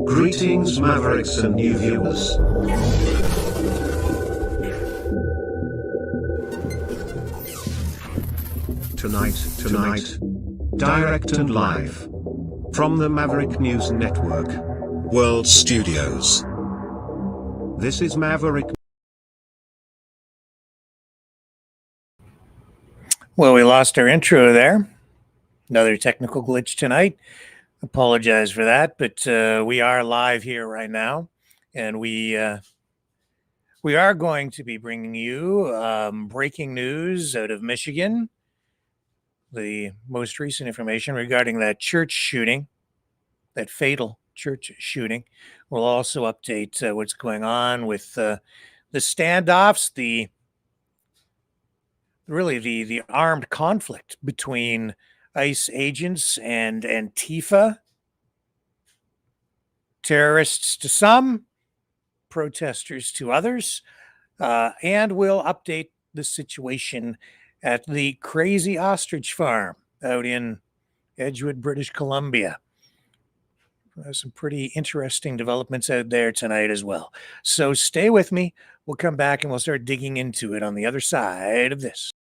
Greetings, Mavericks and new viewers. Tonight, direct and live from the Maverick News Network World Studios. This is Maverick. Well, we lost our intro there. Another technical glitch tonight. Apologize for that, but we are live here right now, and we are going to be bringing you breaking news out of Michigan. The most recent information regarding that church shooting, that fatal church shooting. We'll also update what's going on with the standoffs, the armed conflict between ICE agents and Antifa, terrorists to some, protesters to others, and we'll update the situation at the crazy ostrich farm out in Edgewood, British Columbia. Some pretty interesting developments out there tonight as well. So stay with me. We'll come back and we'll start digging into it on the other side of this.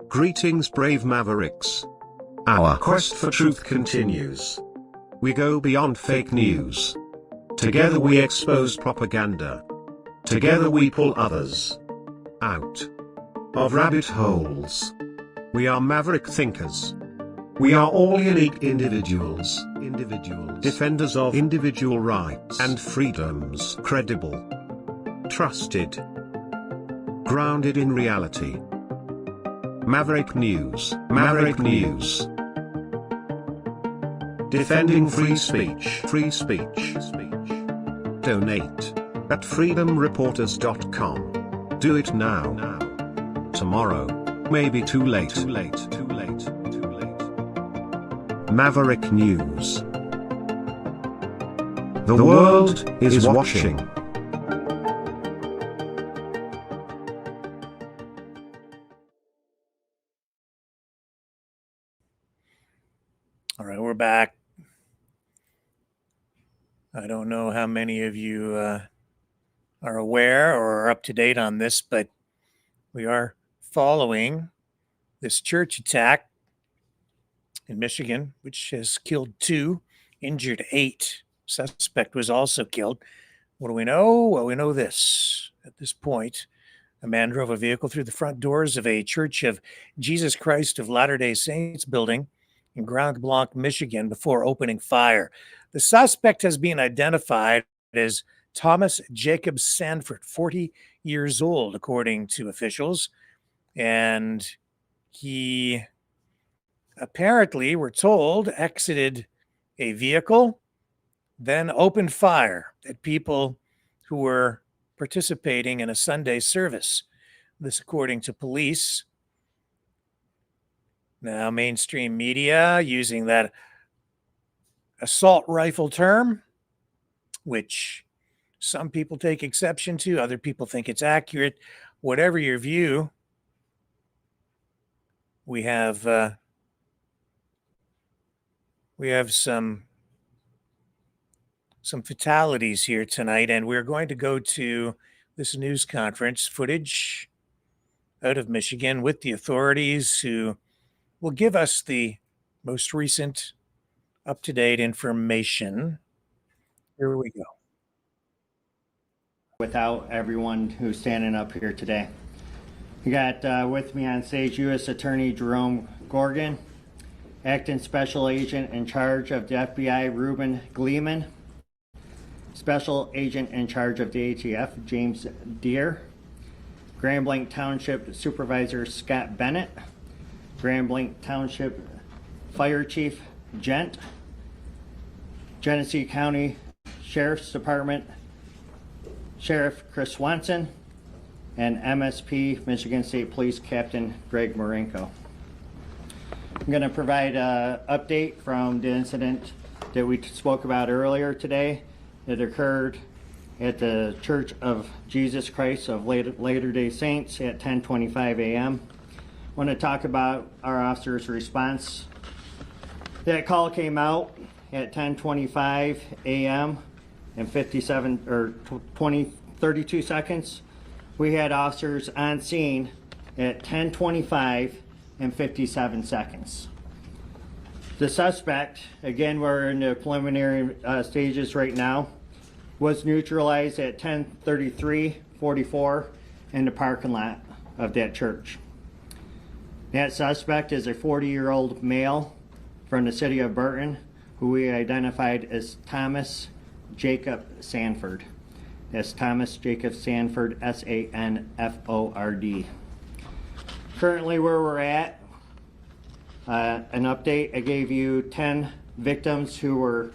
Greetings, brave Mavericks. Our quest for truth continues. We go beyond fake news. Together we expose propaganda. Together we pull others out of rabbit holes. We are Maverick thinkers. We are all unique individuals, defenders of individual rights and freedoms, credible, trusted, grounded in reality. Maverick News. Defending free speech. Donate at freedomreporters.com. Do it now. Tomorrow may be too late. Maverick News. The world is watching. All right, we're back. I don't know how many of you are aware or are up to date on this, but we are following this church attack in Michigan, which has killed 2, injured 8. Suspect was also killed. What do we know? Well, we know this. At this point, a man drove a vehicle through the front doors of a Church of Jesus Christ of Latter-day Saints building in Grand Blanc, Michigan, before opening fire. The suspect has been identified as Thomas Jacob Sanford, 40 years old, according to officials. And he apparently, we're told, exited a vehicle, then opened fire at people who were participating in a Sunday service. This according to police. Now, mainstream media using that assault rifle term, which some people take exception to, other people think it's accurate. Whatever your view, we have some fatalities here tonight, and we're going to go to this news conference footage out of Michigan with the authorities who will give us the most recent up-to-date information. Here we go. Without everyone who's standing up here today. We got with me on stage U.S. Attorney Jerome Gorgon, Acting Special Agent in charge of the FBI Reuben Gleeman, Special Agent in charge of the ATF James Deere, Grand Blanc Township Supervisor Scott Bennett, Grand Blanc Township Fire Chief Gent, Genesee County Sheriff's Department Sheriff Chris Swanson, and MSP Michigan State Police Captain Greg Marenko. I'm going to provide an update from the incident that we spoke about earlier today that occurred at the Church of Jesus Christ of Latter-day Saints at 10:25 a.m. I want to talk about our officer's response. That call came out at 10:25 a.m. and 32 seconds. We had officers on scene at 10:25 and 57 seconds. The suspect, again, we're in the preliminary stages right now, was neutralized at 10:33:44 in the parking lot of that church. That suspect is a 40-year-old male from the city of Burton, who we identified as Thomas Jacob Sanford. That's Thomas Jacob Sanford, S-A-N-F-O-R-D. Currently where we're at, an update, I gave you 10 victims who were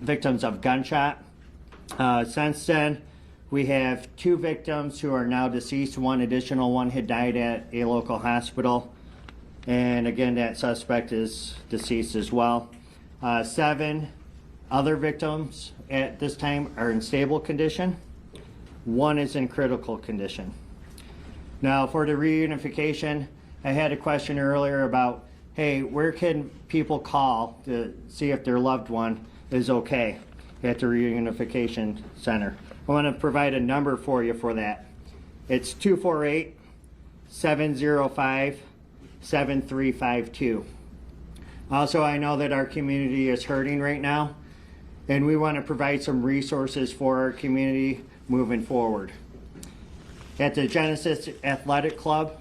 victims of gunshot. Since then, we have 2 victims who are now deceased. One additional one had died at a local hospital. And again, that suspect is deceased as well. 7 other victims at this time are in stable condition. 1 is in critical condition. Now for the reunification, I had a question earlier about, hey, where can people call to see if their loved one is okay at the reunification center? I want to provide a number for you for that. It's 248-705-7352. Also, I know that our community is hurting right now, and we want to provide some resources for our community moving forward. At the Genesis Athletic Club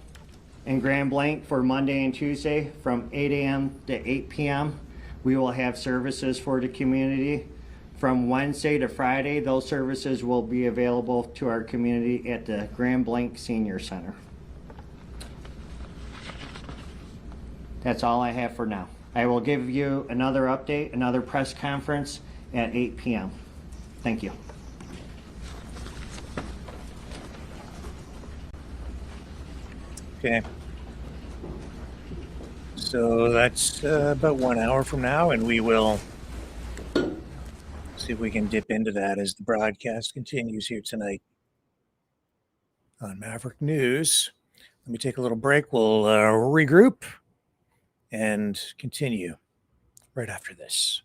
in Grand Blanc for Monday and Tuesday from 8 a.m. to 8 p.m. we will have services for the community. From Wednesday to Friday, those services will be available to our community at the Grand Blanc Senior Center. That's all I have for now. I will give you another update, another press conference at 8 p.m. Thank you. Okay. So that's about 1 hour from now, and we will see if we can dip into that as the broadcast continues here tonight on Maverick News. Let me take a little break. We'll regroup and continue right after this.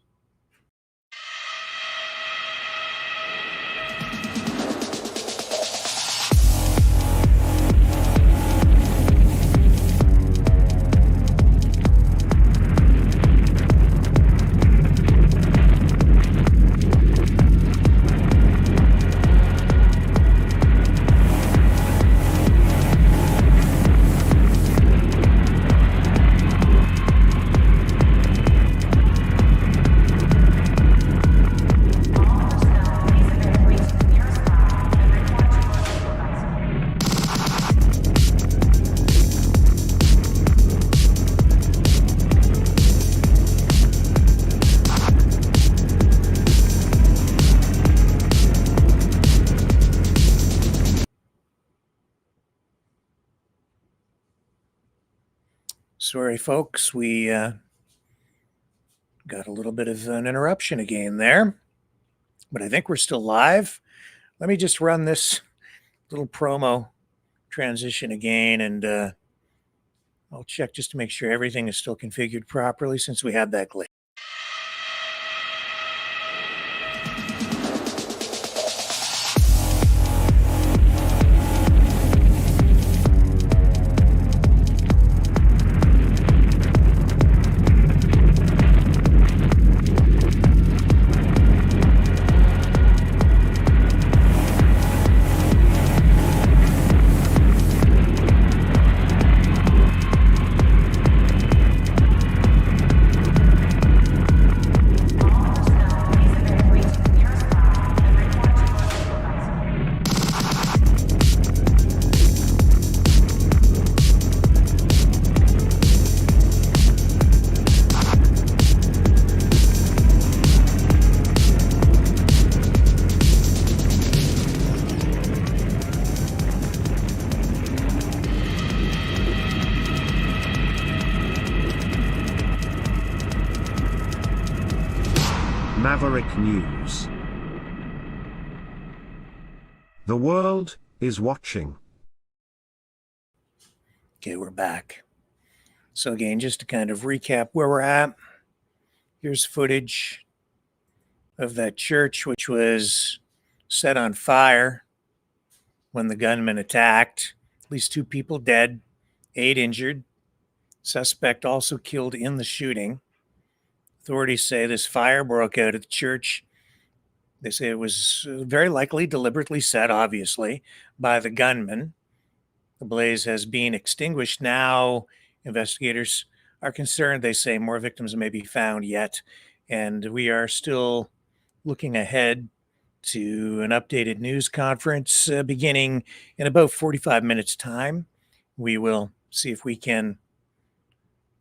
Sorry, folks, we got a little bit of an interruption again there, but I think we're still live. Let me just run this little promo transition again, and I'll check just to make sure everything is still configured properly since we had that glitch. Maverick News. The world is watching. Okay, we're back. So again, just to kind of recap where we're at, here's footage of that church, which was set on fire when the gunman attacked. At least 2 people dead, 8 injured. Suspect also killed in the shooting. Authorities say this fire broke out at the church. They say it was very likely deliberately set, obviously, by the gunman. The blaze has been extinguished now. Investigators are concerned. They say more victims may be found yet. And we are still looking ahead to an updated news conference beginning in about 45 minutes' time. We will see if we can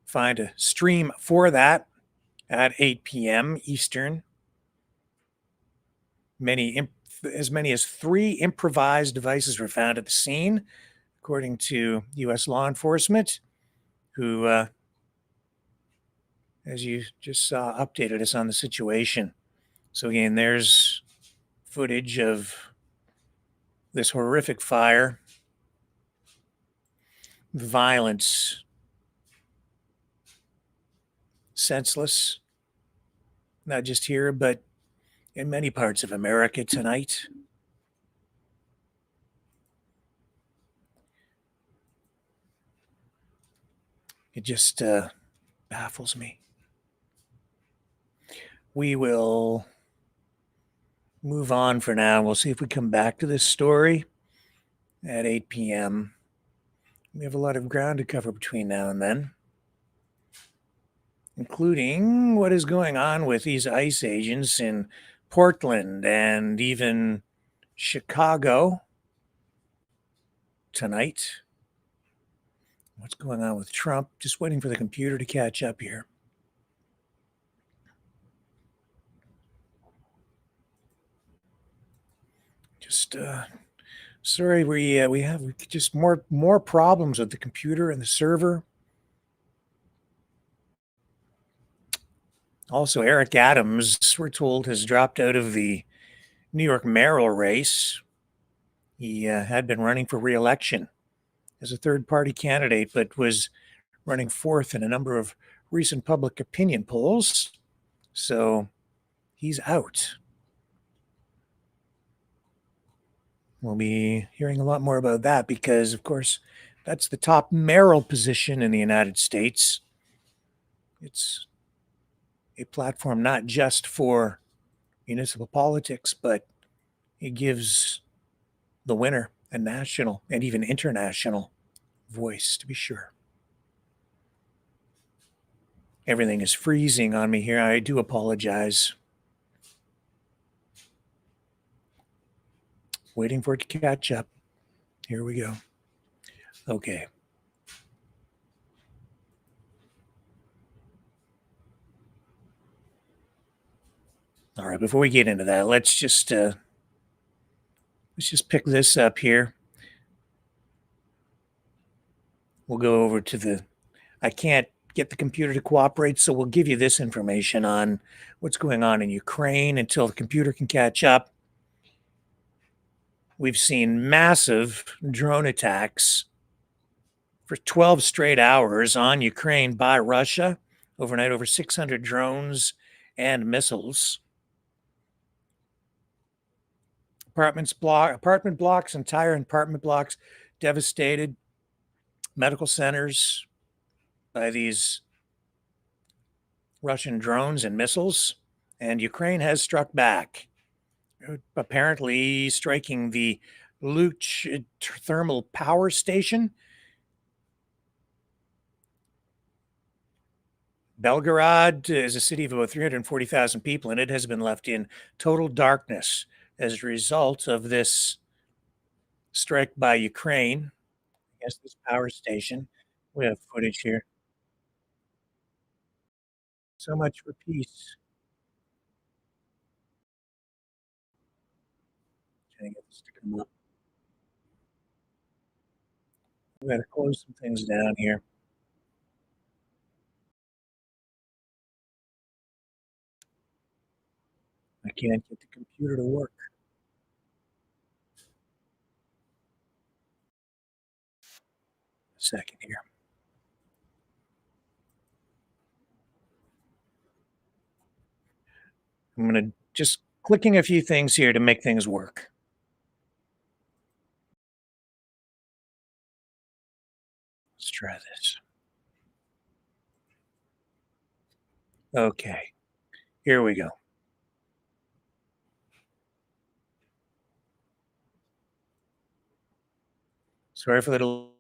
find a stream for that at 8 p.m. Eastern. As many as 3 improvised devices were found at the scene, according to U.S. law enforcement, who, as you just saw, updated us on the situation. So again, there's footage of this horrific fire, violence, senseless, not just here, but in many parts of America tonight. It just baffles me. We will move on for now. We'll see if we come back to this story at 8 p.m. We have a lot of ground to cover between now and then, including what is going on with these ICE agents in Portland and even Chicago tonight. What's going on with Trump? Just waiting for the computer to catch up here. Just sorry, we have just more problems with the computer and the server. Also, Eric Adams, we're told, has dropped out of the New York mayoral race. He had been running for re-election as a third-party candidate, but was running fourth in a number of recent public opinion polls. So he's out. We'll be hearing a lot more about that because, of course, that's the top mayoral position in the United States. It's a platform not just for municipal politics, but it gives the winner a national and even international voice, to be sure. Everything is freezing on me here. I do apologize. Waiting for it to catch up. Here we go. Okay. All right, before we get into that, let's just pick this up here. We'll go over to the I can't get the computer to cooperate, so we'll give you this information on what's going on in Ukraine until the computer can catch up. We've seen massive drone attacks for 12 straight hours on Ukraine by Russia. Overnight, over 600 drones and missiles. Apartment blocks, entire apartment blocks devastated. Medical centers by these Russian drones and missiles. And Ukraine has struck back, apparently striking the Luch thermal power station. Belgorod is a city of about 340,000 people, and it has been left in total darkness as a result of this strike by Ukraine against this power station. We have footage here. So much for peace. Trying to get this to come up. We got to close some things down here. I can't get the computer to work. second here. I'm going to just clicking a few things here to make things work. Let's try this. Okay, here we go. Sorry for the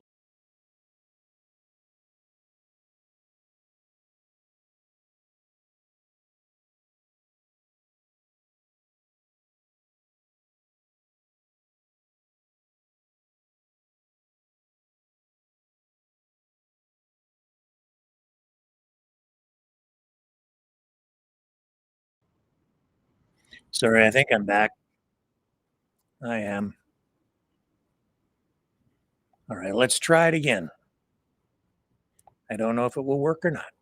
Sorry, I think I'm back. I am. All right, let's try it again. I don't know if it will work or not.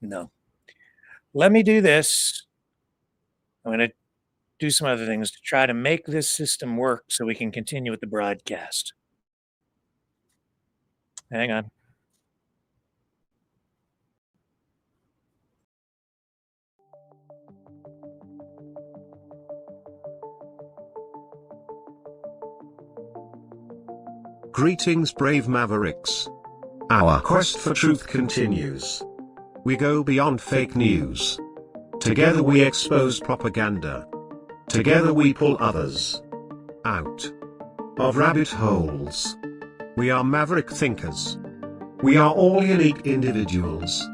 No. Let me do this. I'm going to do some other things to try to make this system work so we can continue with the broadcast. Hang on. Greetings, brave Mavericks. Our quest for truth continues. We go beyond fake news. Together we expose propaganda. Together we pull others out of rabbit holes. We are maverick thinkers. We are all unique individuals,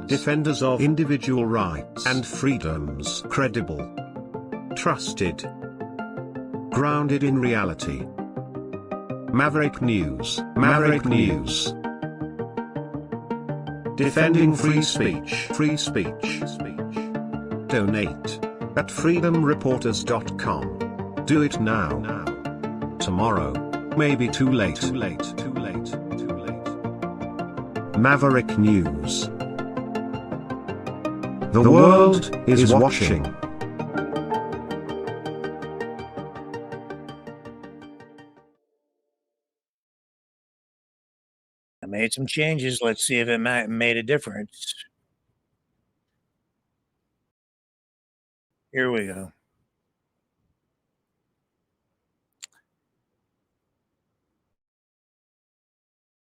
defenders of individual rights and freedoms, credible, trusted, grounded in reality. Maverick News, Maverick News. Defending free speech, free speech. Donate at freedomreporters.com. Do it now. Tomorrow may be too late. Maverick News. The world is watching. I made some changes. Let's see if it made a difference. Here we go.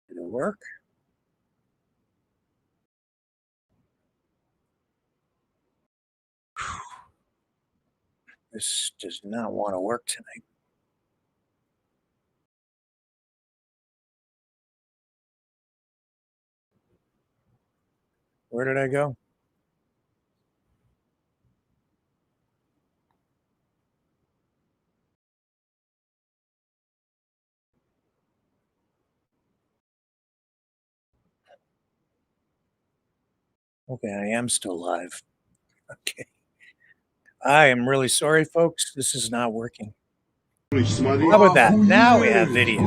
Did it work? This does not want to work tonight. Where did I go? Okay, I am still live. Okay. I am really sorry, folks. This is not working. How about that? Now we have video.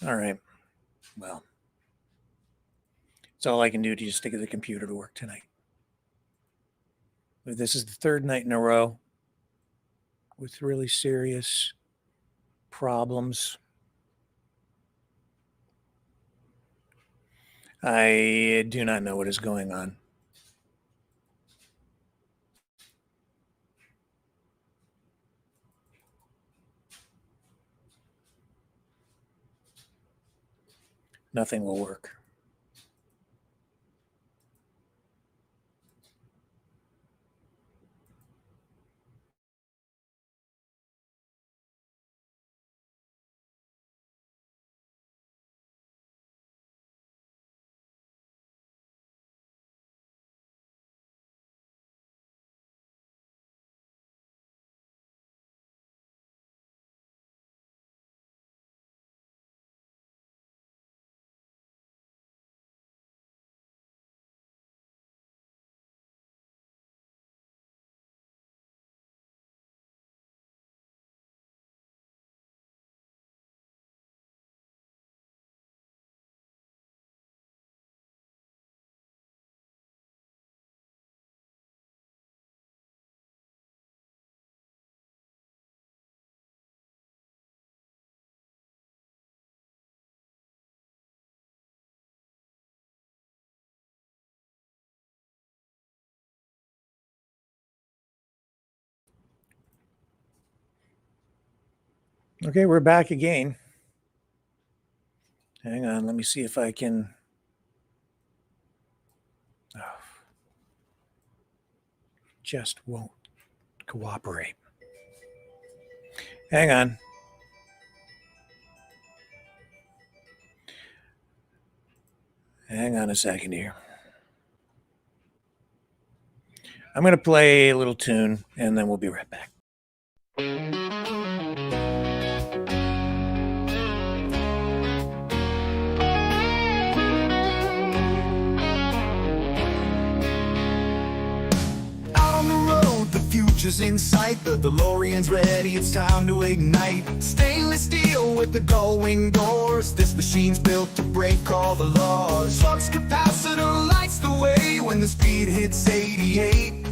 All right. Well, it's all I can do to just to get the computer to work tonight. This is the third night in a row with really serious problems. I do not know what is going on. Nothing will work. Okay, we're back again. Hang on, let me see if I can. Oh, just won't cooperate. Hang on. Hang on a second here. I'm going to play a little tune and then we'll be right back. Out on the road, the future's in sight. The DeLorean's ready, it's time to ignite. Stainless steel with the gull-wing doors. This machine's built to break all the laws. Flux capacitor lights the way when the speed hits 88.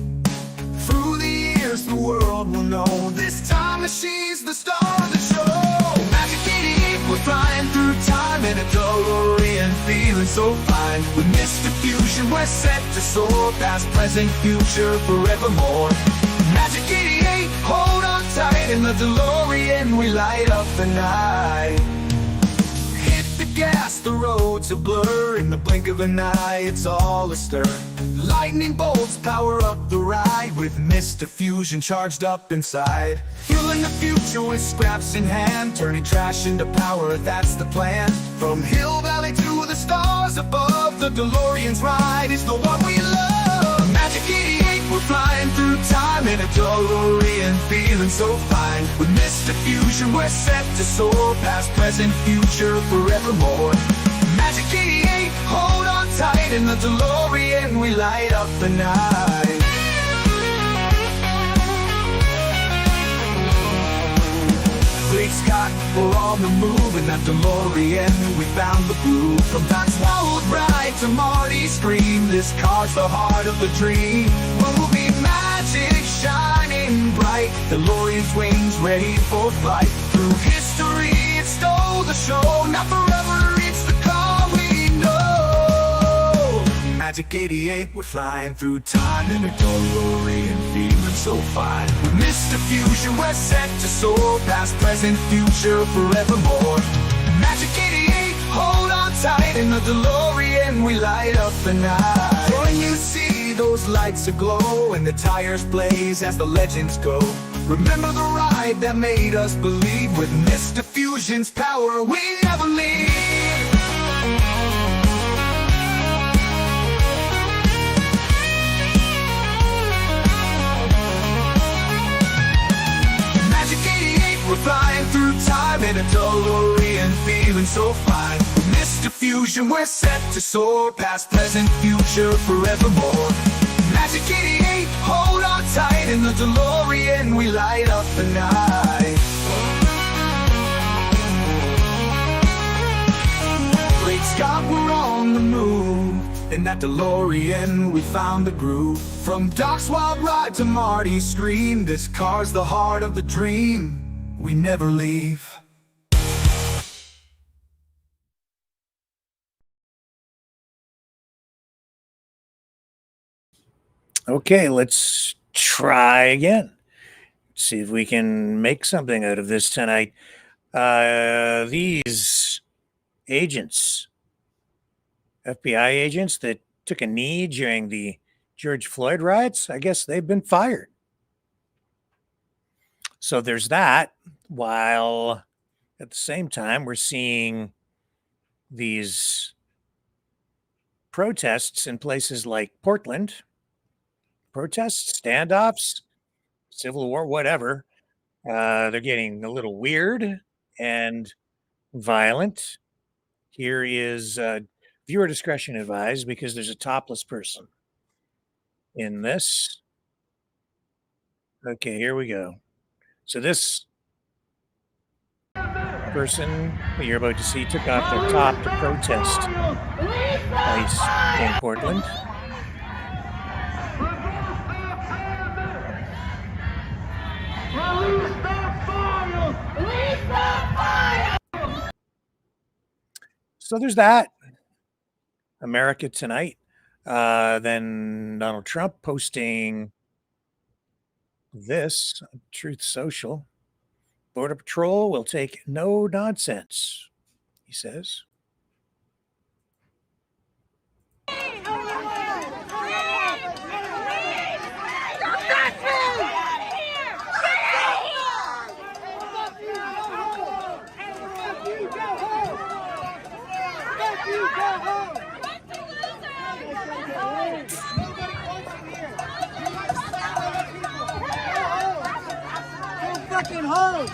Through the years, the world will know this time machine's the star of the show. Magic 88, we're flying through time in a DeLorean, feeling so fine. With Mr. Fusion, we're set to soar past, present, future, forevermore. Magic 88, hold on tight. In the DeLorean, we light up the night. Hit the gas, the roads a blur. In the blink of an eye, it's all astir. Lightning bolts power up the ride with Mr. Fusion charged up inside. Fueling the future with scraps in hand, turning trash into power, that's the plan. From Hill Valley to the stars above, the DeLorean's ride is the one we love. Magic 88, we're flying through time in a DeLorean, feeling so fine. With Mr. Fusion, we're set to soar past, present, future, forevermore. Magic 88, hold on tight. In the DeLorean, we light up the night. Great Scott, we're on the move. In that DeLorean, we found the groove. From Doc's Wild Ride to Marty's Scream, this car's the heart of the dream. Movie magic shining bright, DeLorean's wings ready for flight. Through history, it stole the show. Now forever, it's the car we know. Magic 88, we're flying through time in a DeLorean, feeling so fine. With Mr. Fusion, we're set to soar past, present, future, forevermore. Magic 88, hold on tight. In the DeLorean, we light up the night. When you see those lights aglow and the tires blaze as the legends go, remember the ride that made us believe. With Mr. Fusion's power, we never leave. Magic 88, we're flying through time in a DeLorean, feeling so fine. With Mr. Fusion, we're set to soar past, present, future, forevermore. Magic 88, hold on tight. In the DeLorean, we light up the night. Great Scott, we're on the move. In that DeLorean, we found the groove. From Doc's Wild Ride to Marty's Scream, this car's the heart of the dream. We never leave. Okay, let's try again. See if we can make something out of this tonight. These agents, FBI agents that took a knee during the George Floyd riots, I guess they've been fired. So there's that, while at the same time we're seeing these protests in places like Portland, protests, standoffs, civil war, whatever. They're getting a little weird and violent. Here is viewer discretion advised because there's a topless person in this. Okay, here we go. So this person that you're about to see took off their top to protest ICE in Portland. So there's that. America Tonight. Then Donald Trump posting this on Truth Social. Border Patrol will take no nonsense, he says. Fucking home!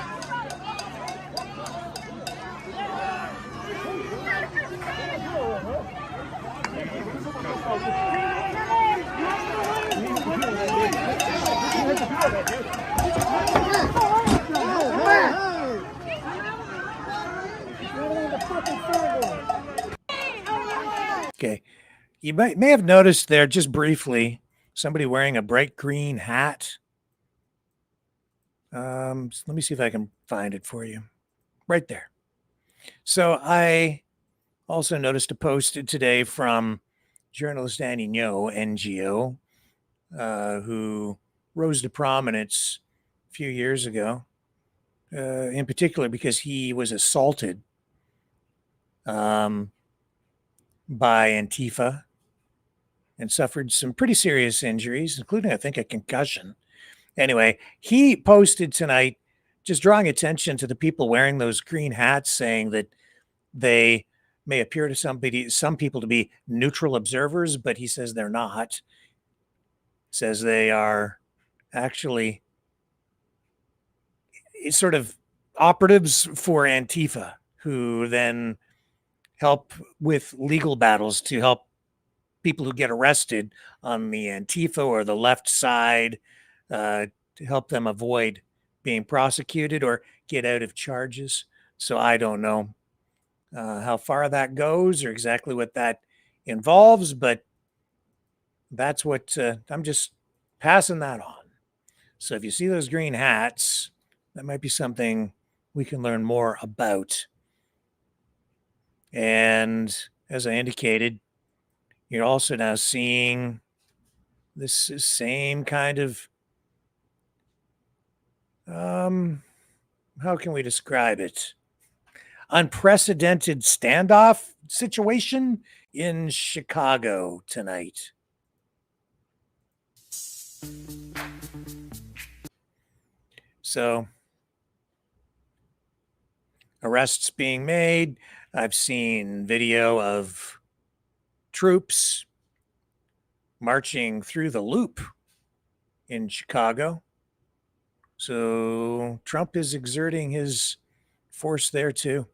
Okay, you may have noticed there just briefly somebody wearing a bright green hat. So let me see if I can find it for you. Right there. So I also noticed a post today from journalist Annie Ngo, NGO, who rose to prominence a few years ago, in particular because he was assaulted by Antifa and suffered some pretty serious injuries, including, I think, a concussion. Anyway, he posted tonight just drawing attention to the people wearing those green hats, saying that they may appear to some people to be neutral observers, but he says they're not. Says they are actually sort of operatives for Antifa, who then help with legal battles to help people who get arrested on the Antifa or the left side, to help them avoid being prosecuted or get out of charges. So I don't know how far that goes or exactly what that involves, but that's what I'm just passing that on. So if you see those green hats, that might be something we can learn more about. And as I indicated, you're also now seeing this same kind of how can we describe it? Unprecedented standoff situation in Chicago tonight. So, arrests being made. I've seen video of troops marching through the loop in Chicago. So Trump is exerting his force there too.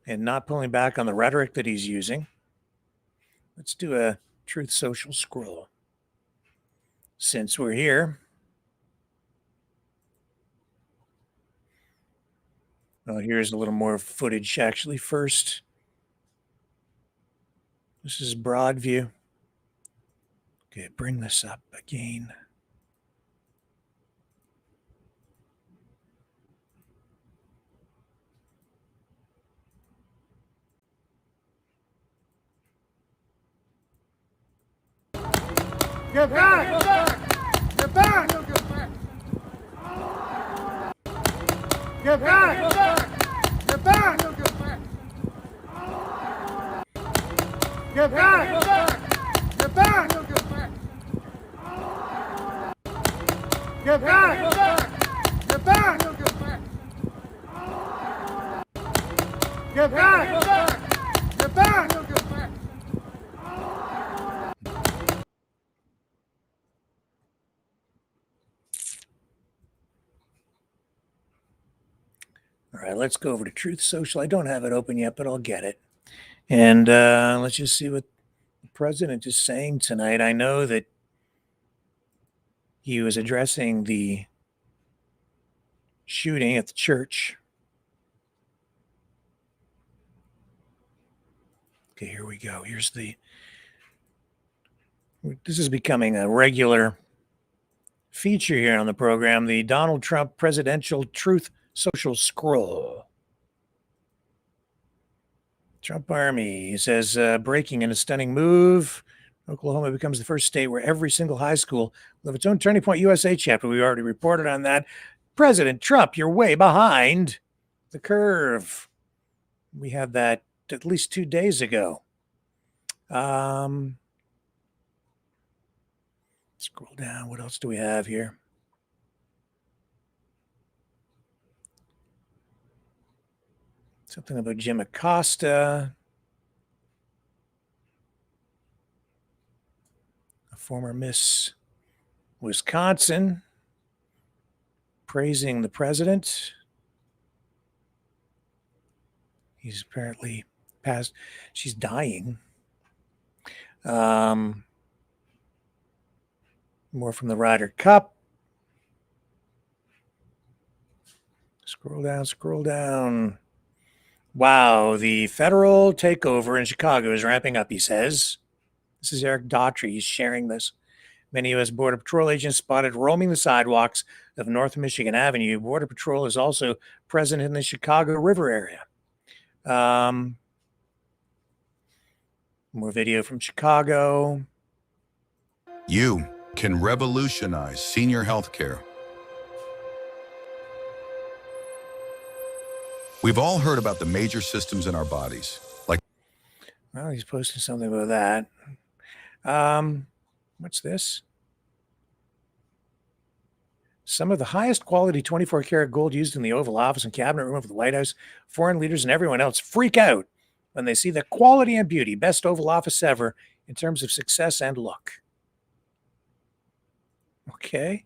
And not pulling back on the rhetoric that he's using. Let's do a Truth Social scroll. Since we're here. Oh, here's a little more footage actually first. This is broad view. Okay, bring this up again. Get back! Get back! Get back! Get back! Get back! Get back! Get back! Get back! Get back! Get back! All right, let's go over to Truth Social. I don't have it open yet, but I'll get it. And let's just see what the president is saying tonight. I know that he was addressing the shooting at the church. Okay, here we go. This is becoming a regular feature here on the program, the Donald Trump Presidential Truth Social Scroll. Trump Army, he says, breaking in a stunning move. Oklahoma becomes the first state where every single high school will have its own Turning Point USA chapter. We already reported on that. President Trump, you're way behind the curve. We had that at least 2 days ago. Scroll down. What else do we have here? Something about Jim Acosta, a former Miss Wisconsin, praising the president. He's apparently passed. She's dying. More from the Ryder Cup. Scroll down, scroll down. Wow, the federal takeover in Chicago is ramping up, he says. This is Eric Daughtry. He's sharing this. Many U.S. Border Patrol agents spotted roaming the sidewalks of North Michigan Avenue. Border Patrol is also present in the Chicago River area. More video from Chicago. You can revolutionize senior healthcare. We've all heard about the major systems in our bodies, like... Well, he's posting something about that. What's this? Some of the highest quality 24-karat gold used in the Oval Office and Cabinet Room of the White House. Foreign leaders and everyone else freak out when they see the quality and beauty. Best Oval Office ever in terms of success and look. Okay.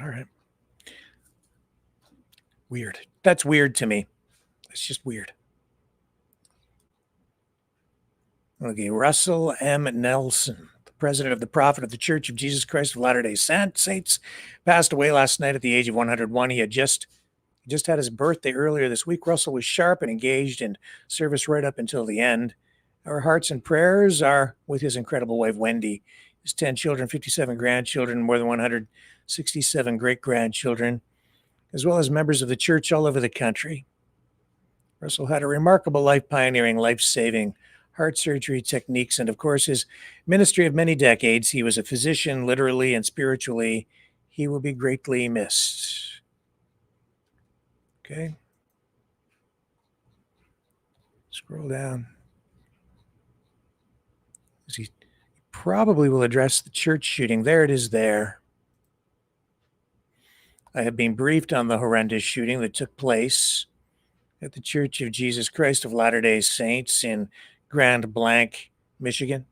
All right. Weird. That's weird to me. It's just weird. Okay, Russell M. Nelson, the president of the Prophet of the Church of Jesus Christ of Latter-day Saints, passed away last night at the age of 101. He just had his birthday earlier this week. Russell was sharp and engaged in service right up until the end. Our hearts and prayers are with his incredible wife, Wendy, his 10 children, 57 grandchildren, more than 167 great-grandchildren, as well as members of the church all over the country. Russell had a remarkable life, pioneering life-saving heart surgery techniques, and of course, his ministry of many decades. He was a physician, literally and spiritually. He will be greatly missed. Okay. Scroll down. He probably will address the church shooting. There it is there. I have been briefed on the horrendous shooting that took place at the Church of Jesus Christ of Latter-day Saints in Grand Blanc, Michigan.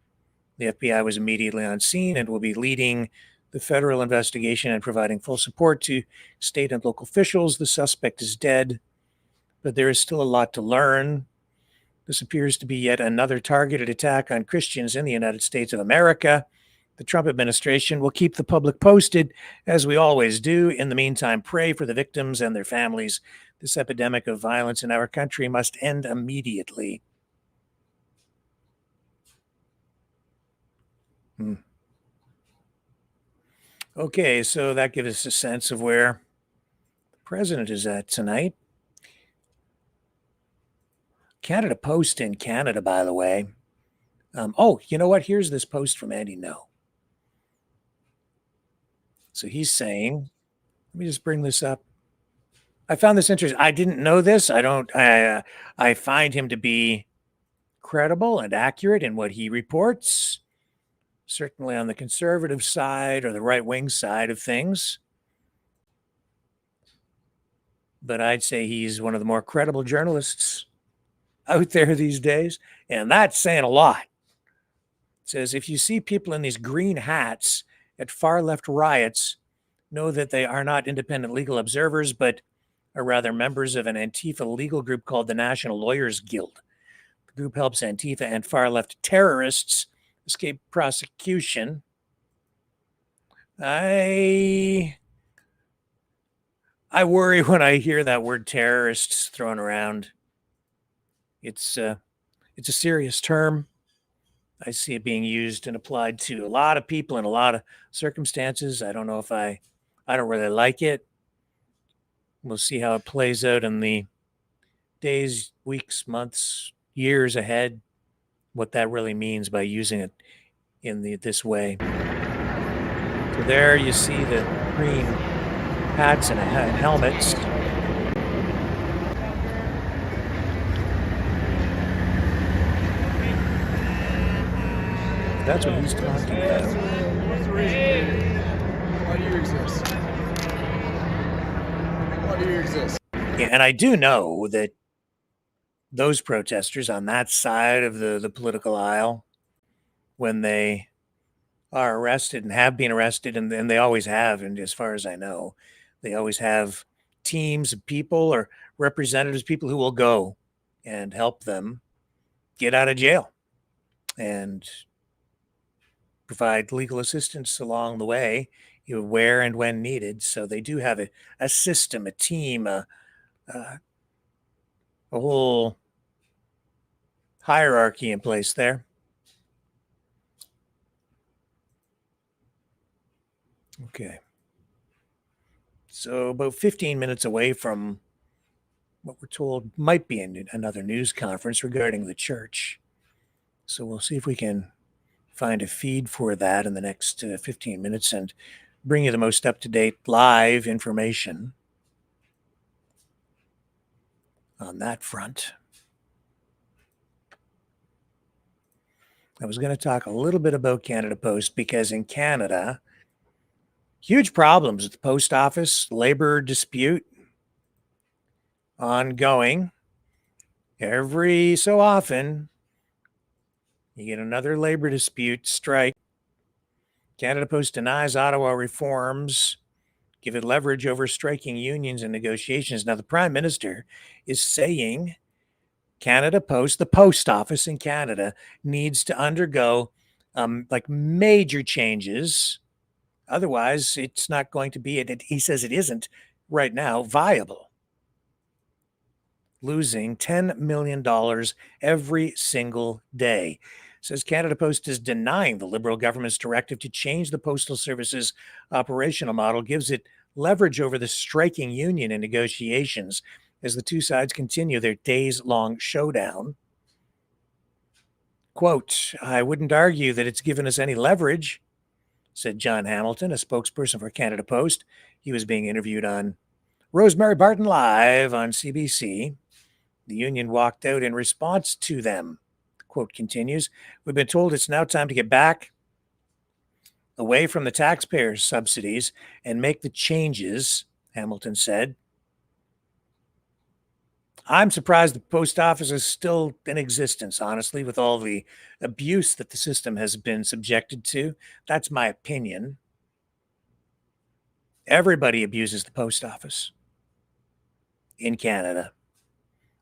The FBI was immediately on scene and will be leading the federal investigation and providing full support to state and local officials. The suspect is dead, but there is still a lot to learn. This appears to be yet another targeted attack on Christians in the United States of America. The Trump administration will keep the public posted, as we always do. In the meantime, pray for the victims and their families. This epidemic of violence in our country must end immediately. Okay, so that gives us a sense of where the president is at tonight. Canada Post in Canada, by the way. Oh, you know what? Here's this post from Andy No. So he's saying, let me just bring this up. I found this interesting. I didn't know this. I find him to be credible and accurate in what he reports, certainly on the conservative side or the right-wing side of things. But I'd say he's one of the more credible journalists out there these days, and that's saying a lot. It says, if you see people in these green hats at far left riots, know that they are not independent legal observers, but are rather members of an Antifa legal group called the National Lawyers Guild. The group helps Antifa and far left terrorists escape prosecution. I I worry when I hear that word terrorists thrown around. It's a serious term. I see it being used and applied to a lot of people in a lot of circumstances. I don't know if I don't really like it. We'll see how it plays out in the days, weeks, months, years ahead, what that really means by using it in this way. So there you see the green hats and helmets. That's what he's talking about. What's the reason? Why do you exist? Why do you exist? Yeah, and I do know that those protesters on that side of the political aisle, when they are arrested and have been arrested, and they always have, and as far as I know, they always have teams of people or representatives, people who will go and help them get out of jail and provide legal assistance along the way, where and when needed. So they do have a system, a team, a whole hierarchy in place there. Okay. So about 15 minutes away from what we're told might be another news conference regarding the church. So we'll see if we can find a feed for that in the next 15 minutes and bring you the most up-to-date live information on that front. I was going to talk a little bit about Canada Post because in Canada, huge problems with the post office, labor dispute ongoing. Every so often, you get another labor dispute strike. Canada Post denies Ottawa reforms give it leverage over striking unions and negotiations. Now, the Prime Minister is saying Canada Post, the post office in Canada, needs to undergo like major changes. Otherwise, it's not going to be, he says it isn't right now, viable. Losing $10 million every single day. Says Canada Post is denying the Liberal government's directive to change the Postal Service's operational model, gives it leverage over the striking union in negotiations as the two sides continue their days-long showdown. Quote, I wouldn't argue that it's given us any leverage, said John Hamilton, a spokesperson for Canada Post. He was being interviewed on Rosemary Barton Live on CBC. The union walked out in response to them. The quote continues, we've been told it's now time to get back away from the taxpayers' subsidies and make the changes, Hamilton said. I'm surprised the post office is still in existence, honestly, with all the abuse that the system has been subjected to. That's my opinion. Everybody abuses the post office in Canada.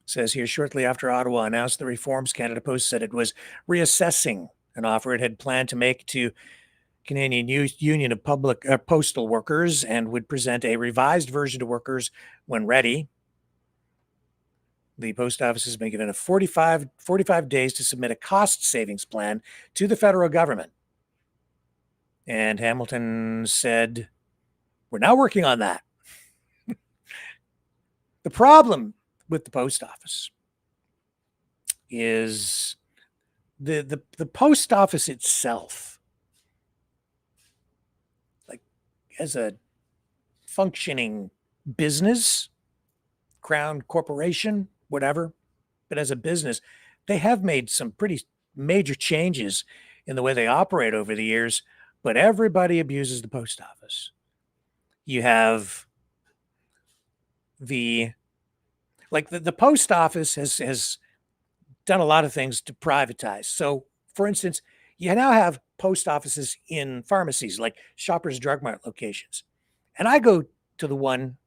It says here, shortly after Ottawa announced the reforms, Canada Post said it was reassessing an offer it had planned to make to Canadian Union of Public Postal Workers and would present a revised version to workers when ready. The post office has been given 45 days to submit a cost savings plan to the federal government. And Hamilton said, we're now working on that. The problem with the post office is the post office itself, like as a functioning business, crown corporation, whatever, but as a business, they have made some pretty major changes in the way they operate over the years, but everybody abuses the post office. You have the post office has done a lot of things to privatize. So, for instance, you now have post offices in pharmacies, like Shoppers Drug Mart locations. And I go to the one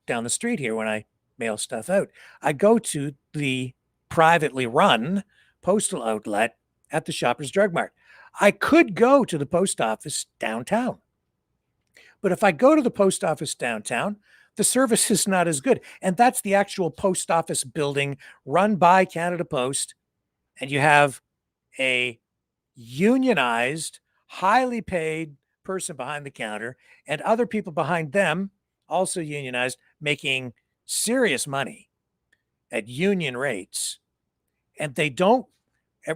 down the street here when I mail stuff out. I go to the privately run postal outlet at the Shoppers Drug Mart. I could go to the post office downtown. But if I go to the post office downtown, the service is not as good. And that's the actual post office building run by Canada Post. And you have a unionized, highly paid person behind the counter and other people behind them, also unionized, making serious money at union rates. And they don't,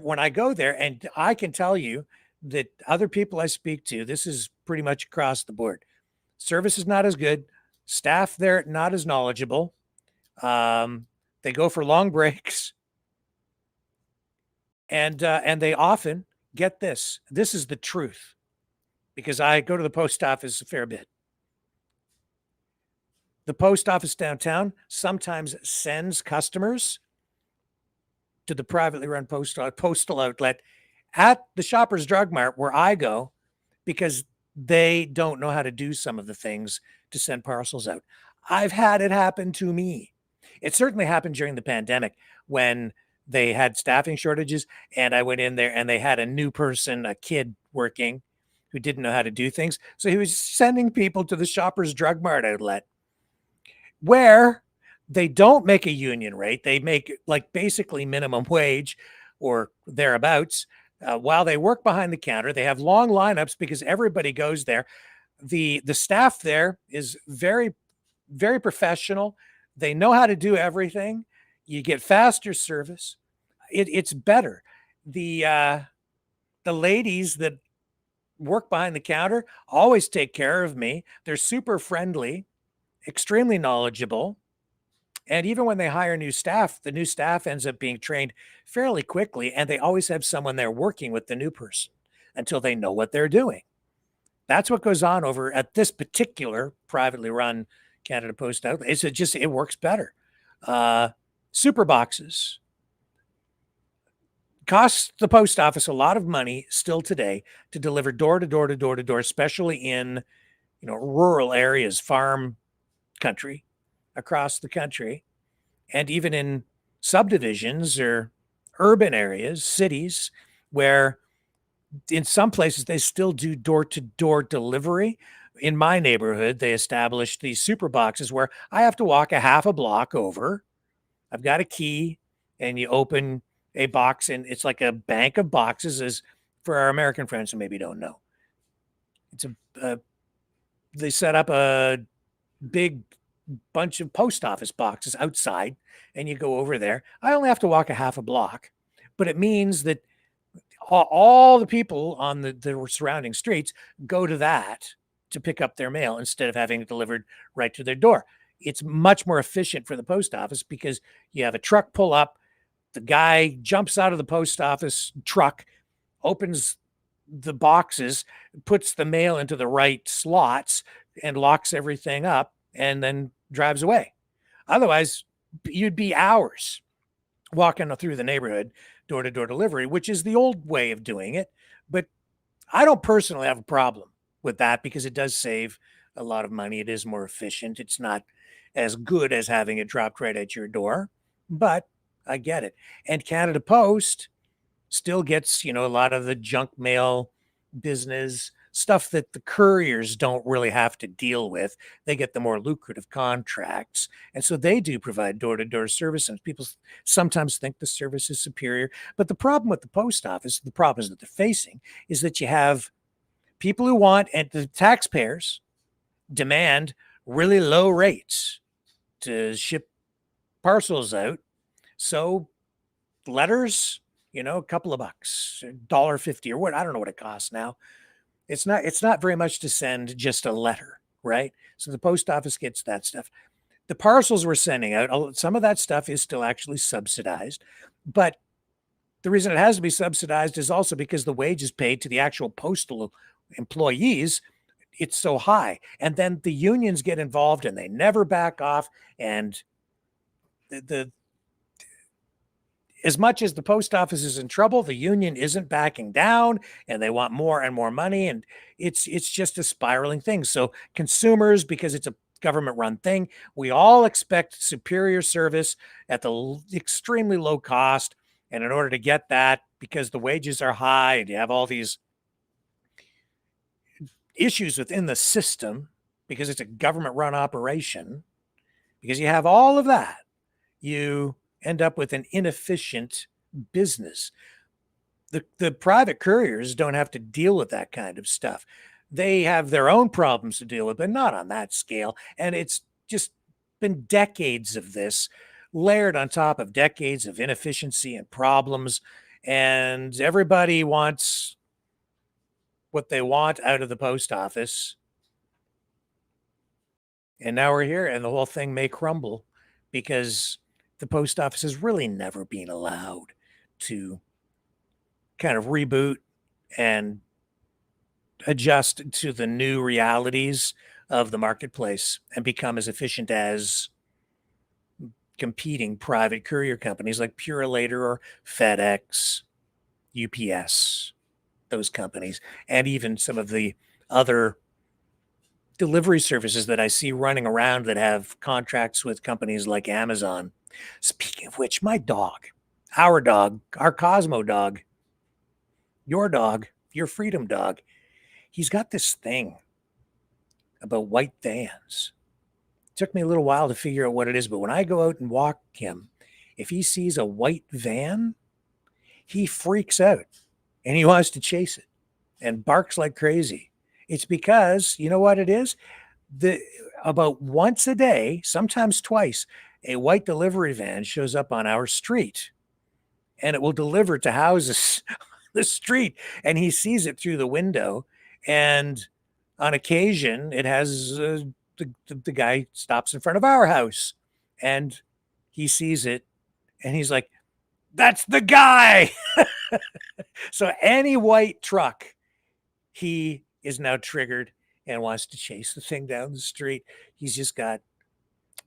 when I go there, and I can tell you that other people I speak to, this is pretty much across the board. Service is not as good. Staff there not as knowledgeable. They go for long breaks, and they often get this. This is the truth, because I go to the post office a fair bit. The post office downtown sometimes sends customers to the privately run postal outlet at the Shoppers Drug Mart where I go, because they don't know how to do some of the things to send parcels out. I've had it happen to me. It certainly happened during the pandemic when they had staffing shortages, and I went in there and they had a new person, a kid working who didn't know how to do things. So he was sending people to the Shoppers Drug Mart outlet where they don't make a union rate. They make like basically minimum wage or thereabouts. While they work behind the counter, they have long lineups because everybody goes there. The staff there is very, very professional. They know how to do everything. You get faster service. It's better. The ladies that work behind the counter always take care of me. They're super friendly, extremely knowledgeable. And even when they hire new staff, the new staff ends up being trained fairly quickly, and they always have someone there working with the new person until they know what they're doing. That's what goes on over at this particular privately run Canada Post outlet. It works better. Super boxes costs the post office a lot of money still today to deliver door to door to door to door, especially in rural areas, farm country across the country, and even in subdivisions or urban areas, cities, where in some places they still do door to door delivery. In my neighborhood, they established these super boxes where I have to walk a half a block over. I've got a key, and you open a box, and it's like a bank of boxes. As for our American friends who maybe don't know, it's they set up a big bunch of post office boxes outside, and you go over there. I only have to walk a half a block, but it means that all the people on the surrounding streets go to that to pick up their mail instead of having it delivered right to their door. It's much more efficient for the post office because you have a truck pull up, the guy jumps out of the post office truck, opens the boxes, puts the mail into the right slots, and locks everything up, and then drives away. Otherwise, you'd be hours walking through the neighborhood, door to door delivery, which is the old way of doing it. But I don't personally have a problem with that because it does save a lot of money. It is more efficient. It's not as good as having it dropped right at your door, but I get it. And Canada Post still gets, a lot of the junk mail business stuff that the couriers don't really have to deal with. They get the more lucrative contracts. And so they do provide door-to-door service, and people sometimes think the service is superior. But the problem with the post office, the problems that they're facing, is that you have people who want, and the taxpayers demand really low rates to ship parcels out. So letters, a couple of bucks, $1.50 or what, I don't know what it costs now. It's not very much to send just a letter, right? So the post office gets that stuff. The parcels we're sending out, some of that stuff is still actually subsidized, but the reason it has to be subsidized is also because the wages paid to the actual postal employees, it's so high. And then the unions get involved and they never back off. And as much as the post office is in trouble, the union isn't backing down, and they want more and more money. And it's just a spiraling thing. So consumers, because it's a government run thing, we all expect superior service at the extremely low cost. And in order to get that, because the wages are high and you have all these issues within the system, because it's a government-run operation, because you have all of that, you end up with an inefficient business. The private couriers don't have to deal with that kind of stuff. They have their own problems to deal with, but not on that scale. And it's just been decades of this layered on top of decades of inefficiency and problems. And everybody wants what they want out of the post office. And now we're here, and the whole thing may crumble because the post office has really never been allowed to kind of reboot and adjust to the new realities of the marketplace and become as efficient as competing private courier companies like Purolator or FedEx, UPS, those companies, and even some of the other delivery services that I see running around that have contracts with companies like Amazon. Speaking of which, my dog, our Cosmo dog, your freedom dog, he's got this thing about white vans. It took me a little while to figure out what it is, but when I go out and walk him, if he sees a white van, he freaks out and he wants to chase it and barks like crazy. It's because, you know what it is? About once a day, sometimes twice, a white delivery van shows up on our street and it will deliver to houses on the street, and he sees it through the window. And on occasion, it has the guy stops in front of our house and he sees it and he's like, that's the guy. So any white truck, he is now triggered and wants to chase the thing down the street. He's just got,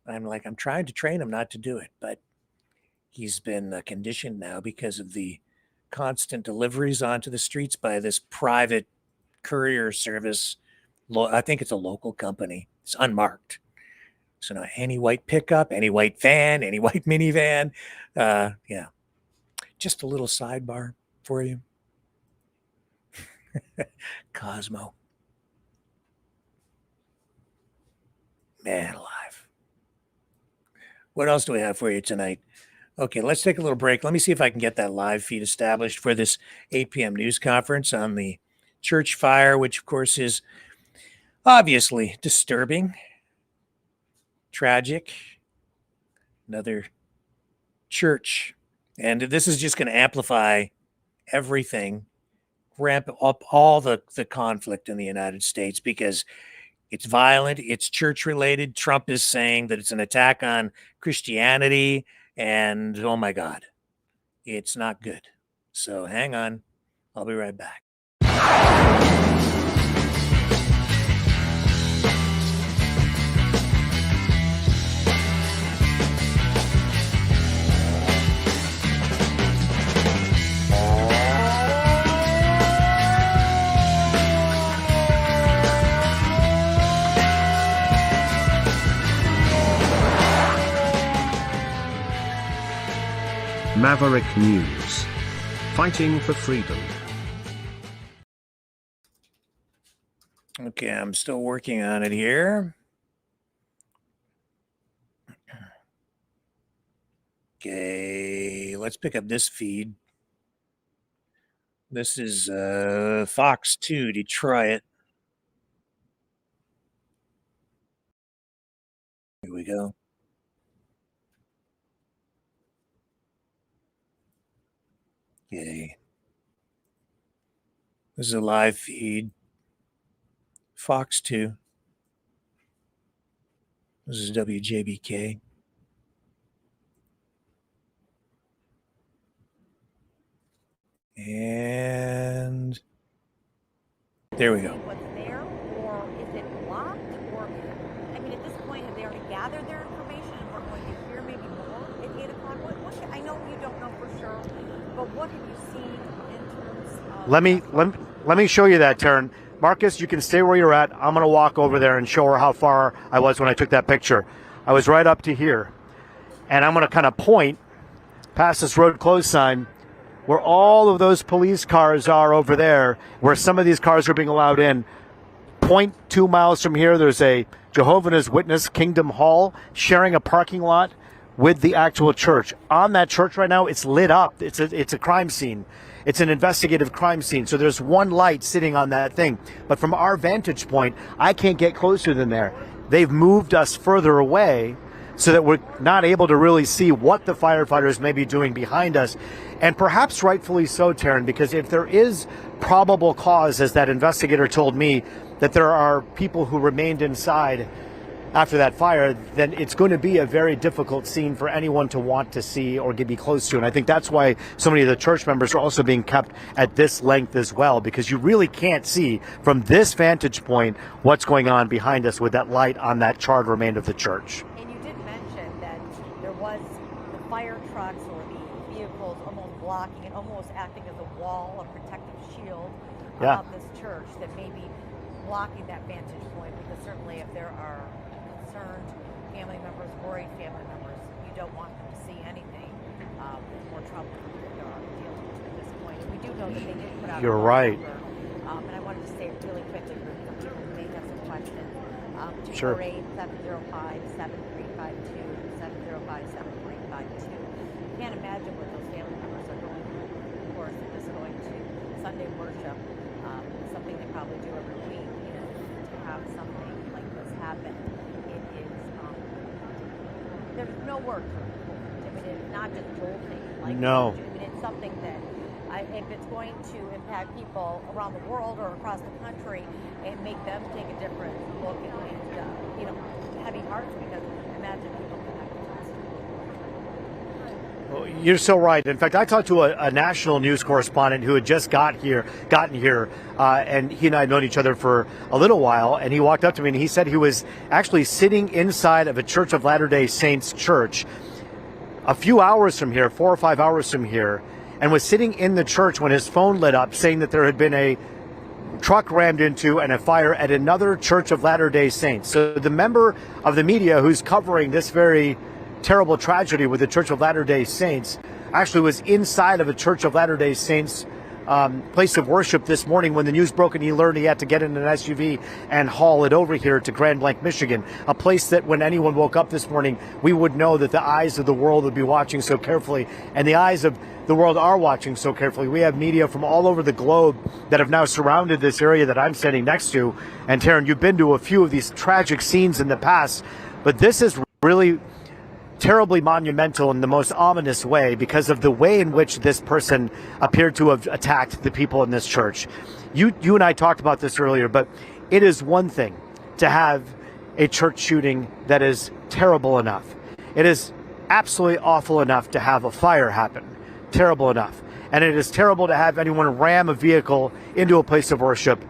I'm trying to train him not to do it, but he's been conditioned now because of the constant deliveries onto the streets by this private courier service. I think it's a local company. It's unmarked. So now any white pickup, any white van, any white minivan. Yeah. Just a little sidebar for you. Cosmo. Man alive. What else do we have for you tonight? Okay, let's take a little break. Let me see if I can get that live feed established for this 8 p.m. news conference on the church fire, which, of course, is obviously disturbing, tragic. Another church. And this is just going to amplify everything, ramp up all the conflict in the United States because it's violent, it's church related. Trump is saying that it's an attack on Christianity, and oh my God, it's not good. So hang on, I'll be right back. Maverick News. Fighting for freedom. Okay, I'm still working on it here. Okay, let's pick up this feed. This is Fox 2, Detroit. Here we go. Okay. This is a live feed. Fox 2. This is WJBK. And there we go. What's there, or is it blocked? Or, I mean, at this point, have they already gathered their information and we're going to hear maybe more at 8 o'clock? I know you don't know for sure, but what have you seen in terms of... Let me show you that turn. Marcus, you can stay where you're at. I'm going to walk over there and show her how far I was when I took that picture. I was right up to here. And I'm going to kind of point past this road closed sign where all of those police cars are over there, where some of these cars are being allowed in. 0.2 miles from here, there's a Jehovah's Witness Kingdom Hall sharing a parking lot with the actual church. On that church right now, it's lit up. It's a crime scene. It's an investigative crime scene. So there's one light sitting on that thing. But from our vantage point, I can't get closer than there. They've moved us further away so that we're not able to really see what the firefighters may be doing behind us. And perhaps rightfully so, Taryn, because if there is probable cause, as that investigator told me, that there are people who remained inside after that fire, then it's going to be a very difficult scene for anyone to want to see or be close to. And I think that's why so many of the church members are also being kept at this length as well, because you really can't see from this vantage point what's going on behind us with that light on that charred remain of the church. And you did mention that there was the fire trucks or the vehicles almost blocking and almost acting as a wall, a protective shield about this church that may be blocking that vantage point, because certainly if there are concerned family members, worried family members, you don't want them to see anything. There's more trouble that there are dealing with at this point. And we do know that they did put out You're right. and I wanted to say really quickly for people who may have some questions. Sure. 248-705-7352, 705-7352. You can't imagine what those family members are going through. Of course, they're just going to Sunday worship, something they probably do every week, and to have something like this happen, it is, there's no word for it. I mean, it's not just jolting. Like, no. I mean, it's something that, if it's going to impact people around the world or across the country and make them take a different look and heavy hearts, because imagine people connected to this. Well, you're so right. In fact, I talked to a national news correspondent who had just gotten here, and he and I had known each other for a little while, and he walked up to me and he said he was actually sitting inside of a Church of Latter-day Saints church a few hours from here, 4 or 5 hours from here, and was sitting in the church when his phone lit up saying that there had been a truck rammed into and a fire at another Church of Latter-day Saints. So the member of the media who's covering this very terrible tragedy with the Church of Latter-day Saints actually was inside of a Church of Latter-day Saints place of worship this morning when the news broke, and he learned he had to get in an SUV and haul it over here to Grand Blanc, Michigan, a place that when anyone woke up this morning, we would know that the eyes of the world would be watching so carefully, and the eyes of the world are watching so carefully. We have media from all over the globe that have now surrounded this area that I'm standing next to. And Taryn, you've been to a few of these tragic scenes in the past, but this is really terribly monumental in the most ominous way because of the way in which this person appeared to have attacked the people in this church. You and I talked about this earlier, but it is one thing to have a church shooting that is terrible enough. It is absolutely awful enough to have a fire happen. Terrible enough. And it is terrible to have anyone ram a vehicle into a place of worship.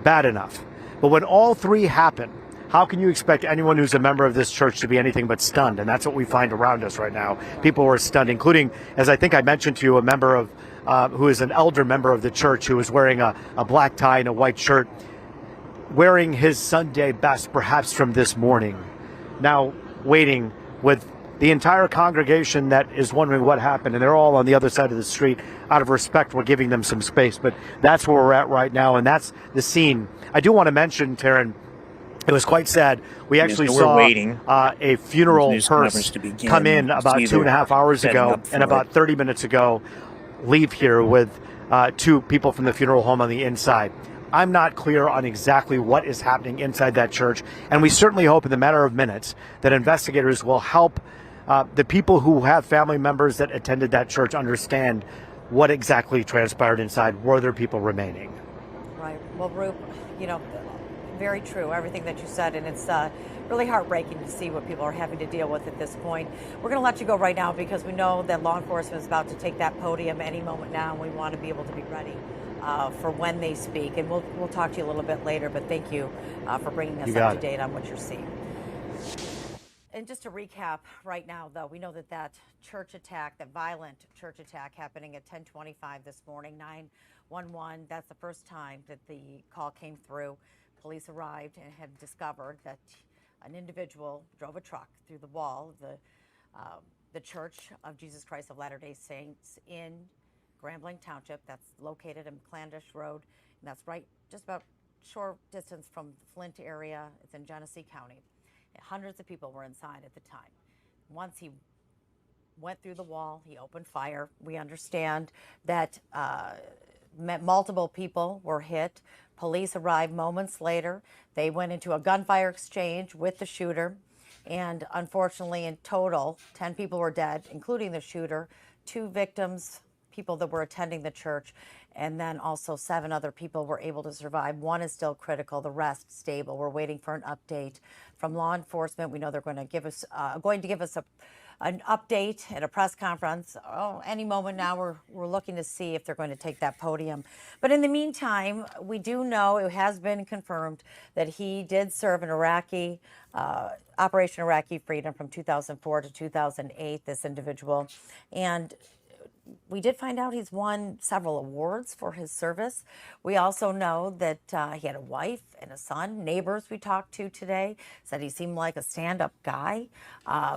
Bad enough. But when all three happen, how can you expect anyone who's a member of this church to be anything but stunned? And that's what we find around us right now. People are stunned, including, as I think I mentioned to you, a member of, who is an elder member of the church who is wearing a black tie and a white shirt, wearing his Sunday best, perhaps from this morning, now waiting with the entire congregation that is wondering what happened, and they're all on the other side of the street. Out of respect, we're giving them some space, but that's where we're at right now, and that's the scene. I do want to mention, Taryn, it was quite sad. We actually saw a funeral hearse come in about 2.5 hours ago, and about 30 minutes ago leave here with 2 people from the funeral home on the inside. I'm not clear on exactly what is happening inside that church, and we certainly hope in the matter of minutes that investigators will help the people who have family members that attended that church understand what exactly transpired inside. Were there people remaining? Right. Well, Roop, very true, everything that you said, and it's really heartbreaking to see what people are having to deal with at this point. We're going to let you go right now because we know that law enforcement is about to take that podium any moment now, and we want to be able to be ready for when they speak. And we'll talk to you a little bit later, but thank you for bringing us up to date on what you're seeing. And just to recap right now, though, we know that church attack, that violent church attack happening at 10:25 this morning, 911, that's the first time that the call came through. Police arrived and have discovered that an individual drove a truck through the wall of the Church of Jesus Christ of Latter-day Saints in Grand Blanc Township. That's located in McClandish Road, and that's right just about short distance from the Flint area. It's in Genesee County. Hundreds of people were inside at the time. Once he went through the wall, he opened fire. We understand that multiple people were hit. Police arrived moments later. They went into a gunfire exchange with the shooter. And unfortunately, in total, 10 people were dead, including the shooter, 2 victims, people that were attending the church, and then also 7 other people were able to survive. 1 is still critical, the rest stable. We're waiting for an update from law enforcement. We know they're going to give us an update at a press conference. Any moment now. We're looking to see if they're going to take that podium. But in the meantime, we do know it has been confirmed that he did serve in Iraqi, Operation Iraqi Freedom from 2004 to 2008, this individual. And we did find out he's won several awards for his service. We also know that he had a wife and a son. Neighbors we talked to today said he seemed like a stand-up guy,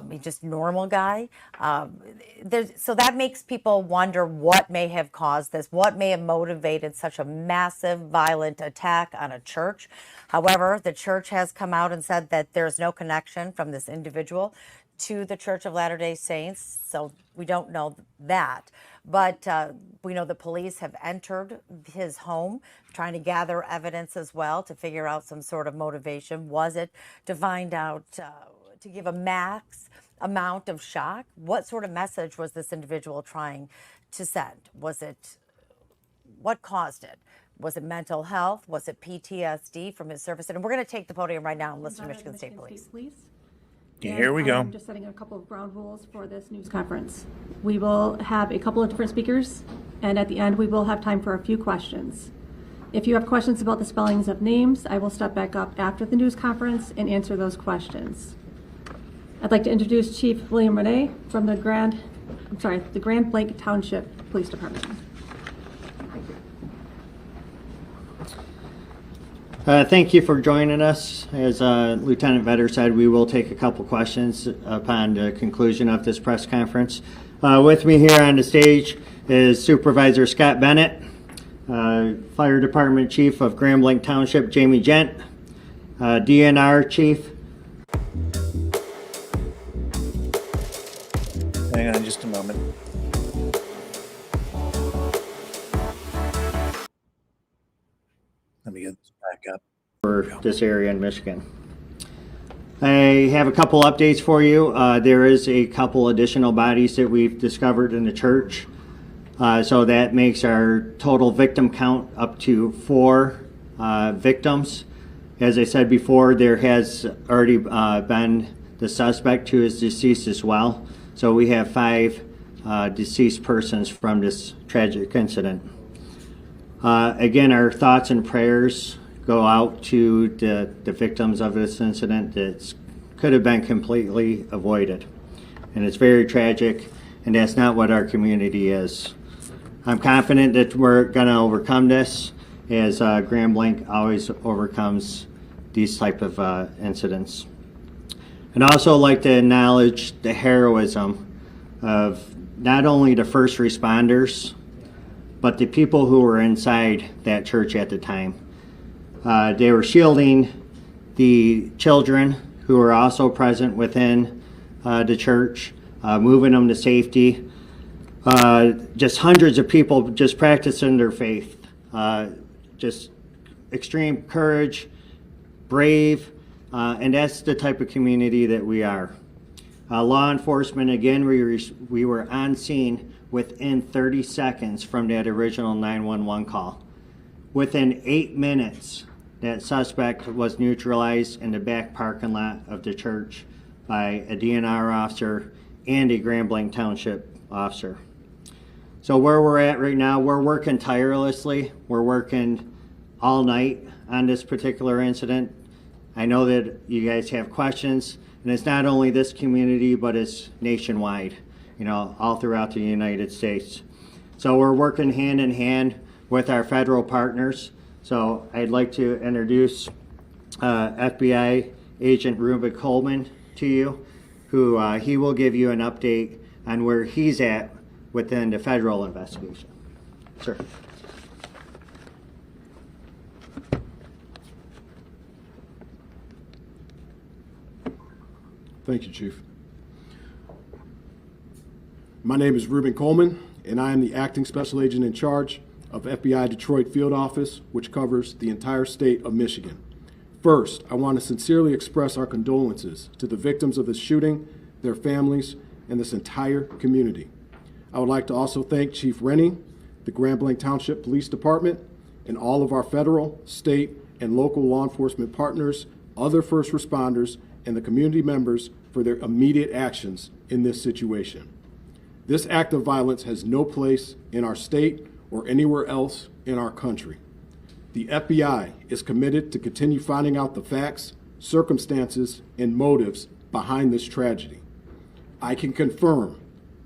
he's just normal guy. So that makes people wonder what may have caused this, what may have motivated such a massive, violent attack on a church. However, the church has come out and said that there's no connection from this individual to the Church of Latter-day Saints, so we don't know that. But we know the police have entered his home, trying to gather evidence as well to figure out some sort of motivation. Was it to find out, to give a max amount of shock? What sort of message was this individual trying to send? Was it, what caused it? Was it mental health? Was it PTSD from his service? And we're going to take the podium right now and listen to Michigan State Police. Here we go. I'm just setting a couple of ground rules for this news conference. We will have a couple of different speakers, and at the end we will have time for a few questions. If you have questions about the spellings of names, I will step back up after the news conference and answer those questions. I'd like to introduce Chief William Renee from the Grand Blanc Township Police Department. Thank you for joining us. As Lieutenant Vetter said, we will take a couple questions upon the conclusion of this press conference. With me here on the stage is Supervisor Scott Bennett, Fire Department Chief of Grand Blanc Township, Jamie Gent, DNR Chief. Hang on just a moment. Let me get this back up. For this area in Michigan. I have a couple updates for you. There is a couple additional bodies that we've discovered in the church. So that makes our total victim count up to 4 victims. As I said before, there has already been the suspect who is deceased as well. So we have 5 deceased persons from this tragic incident. Again, our thoughts and prayers go out to the victims of this incident that could have been completely avoided. And it's very tragic, and that's not what our community is. I'm confident that we're going to overcome this, as Grand Blanc always overcomes these type of incidents. And I'd also like to acknowledge the heroism of not only the first responders, but the people who were inside that church at the time. They were shielding the children who were also present within the church, moving them to safety. Just hundreds of people just practicing their faith. Just extreme courage, brave, and that's the type of community that we are. Law enforcement, again, we were on scene within 30 seconds from that original 911 call. Within 8 minutes, that suspect was neutralized in the back parking lot of the church by a DNR officer and a Grand Blanc Township officer. So where we're at right now, we're working tirelessly. We're working all night on this particular incident. I know that you guys have questions, and it's not only this community, but it's nationwide, you know, all throughout the United States. So we're working hand in hand with our federal partners. So I'd like to introduce FBI Agent Ruben Coleman to you, who he will give you an update on where he's at within the federal investigation. Sir. Thank you, Chief. My name is Ruben Coleman, and I am the Acting Special Agent in charge of FBI Detroit Field Office, which covers the entire state of Michigan. First, I want to sincerely express our condolences to the victims of this shooting, their families, and this entire community. I would like to also thank Chief Rennie, the Grand Blanc Township Police Department, and all of our federal, state, and local law enforcement partners, other first responders, and the community members for their immediate actions in this situation. This act of violence has no place in our state or anywhere else in our country. The FBI is committed to continue finding out the facts, circumstances, and motives behind this tragedy. I can confirm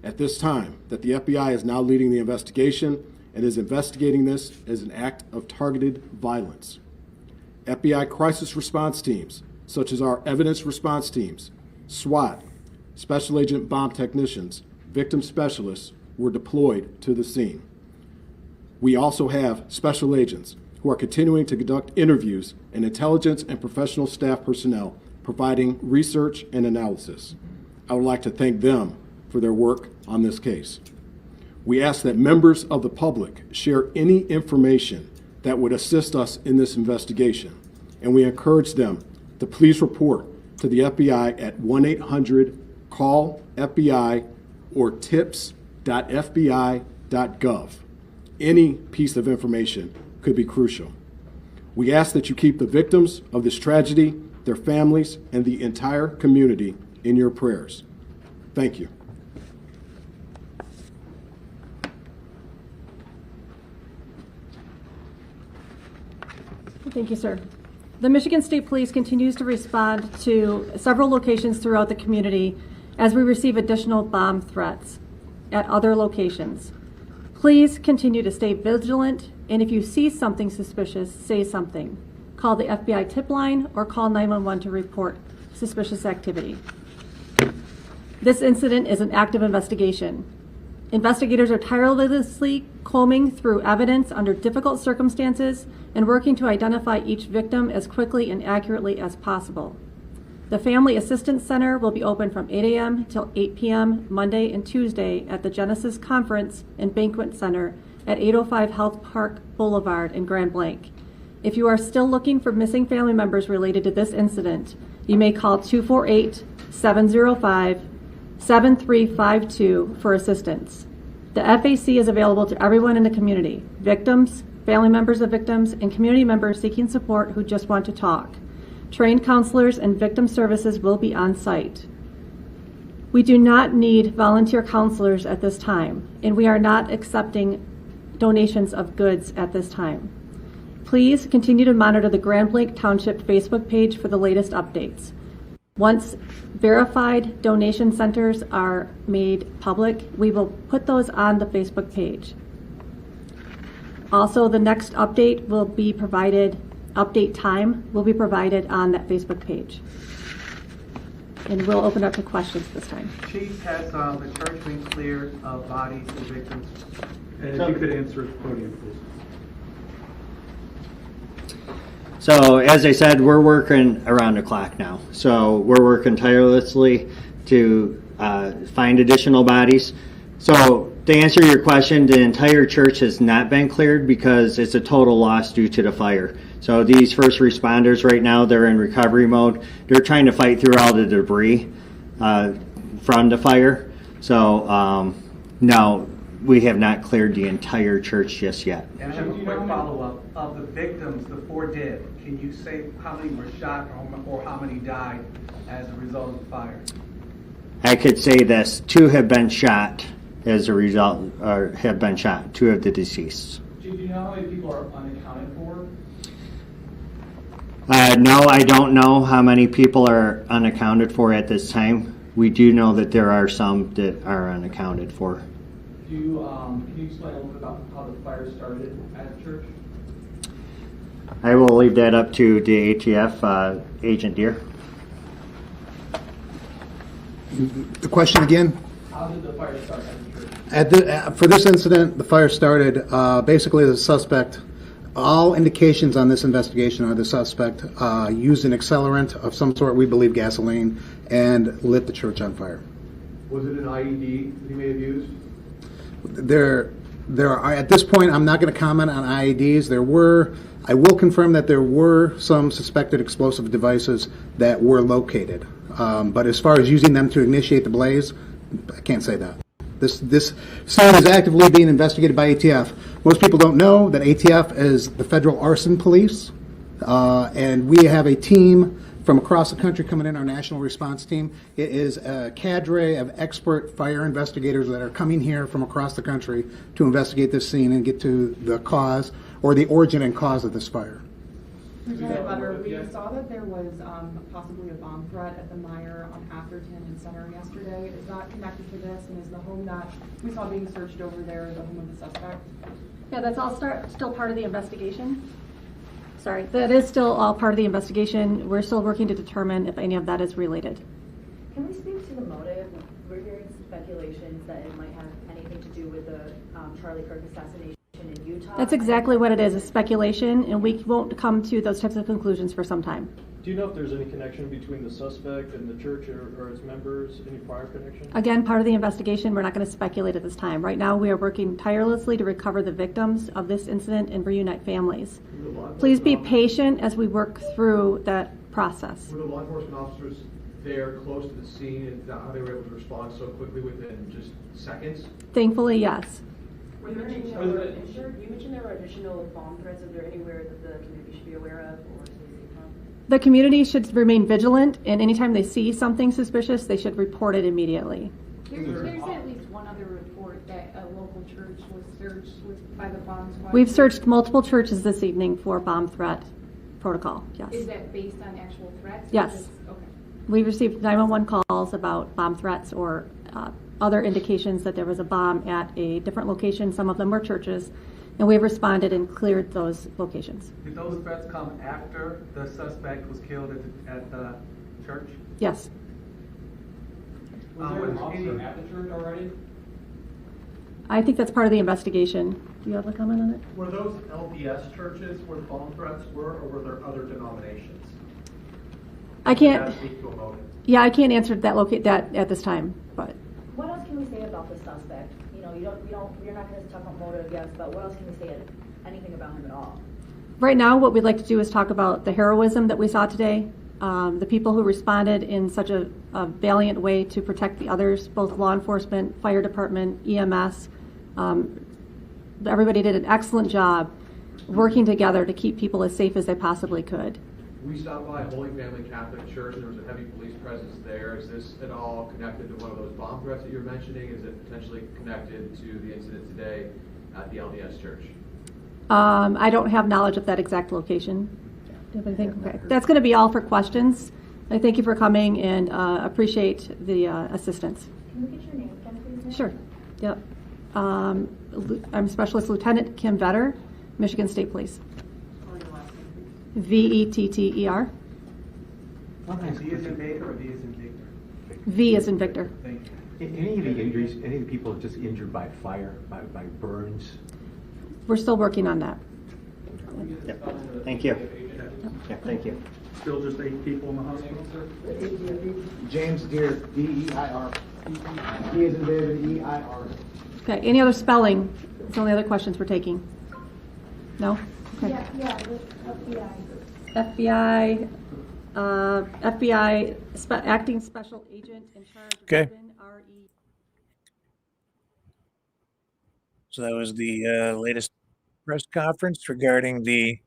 at this time that the FBI is now leading the investigation and is investigating this as an act of targeted violence. FBI crisis response teams, such as our evidence response teams, SWAT, Special Agent Bomb Technicians, victim specialists, were deployed to the scene. We also have special agents who are continuing to conduct interviews and intelligence and professional staff personnel providing research and analysis. I would like to thank them for their work on this case. We ask that members of the public share any information that would assist us in this investigation, and we encourage them to please report to the FBI at 1-800-CALL-FBI or tips.fbi.gov. Any piece of information could be crucial. We ask that you keep the victims of this tragedy, their families, and the entire community in your prayers. Thank you. Thank you, sir. The Michigan State Police continues to respond to several locations throughout the community as we receive additional bomb threats at other locations. Please continue to stay vigilant, and if you see something suspicious, say something. Call the FBI tip line or call 911 to report suspicious activity. This incident is an active investigation. Investigators are tirelessly combing through evidence under difficult circumstances and working to identify each victim as quickly and accurately as possible. The Family Assistance Center will be open from 8 a.m. till 8 p.m. Monday and Tuesday at the Genesis Conference and Banquet Center at 805 Health Park Boulevard in Grand Blanc. If you are still looking for missing family members related to this incident, you may call 248-705-7352 for assistance. The FAC is available to everyone in the community, victims, family members of victims, and community members seeking support who just want to talk. Trained counselors and victim services will be on site. We do not need volunteer counselors at this time, and we are not accepting donations of goods at this time. Please continue to monitor the Grand Blanc Township Facebook page for the latest updates. Once verified donation centers are made public, we will put those on the Facebook page. Also, the next update will be provided, update time will be provided on that Facebook page. And we'll open up to questions this time. Chief, has the church been cleared of bodies and victims? And if you could answer at the podium, please. So as I said, we're working around the clock now. So we're working tirelessly to find additional bodies. So to answer your question, the entire church has not been cleared because it's a total loss due to the fire. So these first responders right now, they're in recovery mode. They're trying to fight through all the debris from the fire. So no, we have not cleared the entire church just yet. And I have a quick follow-up. Of the victims, the 4 dead, can you say how many were shot or how many died as a result of the fire? I could say this, 2 have been shot as a result, or have been shot, 2 of the deceased. Do you know how many people are unaccounted for? No, I don't know how many people are unaccounted for at this time. We do know that there are some that are unaccounted for. Can you explain a little bit about how the fire started at the church? I will leave that up to the ATF Agent Deere. The question again? How did the fire start at the church? For this incident, the fire started basically the suspect All indications on this investigation are the suspect used an accelerant of some sort, we believe gasoline, and lit the church on fire. Was it an IED that he may have used? There are, at this point, I'm not going to comment on IEDs. I will confirm that there were some suspected explosive devices that were located. But as far as using them to initiate the blaze, I can't say that. This scene is actively being investigated by ATF. Most people don't know that ATF is the federal arson police, and we have a team from across the country coming in, our national response team. It is a cadre of expert fire investigators that are coming here from across the country to investigate this scene and get to the cause or the origin and cause of this fire. Lieutenant Butter, we saw that there was possibly a bomb threat at the Meyer on Atherton and Center yesterday. Is that connected to this, and is the home that we saw being searched over there the home of the suspect? Yeah, that's all still part of the investigation. Sorry, that is still all part of the investigation. We're still working to determine if any of that is related. Can we speak to the motive? We're hearing speculations that it might have anything to do with the Charlie Kirk assassination in Utah. That's exactly what it is, a speculation, and we won't come to those types of conclusions for some time. Do you know if there's any connection between the suspect and the church or its members, any prior connection? Again, part of the investigation, we're not going to speculate at this time. Right now, we are working tirelessly to recover the victims of this incident and reunite families. Please be patient as we work through that process. Were the law enforcement officers there close to the scene and how they were able to respond so quickly within just seconds? Thankfully, yes. Were there any other injured? You mentioned there were additional bomb threats. Is there anywhere that the community should be aware of or to be safe from? The community should remain vigilant, and anytime they see something suspicious, they should report it immediately. There's at least one other report that a local church was searched by the bomb squad. We've searched multiple churches this evening for bomb threat protocol, yes. Is that based on actual threats? Yes. Okay. We've received 911 calls about bomb threats or other indications that there was a bomb at a different location. Some of them were churches, and we've responded and cleared those locations. Did those threats come after the suspect was killed at the church? Yes. Was there an officer at the church already? I think that's part of the investigation. Do you have a comment on it? Were those LDS churches where the bomb threats were, or were there other denominations? I can't. Does that speak to a motive? Yeah, I can't answer that at this time. But What else can we say about the suspect? You know, you're not going to talk about motive, yes, but what else can we say anything about him at all? right now, what we'd like to do is talk about the heroism that we saw today. The people who responded in such a valiant way to protect the others, both law enforcement, fire department, EMS. Everybody did an excellent job working together to keep people as safe as they possibly could. We stopped by Holy Family Catholic Church, and there was a heavy police presence there. Is this at all connected to one of those bomb threats that you're mentioning? Is it potentially connected to the incident today at the LDS Church? I don't have knowledge of that exact location. Do you have anything? Okay. That's going to be all for questions. I thank you for coming and appreciate the assistance. Can we get your name again, please? Sure. Yep. I'm Specialist Lieutenant Kim Vetter, Michigan State Police. Vetter. Is he as in Baker or V as in Victor? V as in Victor. Thank you. Any of the injuries, any of the people just injured by fire, by burns? We're still working on that. Yep. Thank you. Yeah, thank you. Still just 8 people in the hospital, sir? James Deere, D-E-I-R. D as in David, E-I-R. Okay. Any other spelling? It's the only other questions we're taking. No? Okay. FBI. FBI acting special agent in charge. Okay. So that was the latest press conference regarding the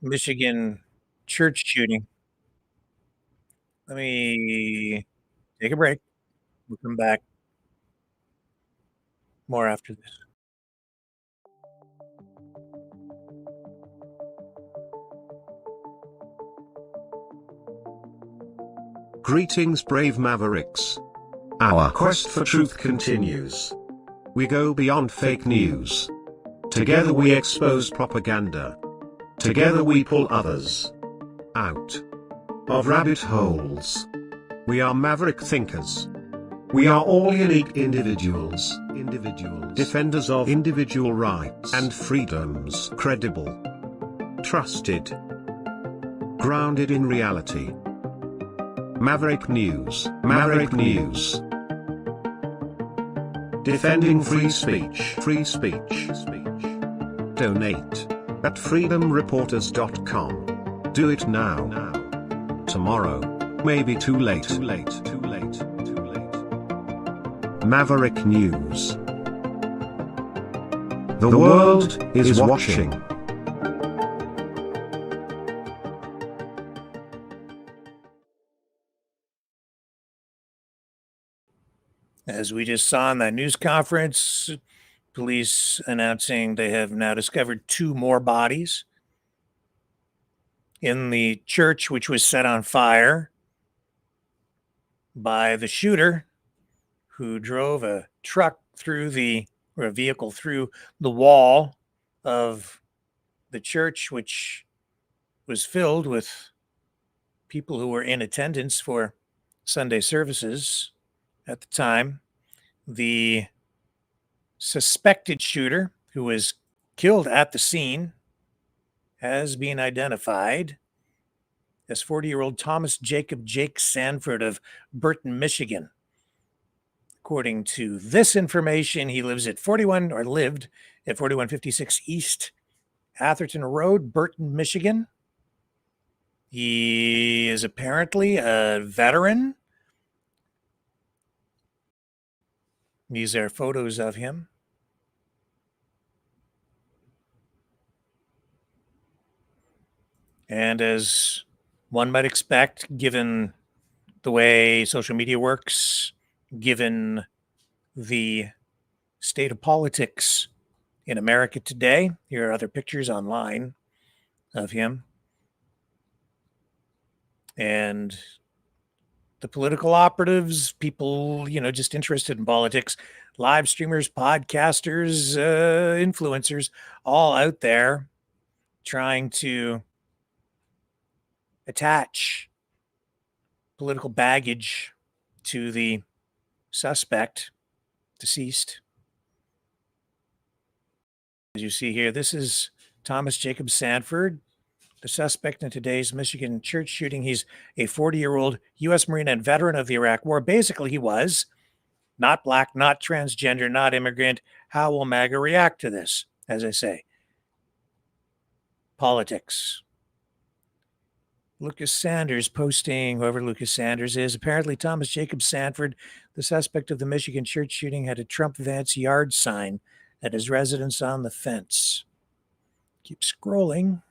Michigan church shooting. Let me take a break. We'll come back more after this. Greetings, brave Mavericks. Our quest for truth continues. We go beyond fake news. Together we expose propaganda. Together we pull others out of rabbit holes. We are Maverick thinkers. We are all unique individuals, defenders of individual rights and freedoms, credible, trusted, grounded in reality. Maverick News, Maverick News. Defending free speech, free speech. Donate at freedomreporters.com. Do it now. Tomorrow may be too late. Maverick News. The world is watching. As we just saw in that news conference, police announcing they have now discovered 2 more bodies in the church, which was set on fire by the shooter who drove a vehicle through the wall of the church, which was filled with people who were in attendance for Sunday services at the time. The suspected shooter, who was killed at the scene, has been identified as 40-year-old Thomas Jacob Jake Sanford of Burton, Michigan. According to this information, he lived at 4156 East Atherton Road, Burton, Michigan. He is apparently a veteran. These are photos of him. And as one might expect, given the way social media works, given the state of politics in America today, here are other pictures online of him. And the political operatives, people, just interested in politics, live streamers, podcasters, influencers, all out there trying to attach political baggage to the suspect, deceased. As you see here, this is Thomas Jacob Sanford, the suspect in today's Michigan church shooting. He's a 40-year-old U.S. Marine and veteran of the Iraq War. Basically, he was not black, not transgender, not immigrant. How will MAGA react to this? As I say, politics. Lucas Sanders posting, whoever Lucas Sanders is. Apparently, Thomas Jacob Sanford, the suspect of the Michigan church shooting, had a Trump Vance yard sign at his residence on the fence. Keep scrolling.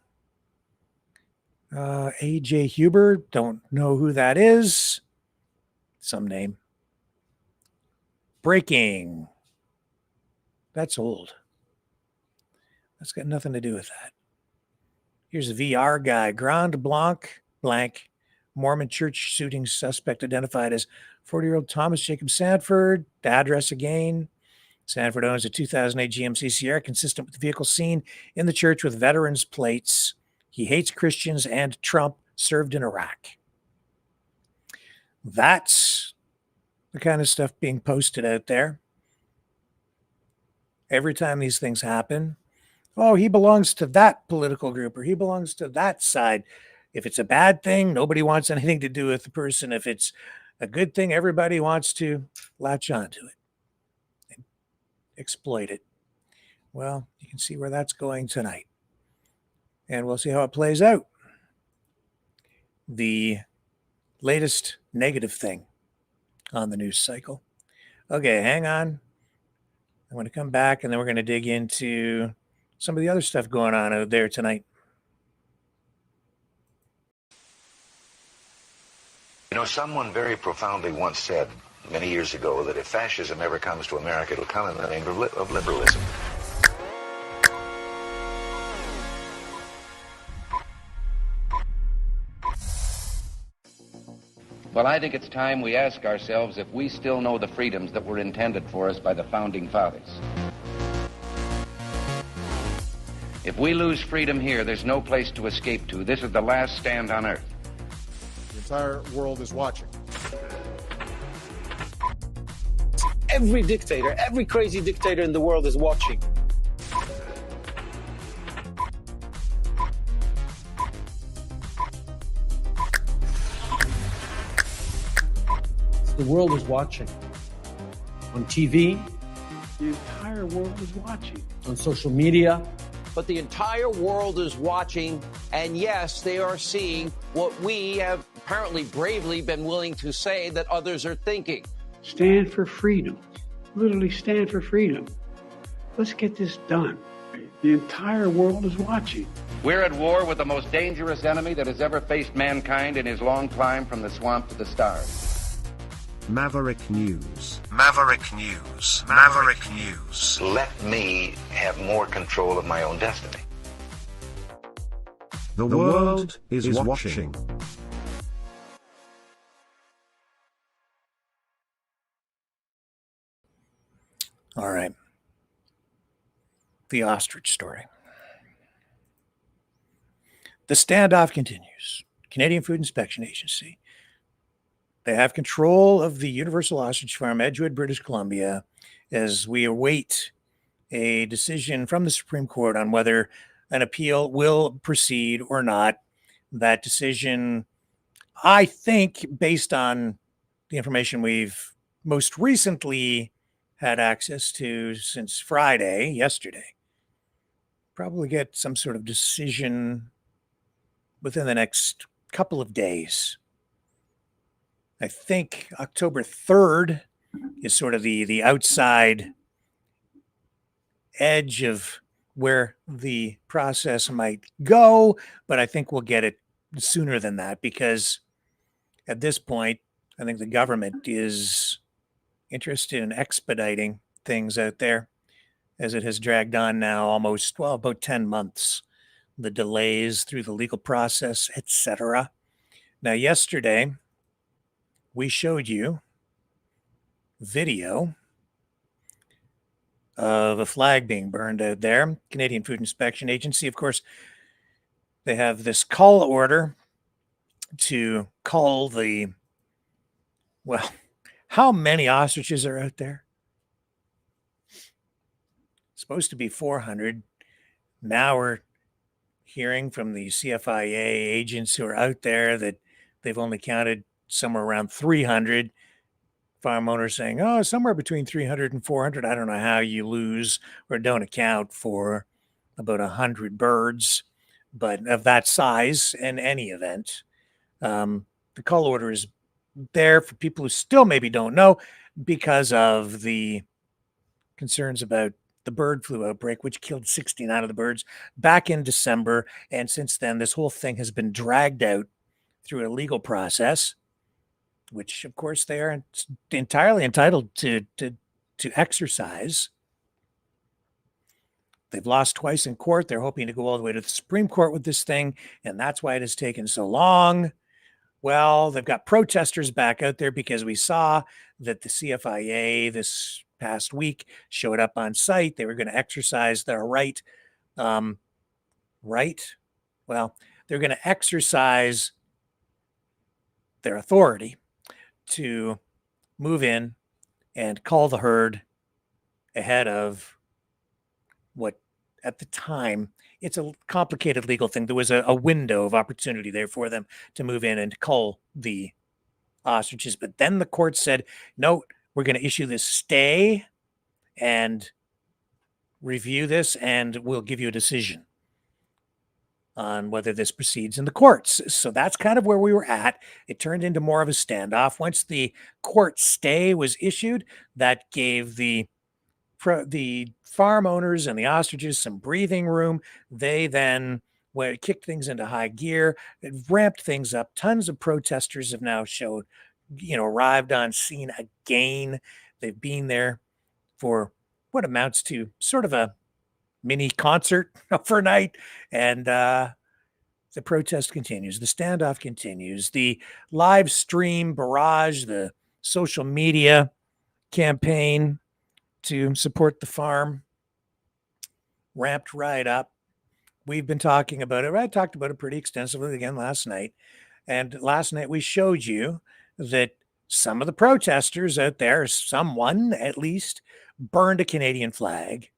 A.J. Huber, don't know who that is. Some name. Breaking. That's old. That's got nothing to do with that. Here's a VR guy. Grand Blanc, Mormon church shooting suspect identified as 40-year-old Thomas Jacob Sanford. The address again. Sanford owns a 2008 GMC Sierra consistent with the vehicle seen in the church with veterans plates. He hates Christians and Trump, served in Iraq. That's the kind of stuff being posted out there. Every time these things happen, oh, he belongs to that political group or he belongs to that side. If it's a bad thing, nobody wants anything to do with the person. If it's a good thing, everybody wants to latch onto it and exploit it. Well, you can see where that's going tonight. And we'll see how it plays out. The latest negative thing on the news cycle. Okay, hang on. I'm going to come back and then we're going to dig into some of the other stuff going on out there tonight. Someone very profoundly once said many years ago that if fascism ever comes to America, it'll come in the name of liberalism. Well, I think it's time we ask ourselves if we still know the freedoms that were intended for us by the Founding Fathers. If we lose freedom here, there's no place to escape to. This is the last stand on earth. The entire world is watching. every dictator, every crazy dictator in the world is watching. The world is watching. On TV, the entire world is watching. On social media. But the entire world is watching, and yes, they are seeing what we have apparently bravely been willing to say that others are thinking. Stand for freedom. Literally stand for freedom. Let's get this done. The entire world is watching. We're at war with the most dangerous enemy that has ever faced mankind in his long climb from the swamp to the stars. Maverick News. Maverick News. Maverick News. Let me have more control of my own destiny. The world is watching. All right. The Ostrich story. The standoff continues. Canadian Food Inspection Agency. They have control of the Universal Ostrich Farm, Edgewood, British Columbia, as we await a decision from the Supreme Court on whether an appeal will proceed or not. That decision, I think, based on the information we've most recently had access to since Friday, yesterday, probably get some sort of decision within the next couple of days. I think October 3rd is sort of the outside edge of where the process might go, but I think we'll get it sooner than that, because at this point, I think the government is interested in expediting things out there, as it has dragged on now almost, well, about 10 months, the delays through the legal process, etc. Now, yesterday, we showed you video of a flag being burned out there. Canadian Food Inspection Agency, of course, they have this call order to cull the, well, how many ostriches are out there? Supposed to be 400. Now we're hearing from the CFIA agents who are out there that they've only counted somewhere around 300. Farm owners saying, oh, somewhere between 300 and 400. I don't know how you lose or don't account for about 100 birds, but of that size in any event. The call order is there for people who still maybe don't know, because of the concerns about the bird flu outbreak, which killed 69 of the birds back in December. And since then, this whole thing has been dragged out through a legal process, which, of course, they are entirely entitled to exercise. They've lost twice in court. They're hoping to go all the way to the Supreme Court with this thing, and that's why it has taken so long. Well, they've got protesters back out there because we saw that the CFIA this past week showed up on site. They were going to exercise their right. Well, they're going to exercise their authority to move in and call the herd ahead of what, at the time, it's a complicated legal thing. There was a window of opportunity there for them to move in and cull the ostriches. But then the court said, no, we're going to issue this stay and review this, and we'll give you a decision on whether this proceeds in the courts. So that's kind of where we were at. It turned into more of a standoff. Once the court stay was issued, that gave the farm owners and the ostriches some breathing room. They then kicked things into high gear. It ramped things up. Tons of protesters have now arrived on scene again. They've been there for what amounts to sort of a mini concert overnight. And the protest continues. The standoff continues. The live stream barrage, the social media campaign to support the farm ramped right up. We've been talking about it. I talked about it pretty extensively again last night. And last night we showed you that some of the protesters out there, someone at least, burned a Canadian flag,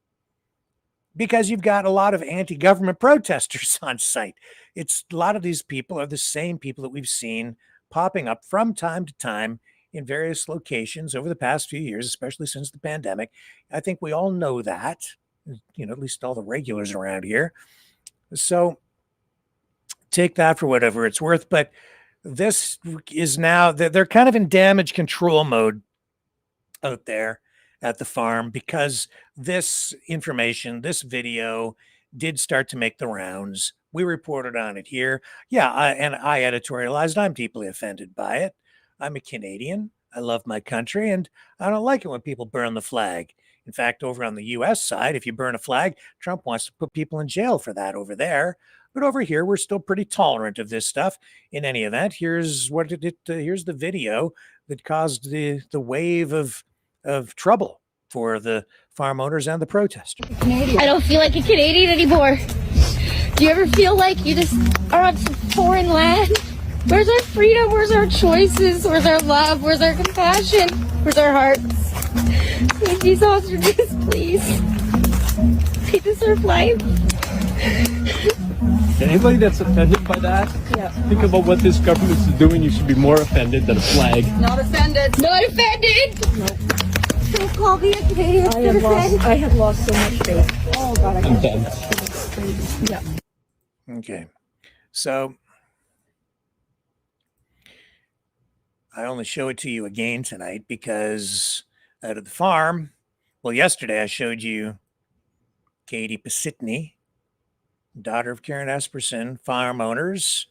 because you've got a lot of anti-government protesters on site. It's a lot of these people are the same people that we've seen popping up from time to time in various locations over the past few years, especially since the pandemic. I think we all know that, at least all the regulars around here. So take that for whatever it's worth. But this is now, they're kind of in damage control mode out there at the farm, because this information, this video did start to make the rounds. We reported on it here. Yeah, I editorialized. I'm deeply offended by it. I'm a Canadian. I love my country, and I don't like it when people burn the flag. In fact, over on the U.S. side, if you burn a flag, Trump wants to put people in jail for that over there. But over here, we're still pretty tolerant of this stuff. In any event, here's here's the video that caused the wave of trouble for the farm owners and the protesters. I don't feel like a Canadian anymore. Do you ever feel like you just are on some foreign land? Where's our freedom? Where's our choices? Where's our love? Where's our compassion? Where's our hearts? Make these ostriches, please. They deserve life. Anybody that's offended by that, think about what this government is doing. You should be more offended than a flag. Not offended. Not offended. No. Don't call me a Canadian. I have lost so much faith. Oh God, I'm done. Yeah. Okay, so I only show it to you again tonight because out of the farm, well, yesterday I showed you Katie Pasitny, daughter of Karen Esperson, farm owners.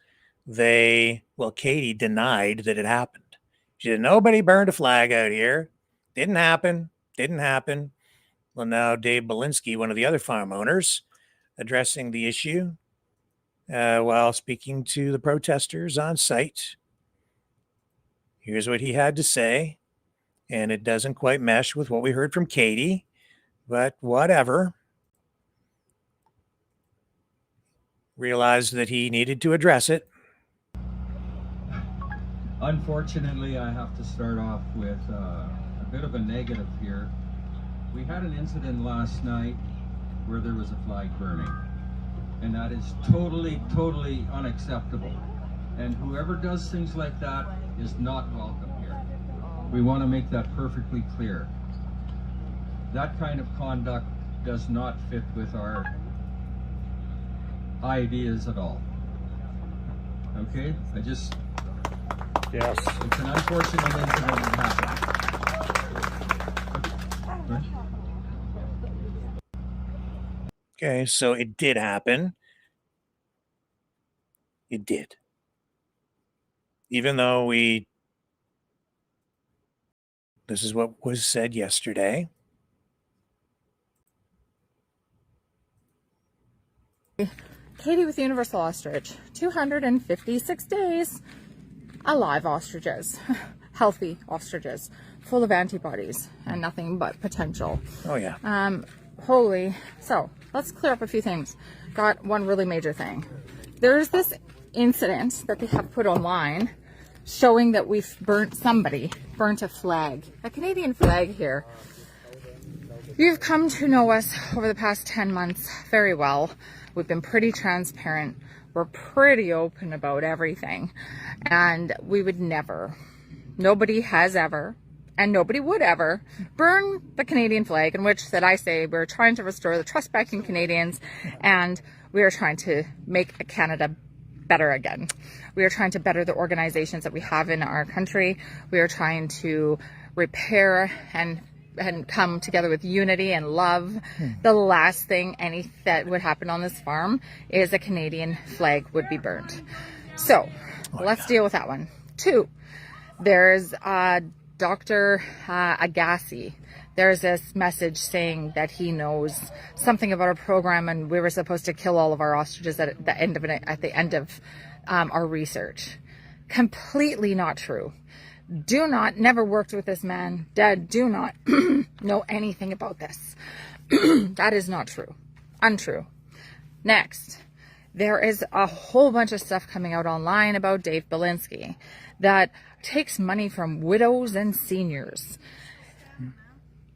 Katie denied that it happened. She said, nobody burned a flag out here. Didn't happen. Well, now Dave Belinsky, one of the other farm owners, addressing the issue while speaking to the protesters on site. Here's what he had to say, and it doesn't quite mesh with what we heard from Katie, but whatever. Realized that he needed to address it. Unfortunately, I have to start off with a bit of a negative here. We had an incident last night where there was a flag burning, and that is totally unacceptable. And whoever does things like that is not welcome here. We want to make that perfectly clear. That kind of conduct does not fit with our ideas at all. Okay? Yes. It's an unfortunate incident that happened. Okay, so it did happen. It did. Even though this is what was said yesterday. Katie with Universal Ostrich, 256 days, alive ostriches, healthy ostriches, full of antibodies and nothing but potential. Oh yeah. So let's clear up a few things. Got one really major thing. There's this incident that they have put online showing that somebody burnt a flag, a Canadian flag here. You've come to know us over the past 10 months very well. We've been pretty transparent. We're pretty open about everything. And we would never, nobody has ever, and nobody would ever burn the Canadian flag, in which that I say we're trying to restore the trust back in Canadians, and we are trying to make Canada better again. We are trying to better the organizations that we have in our country. We are trying to repair and come together with unity and love. The last thing that would happen on this farm is a Canadian flag would be burnt. So let's deal with that one. 2, there's Dr. Agassi. There's this message saying that he knows something about our program and we were supposed to kill all of our ostriches at the end of our research. Completely not true. Never worked with this man. Do not know anything about this. That is not true. Untrue. Next, There is a whole bunch of stuff coming out online about Dave Belinsky that takes money from widows and seniors.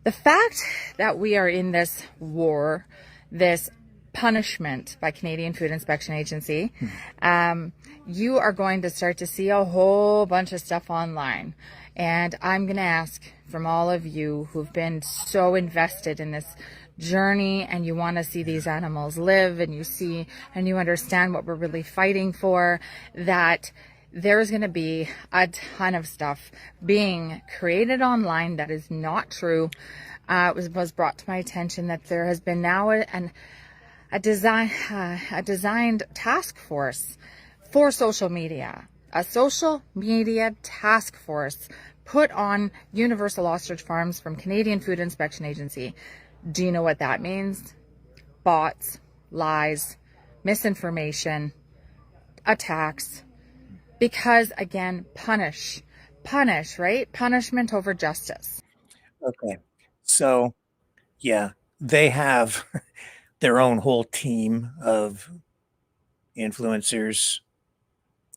The fact that we are in this war, this punishment by Canadian Food Inspection Agency, you are going to start to see a whole bunch of stuff online. And I'm going to ask from all of you who've been so invested in this journey and you want to see these animals live and you understand what we're really fighting for, that there's going to be a ton of stuff being created online that is not true. It was brought to my attention that there has been now a designed task force for social media, a social media task force put on Universal Ostrich Farms from Canadian Food Inspection Agency. Do you know what that means? Bots, lies, misinformation, attacks. Because, again, punish, right? Punishment over justice. Okay. So, yeah, they have their own whole team of influencers.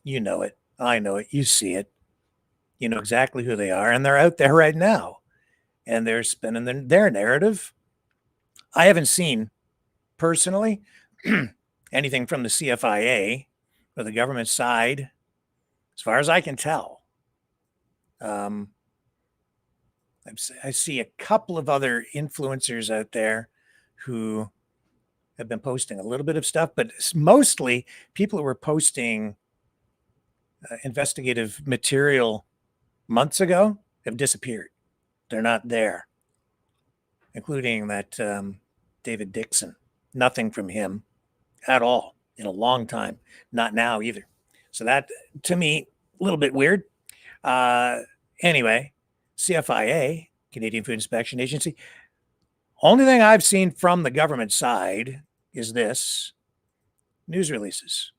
You know it. I know it. You see it. You know exactly who they are. And they're out there right now. And they're spinning their narrative. I haven't seen, personally, anything from the CFIA or the government side, as far as I can tell. I see a couple of other influencers out there who have been posting a little bit of stuff, but mostly people who were posting investigative material months ago have disappeared. They're not there, including that David Dixon. Nothing from him at all in a long time. Not now either. So that, to me, a little bit weird. Anyway, CFIA, Canadian Food Inspection Agency. Only thing I've seen from the government side is this: news releases.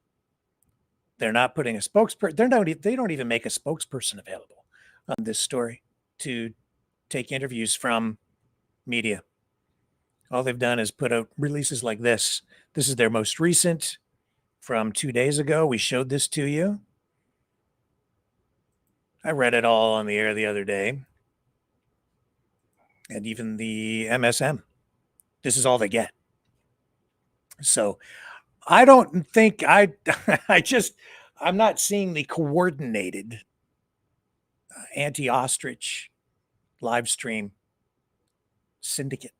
They're not putting a spokesperson. They don't even make a spokesperson available on this story to take interviews from media. All they've done is put out releases like this. This is their most recent from 2 days ago. We showed this to you. I read it all on the air the other day. And even the MSM. This is all they get. So I don't think I'm not seeing the coordinated anti-ostrich live stream syndicate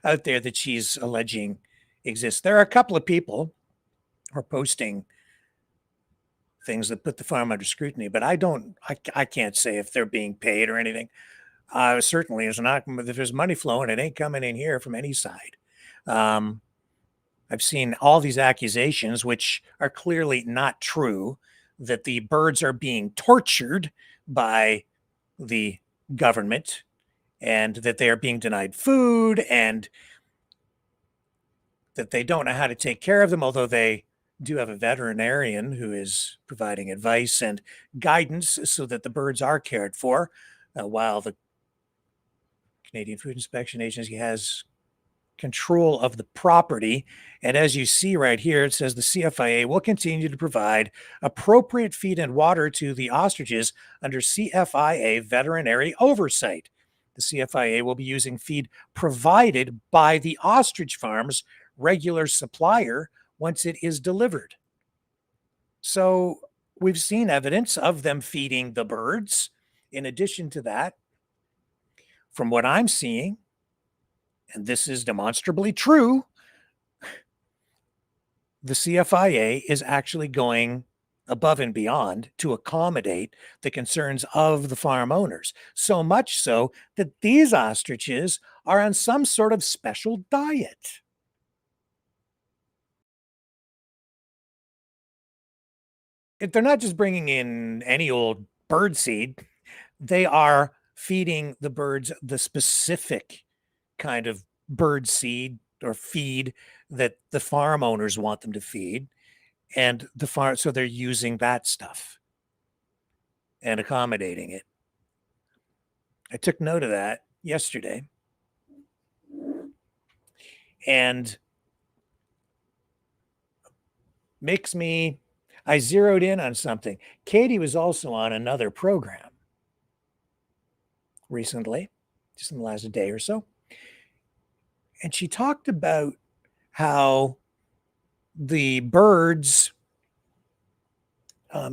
out there that she's alleging exists. There are a couple of people who are posting things that put the farm under scrutiny, but I can't say if they're being paid or anything. Certainly is not. If there's money flowing, it ain't coming in here from any side. I've seen all these accusations, which are clearly not true, that the birds are being tortured by the government and that they are being denied food and that they don't know how to take care of them, although they do have a veterinarian who is providing advice and guidance so that the birds are cared for, while the Canadian Food Inspection Agency has control of the property. And as you see right here, it says the CFIA will continue to provide appropriate feed and water to the ostriches under CFIA veterinary oversight. The CFIA will be using feed provided by the ostrich farm's regular supplier once it is delivered. So we've seen evidence of them feeding the birds. In addition to that, from what I'm seeing, and this is demonstrably true, the CFIA is actually going above and beyond to accommodate the concerns of the farm owners. So much so that these ostriches are on some sort of special diet. They're not just bringing in any old bird seed. They are feeding the birds the specific kind of bird seed or feed that the farm owners want them to feed, and so they're using that stuff and accommodating it. I took note of that yesterday, and I zeroed in on something. Katie was also on another program recently, just in the last day or so. And she talked about how the birds,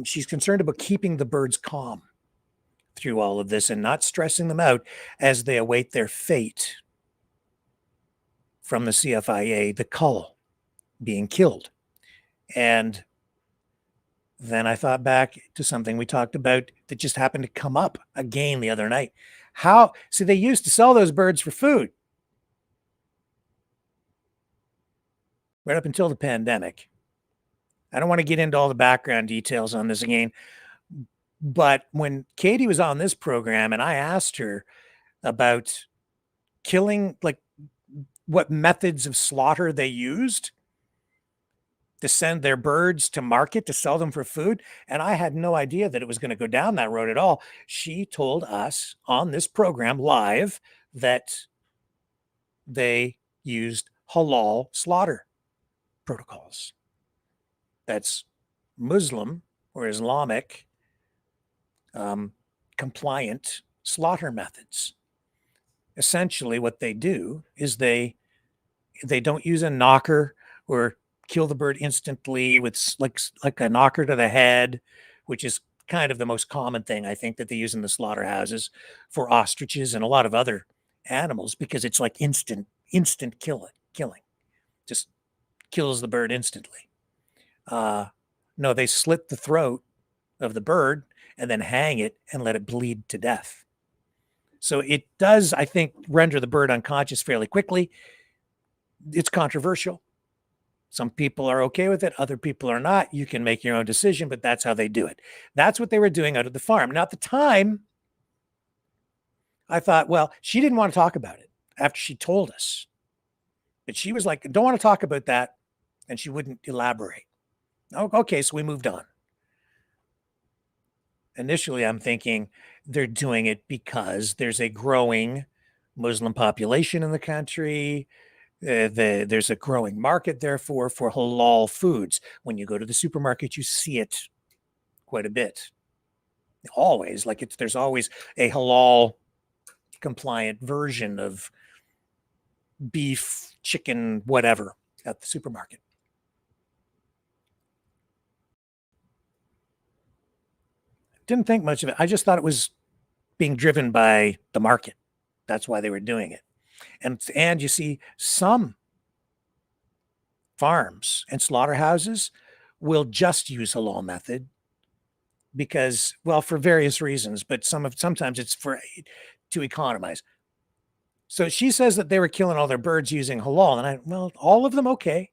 she's concerned about keeping the birds calm through all of this and not stressing them out as they await their fate from the CFIA, the cull being killed. And then I thought back to something we talked about that just happened to come up again the other night. They used to sell those birds for food right up until the pandemic. I don't want to get into all the background details on this again, but when Katie was on this program and I asked her about killing, like what methods of slaughter they used to send their birds to market to sell them for food, and I had no idea that it was going to go down that road at all. She told us on this program live that they used halal slaughter protocols. That's Muslim or Islamic compliant slaughter methods. Essentially, what they do is they don't use a knocker or kill the bird instantly with like a knocker to the head, which is kind of the most common thing I think that they use in the slaughterhouses for ostriches and a lot of other animals, because it's like instant killing, just kills the bird instantly. No, they slit the throat of the bird and then hang it and let it bleed to death. So it does, I think, render the bird unconscious fairly quickly. It's controversial. Some people are okay with it. Other people are not. You can make your own decision, but that's how they do it. That's what they were doing out of the farm. Now, at the time, I thought, well, she didn't want to talk about it after she told us. But she was like, don't want to talk about that. And she wouldn't elaborate. Oh, okay, so we moved on. Initially, I'm thinking they're doing it because there's a growing Muslim population in the country. There's a growing market, therefore, for halal foods. When you go to the supermarket, you see it quite a bit. Always, there's always a halal compliant version of beef, chicken, whatever at the supermarket. Didn't think much of it. I just thought it was being driven by the market. That's why they were doing it. And you see, some farms and slaughterhouses will just use halal method because, well, for various reasons, but sometimes it's to economize. So she says that they were killing all their birds using halal, and well, all of them, okay,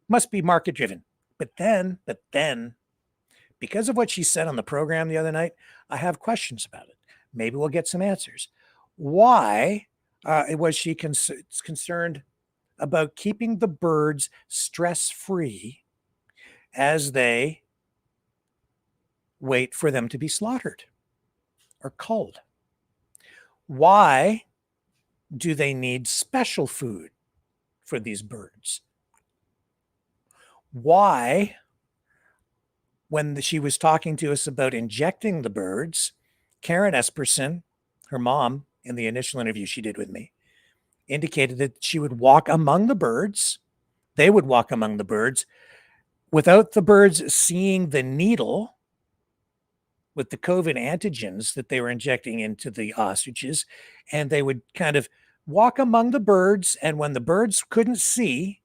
must be market driven. But then, because of what she said on the program the other night, I have questions about it. Maybe we'll get some answers. Why was she concerned about keeping the birds stress-free as they wait for them to be slaughtered or culled? Why do they need special food for these birds? Why, when she was talking to us about injecting the birds, Karen Esperson, her mom, in the initial interview she did with me, indicated that she would walk among the birds. They would walk among the birds without the birds seeing the needle with the COVID antigens that they were injecting into the ostriches. And they would kind of walk among the birds. And when the birds couldn't see,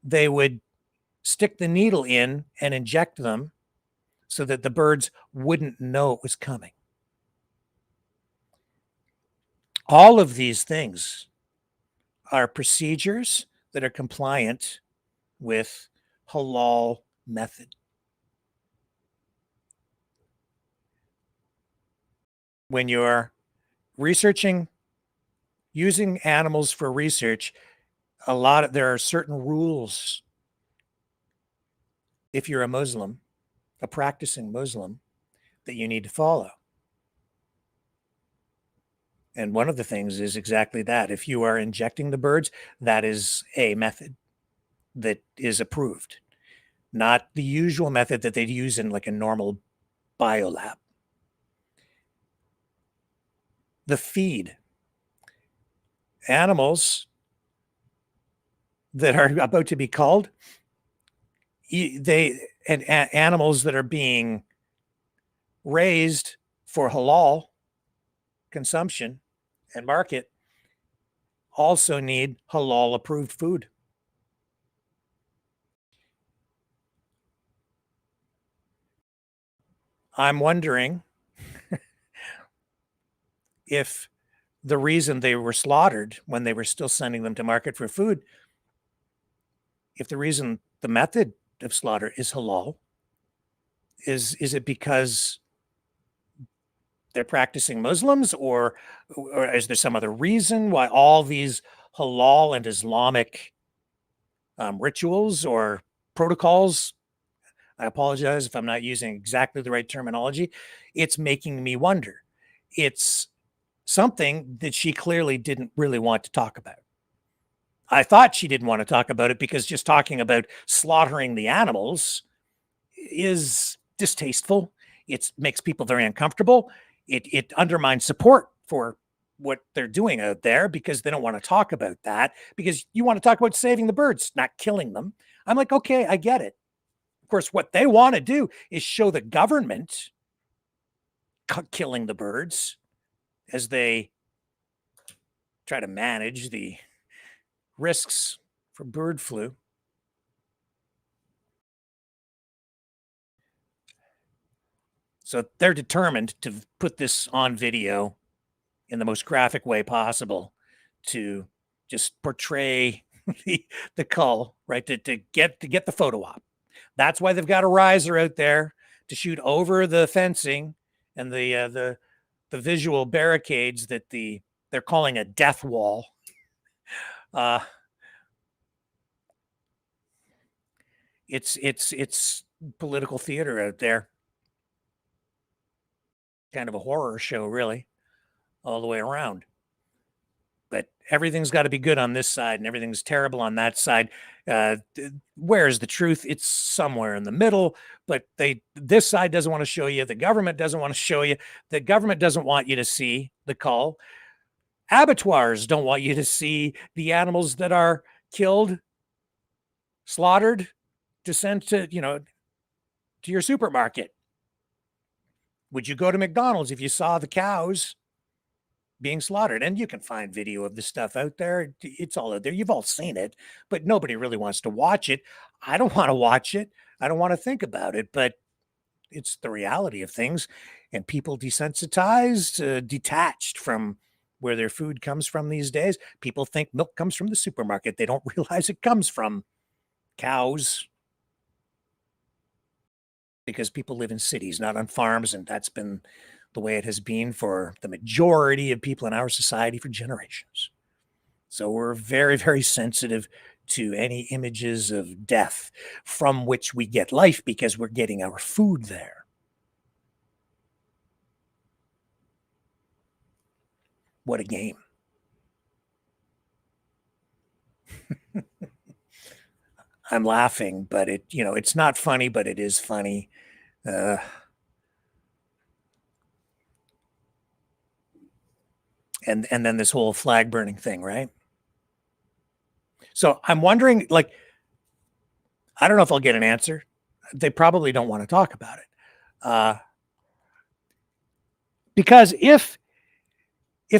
they would stick the needle in and inject them so that the birds wouldn't know it was coming. All of these things are procedures that are compliant with halal method. When you're researching, using animals for research, there are certain rules. If you're a Muslim, a practicing Muslim, that you need to follow. And one of the things is exactly that. If you are injecting the birds, that is a method that is approved. not the usual method that they'd use in like a normal biolab. The feed. Animals that are about to be culled, animals that are being raised for halal consumption and market also need halal approved food. I'm wondering if the reason they were slaughtered when they were still sending them to market for food, if the reason the method of slaughter is halal, is it because they're practicing Muslims, or is there some other reason why all these halal and Islamic rituals or protocols? I apologize if I'm not using exactly the right terminology. It's making me wonder. It's something that she clearly didn't really want to talk about. I thought she didn't want to talk about it because just talking about slaughtering the animals is distasteful. It makes people very uncomfortable. It undermines support for what they're doing out there because they don't want to talk about that, because you want to talk about saving the birds, not killing them. I'm like, okay, I get it. Of course, what they want to do is show the government killing the birds as they try to manage the risks for bird flu. So they're determined to put this on video in the most graphic way possible to just portray the cull, right? To get the photo op. That's why they've got a riser out there to shoot over the fencing and the visual barricades that they're calling a death wall. It's political theater out there. Kind of a horror show, really, all the way around. But everything's got to be good on this side and everything's terrible on that side. Where's the truth? It's somewhere in the middle, but this side doesn't want to show you. The government doesn't want to show you. The government doesn't want you to see the cull. Abattoirs don't want you to see the animals that are killed, slaughtered, to send to your supermarket. Would you go to McDonald's if you saw the cows being slaughtered? And you can find video of this stuff out there. It's all out there. You've all seen it, but nobody really wants to watch it. I don't want to watch it. I don't want to think about it, but it's the reality of things. And people desensitized, detached from where their food comes from these days. People think milk comes from the supermarket. They don't realize it comes from cows, because people live in cities, not on farms. And that's been the way it has been for the majority of people in our society for generations. So we're very, very sensitive to any images of death from which we get life, because we're getting our food there. What a game. I'm laughing, but it's not funny, but it is funny. And then this whole flag burning thing, right? So I'm wondering, I don't know if I'll get an answer. They probably don't want to talk about it. Because if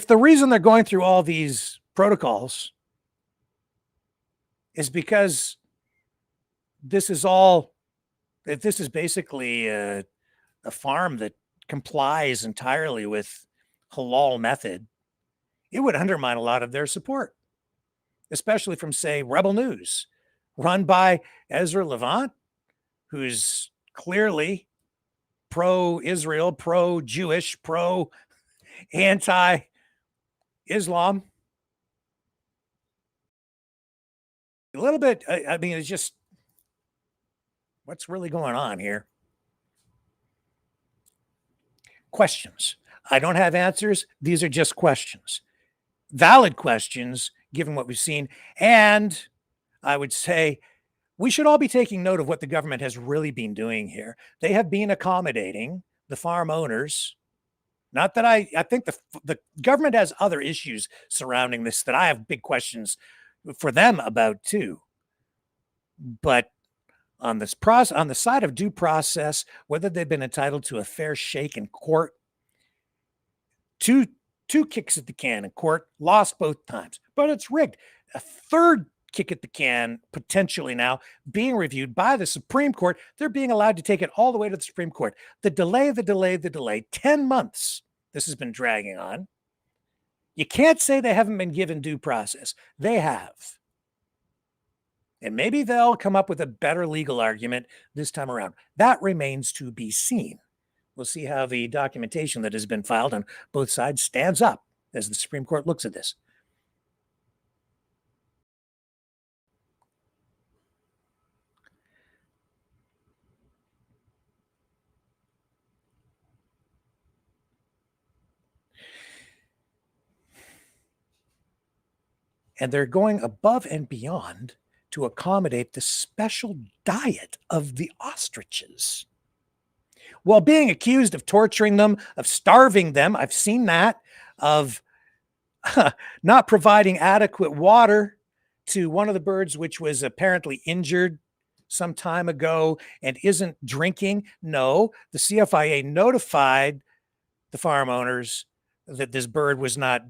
the reason they're going through all these protocols is because this is basically a farm that complies entirely with halal method, it would undermine a lot of their support, especially from, say, Rebel News, run by Ezra Levant, who's clearly pro-Israel, pro-Jewish, pro-anti-Islam. A little bit, I mean, it's just, what's really going on here? Questions. I don't have answers. These are just questions. Valid questions, given what we've seen. And I would say we should all be taking note of what the government has really been doing here. They have been accommodating the farm owners. Not that I think the government has other issues surrounding this that I have big questions for them about too. But on this process, on the side of due process, whether they've been entitled to a fair shake in court, two kicks at the can in court, lost both times, but it's rigged. A third kick at the can potentially now being reviewed by the Supreme Court. They're being allowed to take it all the way to the Supreme Court. The delay, 10 months this has been dragging on. You can't say they haven't been given due process. They have. And maybe they'll come up with a better legal argument this time around. That remains to be seen. We'll see how the documentation that has been filed on both sides stands up as the Supreme Court looks at this. And they're going above and beyond to accommodate the special diet of the ostriches. While being accused of torturing them, of starving them, I've seen that, of not providing adequate water to one of the birds, which was apparently injured some time ago and isn't drinking. No, the CFIA notified the farm owners that this bird was not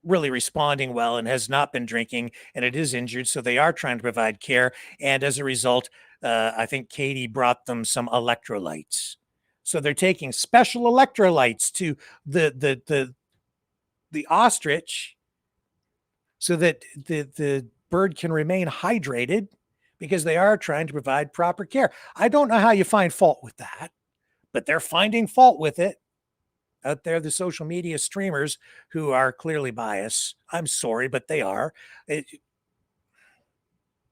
really responding well and has not been drinking, and it is injured, so they are trying to provide care. And as a result, I think Katie brought them some electrolytes. So they're taking special electrolytes to the ostrich so that the bird can remain hydrated, because they are trying to provide proper care. I don't know how you find fault with that, but they're finding fault with it out there, the social media streamers who are clearly biased. I'm sorry, but they are.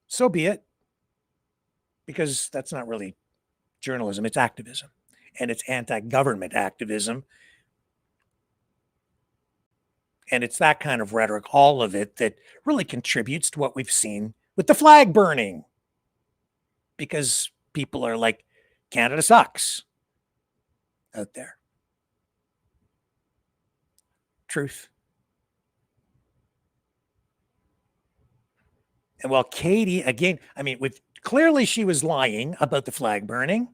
So be it, because that's not really journalism. It's activism, and it's anti-government activism. And it's that kind of rhetoric, all of it, that really contributes to what we've seen with the flag burning, because people are like, Canada sucks out there. Truth. And while Katie, again, I mean, clearly she was lying about the flag burning,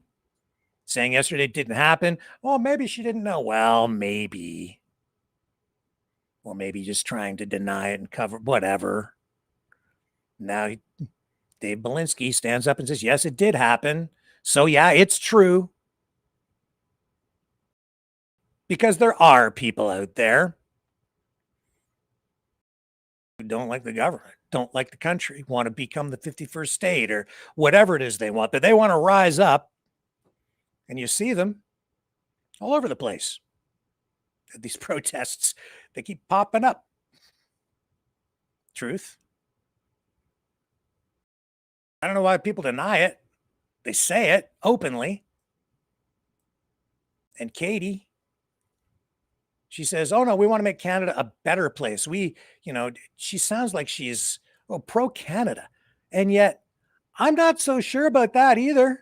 saying yesterday it didn't happen. Well, maybe she didn't know. Well, maybe. Or maybe just trying to deny it and cover whatever. Now, Dave Belinsky stands up and says, yes, it did happen. So, yeah, it's true. Because there are people out there who don't like the government, don't like the country, want to become the 51st state or whatever it is they want, but they want to rise up. And you see them all over the place. These protests, they keep popping up. Truth. I don't know why people deny it. They say it openly. And Katie, she says, oh, no, we want to make Canada a better place. She sounds like she's pro-Canada. And yet, I'm not so sure about that either.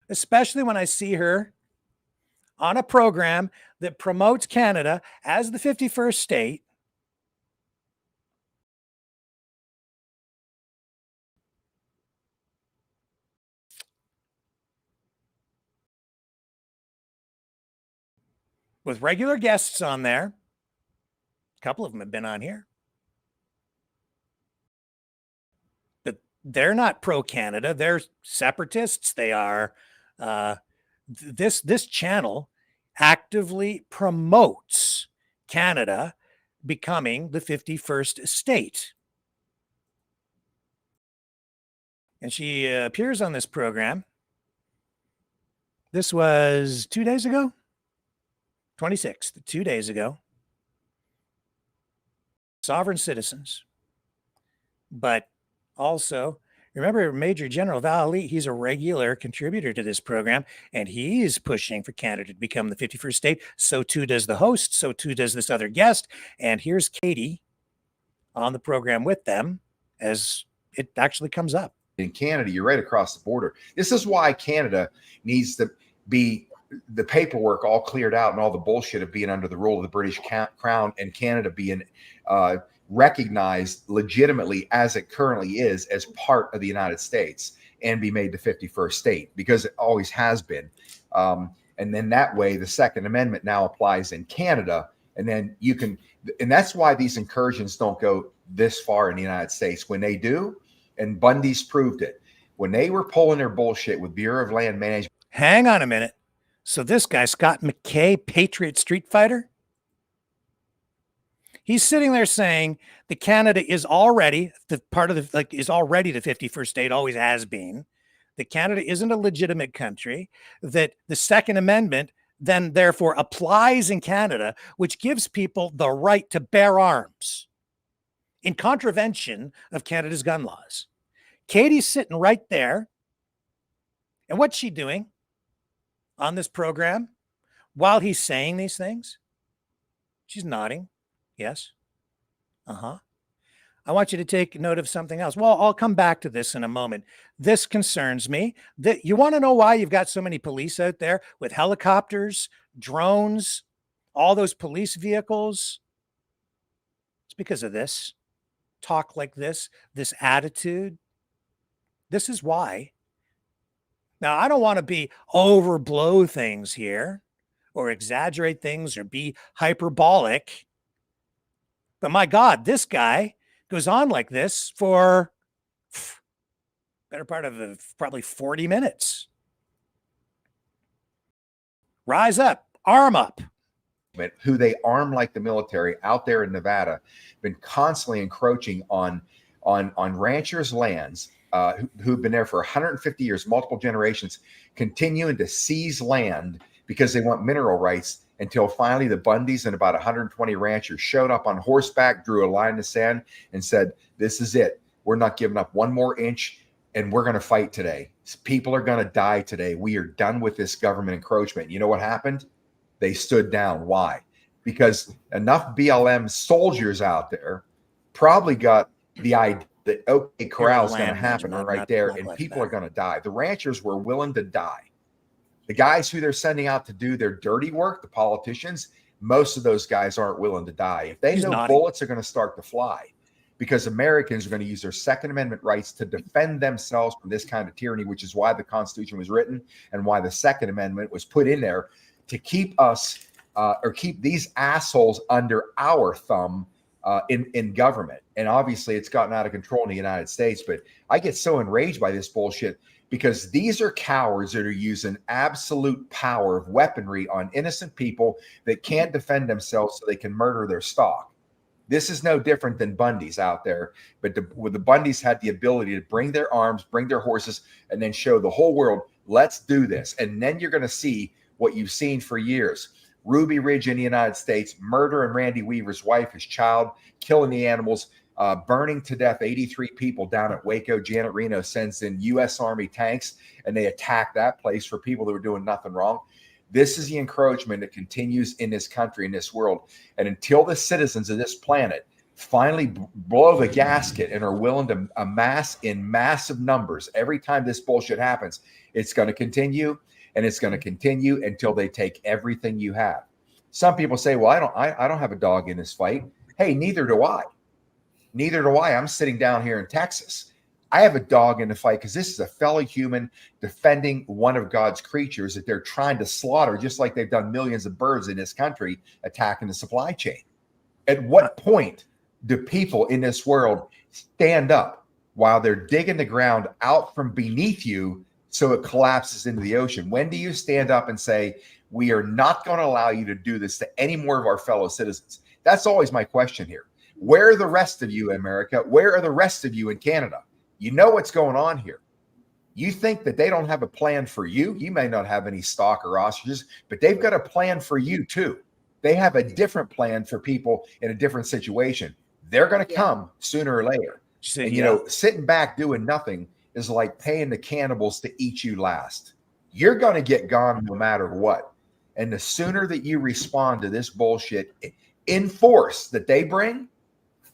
Especially when I see her on a program that promotes Canada as the 51st state. With regular guests on there. A couple of them have been on here. But they're not pro-Canada. They're separatists. They are. This channel actively promotes Canada becoming the 51st state. And she appears on this program. This was 2 days ago. 26th, 2 days ago. Sovereign citizens. But also, remember Major General Val Lee, he's a regular contributor to this program, and he's pushing for Canada to become the 51st state. So too does the host. So too does this other guest. And here's Katie on the program with them as it actually comes up. In Canada, you're right across the border. This is why Canada needs to be the paperwork all cleared out and all the bullshit of being under the rule of the British Crown, and Canada being recognized legitimately as it currently is as part of the United States and be made the 51st state, because it always has been. And then that way, the Second Amendment now applies in Canada. And then you can, and that's why these incursions don't go this far in the United States. When they do, and Bundy's proved it, when they were pulling their bullshit with Bureau of Land Management. Hang on a minute. So this guy, Scott McKay, Patriot Street Fighter, he's sitting there saying that Canada is already the part of the, like, is already the 51st state, always has been, that Canada isn't a legitimate country, that the Second Amendment then therefore applies in Canada, which gives people the right to bear arms in contravention of Canada's gun laws. Katie's sitting right there. And what's she doing on this program while he's saying these things? She's nodding. Yes. Uh-huh. I want you to take note of something else. Well, I'll come back to this in a moment. This concerns me. You want to know why you've got so many police out there with helicopters, drones, all those police vehicles? It's because of this. Talk like this attitude. This is why. Now, I don't want to be overblow things here or exaggerate things or be hyperbolic. But my God, this guy goes on like this for better part of probably 40 minutes. Rise up, arm up. Who they arm like the military out there in Nevada, been constantly encroaching on ranchers' lands, who've been there for 150 years, multiple generations, continuing to seize land because they want mineral rights, until finally the Bundys and about 120 ranchers showed up on horseback, drew a line in the sand, and said, this is it. We're not giving up one more inch, and we're going to fight today. People are going to die today. We are done with this government encroachment. You know what happened? They stood down. Why? Because enough BLM soldiers out there probably got the idea that, okay, corral's going to happen right there, and people are going to die. The ranchers were willing to die. The guys who they're sending out to do their dirty work, the politicians, most of those guys aren't willing to die. If they know bullets are going to start to fly, because Americans are going to use their Second Amendment rights to defend themselves from this kind of tyranny, which is why the Constitution was written and why the Second Amendment was put in there, to keep us or keep these assholes under our thumb in government. And obviously it's gotten out of control in the United States, but I get so enraged by this bullshit, because these are cowards that are using absolute power of weaponry on innocent people that can't defend themselves, so they can murder their stock. This is no different than Bundy's out there, but the Bundys had the ability to bring their arms, bring their horses, and then show the whole world, let's do this. And then you're going to see what you've seen for years. Ruby Ridge in the United States, murdering Randy Weaver's wife, his child, killing the animals, burning to death 83 people down at Waco. Janet Reno sends in U.S. Army tanks, and they attack that place for people that were doing nothing wrong. This is the encroachment that continues in this country, in this world. And until the citizens of this planet finally blow the gasket and are willing to amass in massive numbers every time this bullshit happens, it's going to continue, and it's going to continue until they take everything you have. Some people say, well, I don't have a dog in this fight. Hey, neither do I. Neither do I. I'm sitting down here in Texas. I have a dog in the fight because this is a fellow human defending one of God's creatures that they're trying to slaughter, just like they've done millions of birds in this country, attacking the supply chain. At what point do people in this world stand up while they're digging the ground out from beneath you so it collapses into the ocean? When do you stand up and say, we are not going to allow you to do this to any more of our fellow citizens? That's always my question here. Where are the rest of you in America? Where are the rest of you in Canada? You know what's going on here. You think that they don't have a plan for you. You may not have any stock or ostriches, but they've got a plan for you too. They have a different plan for people in a different situation. They're going to come sooner or later. And, you know, sitting back doing nothing is like paying the cannibals to eat you last. You're going to get gone no matter what. And the sooner that you respond to this bullshit in force that they bring,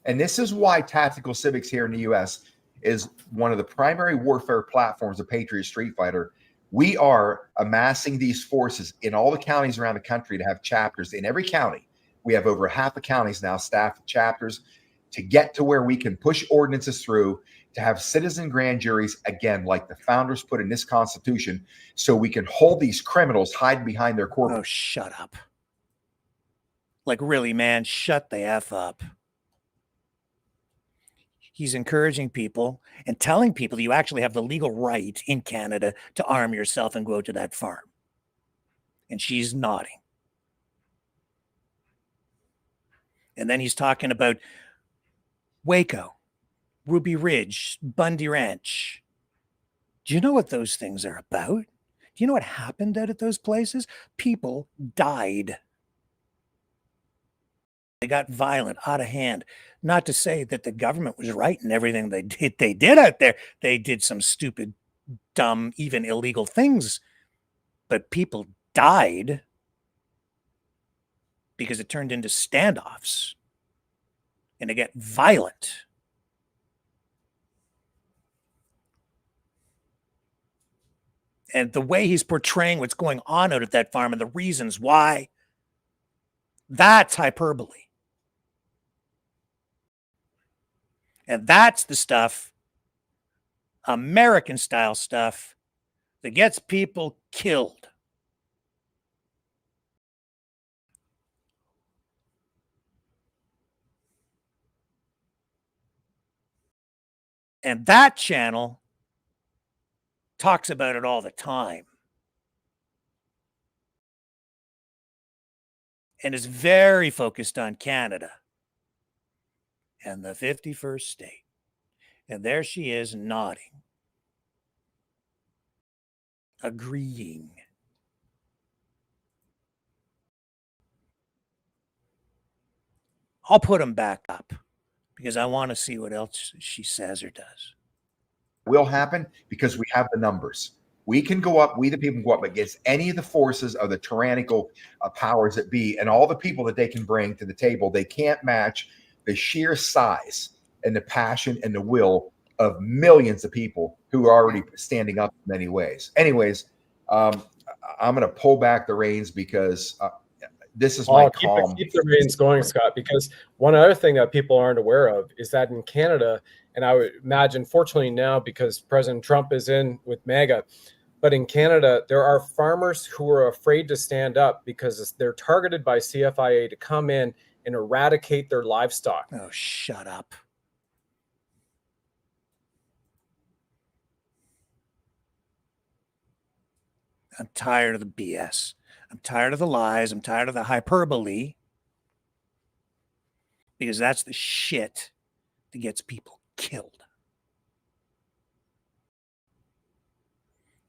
And this is why Tactical Civics here in the U.S. is one of the primary warfare platforms of Patriot Street Fighter. We are amassing these forces in all the counties around the country to have chapters in every county. We have over half the counties now staffed with chapters to get to where we can push ordinances through, to have citizen grand juries, again, like the founders put in this Constitution, so we can hold these criminals hiding behind their corporate. Oh, shut up. Like, really, man, shut the F up. He's encouraging people and telling people that you actually have the legal right in Canada to arm yourself and go to that farm. And she's nodding. And then he's talking about Waco, Ruby Ridge, Bundy Ranch. Do you know what those things are about? Do you know what happened out at those places? People died. They got violent, out of hand. Not to say that the government was right in everything they did out there. They did some stupid, dumb, even illegal things. But people died because it turned into standoffs. And they get violent. And the way he's portraying what's going on out at that farm and the reasons why, that's hyperbole. And that's the stuff, American style stuff, that gets people killed. And that channel talks about it all the time. And is very focused on Canada and the 51st state. And there she is nodding, agreeing. I'll put them back up because I want to see what else she says or does. Will happen because we have the numbers. We can go up, we the people can go up against any of the forces of the tyrannical powers that be, and all the people that they can bring to the table. They can't match the sheer size and the passion and the will of millions of people who are already standing up in many ways. Anyways, I'm going to pull back the reins because this is my calm. Keep the reins going, Scott, because one other thing that people aren't aware of is that in Canada, and I would imagine, fortunately now, because President Trump is in with MAGA, but in Canada, there are farmers who are afraid to stand up because they're targeted by CFIA to come in and eradicate their livestock. Oh, shut up. I'm tired of the BS. I'm tired of the lies. I'm tired of the hyperbole. Because that's the shit that gets people killed.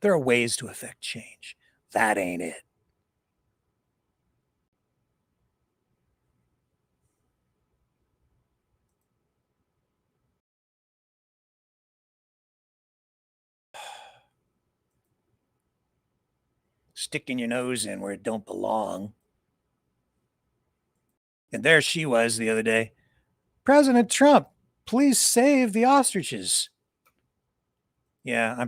There are ways to affect change. That ain't it. Sticking your nose in where it don't belong. And there she was the other day. President Trump, please save the ostriches. Yeah,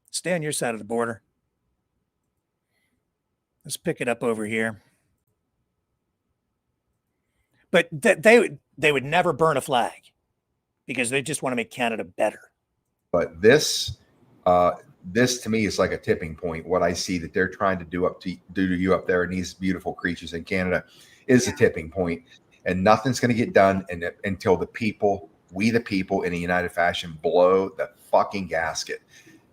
stay on your side of the border. Let's pick it up over here. But they would never burn a flag because they just want to make Canada better. But this to me is like a tipping point. What I see that they're trying to do to you up there and these beautiful creatures in Canada is a tipping point, and nothing's going to get done until the people, we the people, in a united fashion, blow the fucking gasket.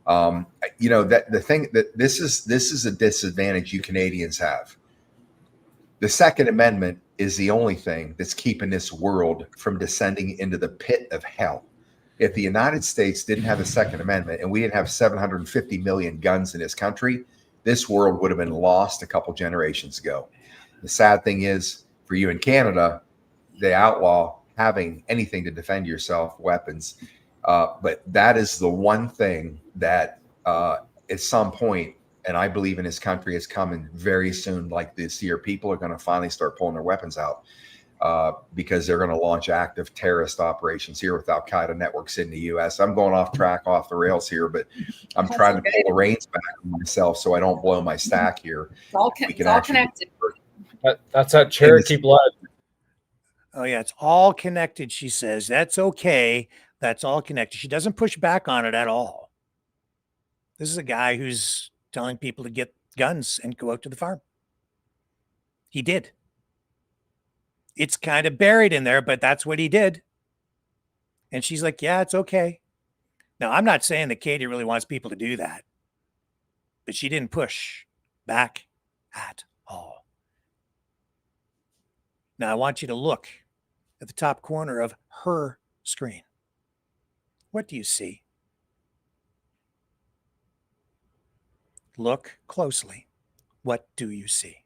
You know, that the thing that this is a disadvantage you Canadians have. The Second Amendment is the only thing that's keeping this world from descending into the pit of hell. If the United States didn't have the Second Amendment and we didn't have 750 million guns in this country, this world would have been lost a couple generations ago. The sad thing is, for you in Canada, they outlaw having anything to defend yourself, weapons. But that is the one thing that at some point, and I believe in this country, is coming very soon, like this year, people are going to finally start pulling their weapons out. because they're going to launch active terrorist operations here with Al Qaeda networks in the U.S. I'm going off track, off the rails here, but I'm trying to pull the reins back on myself so I don't blow my stack here. It's all connected. That's that Cherokee blood. Oh, yeah, it's all connected, she says. That's okay. That's all connected. She doesn't push back on it at all. This is a guy who's telling people to get guns and go out to the farm. He did. It's kind of buried in there, but that's what he did. And she's like, yeah, it's okay. Now, I'm not saying that Katie really wants people to do that, but she didn't push back at all. Now, I want you to look at the top corner of her screen. What do you see? Look closely. What do you see?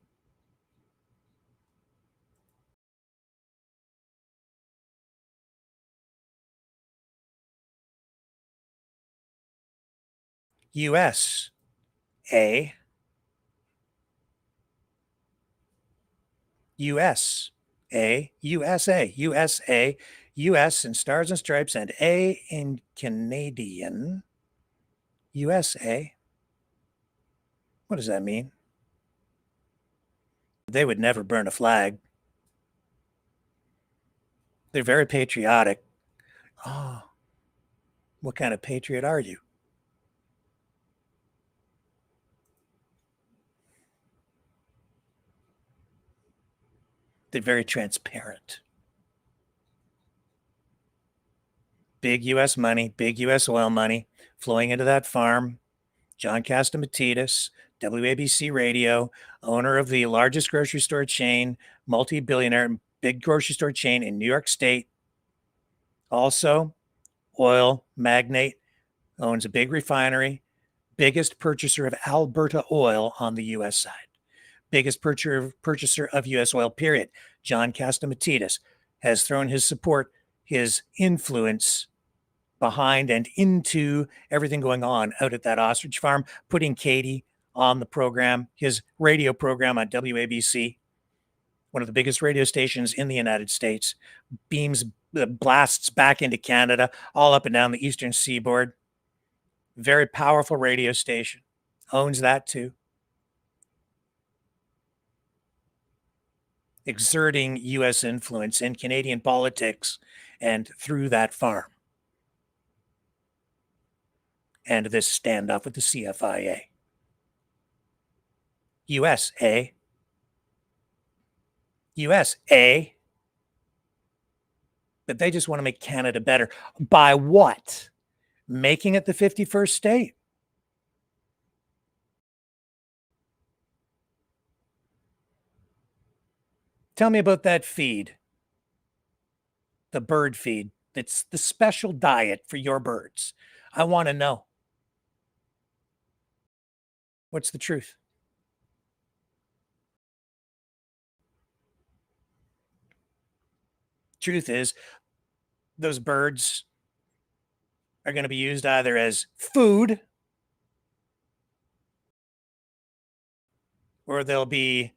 US, A, US, A, USA, USA, US in Stars and Stripes, and A in Canadian, USA. What does that mean? They would never burn a flag. They're very patriotic. Oh, what kind of patriot are you? They're very transparent. Big U.S. money, big U.S. oil money flowing into that farm. John Catsimatidis, WABC Radio, owner of the largest grocery store chain, multi-billionaire, big grocery store chain in New York State. Also, oil magnate, owns a big refinery, biggest purchaser of Alberta oil on the U.S. side. Biggest purchaser of U.S. oil, period. John Catsimatidis has thrown his support, his influence behind and into everything going on out at that ostrich farm, putting Katie on the program, his radio program on WABC, one of the biggest radio stations in the United States, blasts back into Canada, all up and down the eastern seaboard. Very powerful radio station. Owns that too. Exerting U.S. influence in Canadian politics and through that farm. And this standoff with the CFIA. USA. USA. But they just want to make Canada better. By what? Making it the 51st state. Tell me about that feed. The bird feed. It's the special diet for your birds. I want to know. What's the truth? Truth is, those birds are going to be used either as food or they'll be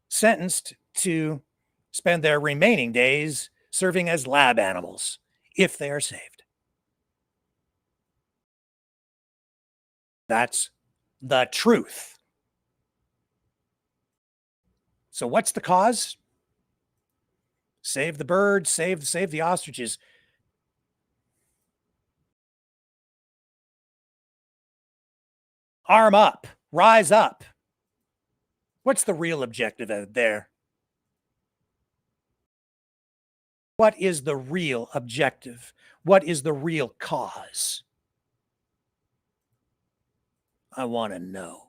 sentenced to spend their remaining days serving as lab animals if they are saved. That's the truth. So what's the cause? Save the birds, save the ostriches. Arm up, rise up. What's the real objective out there? What is the real objective? What is the real cause? I want to know.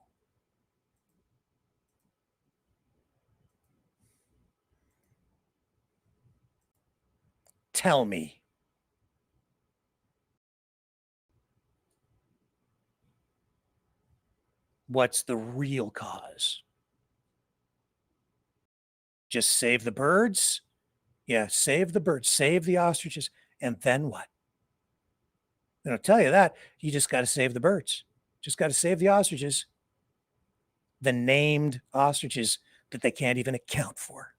Tell me. What's the real cause? Just save the birds? Yeah, save the birds, save the ostriches, and then what? And I'll tell you that, you just got to save the birds. Just got to save the ostriches. The named ostriches that they can't even account for.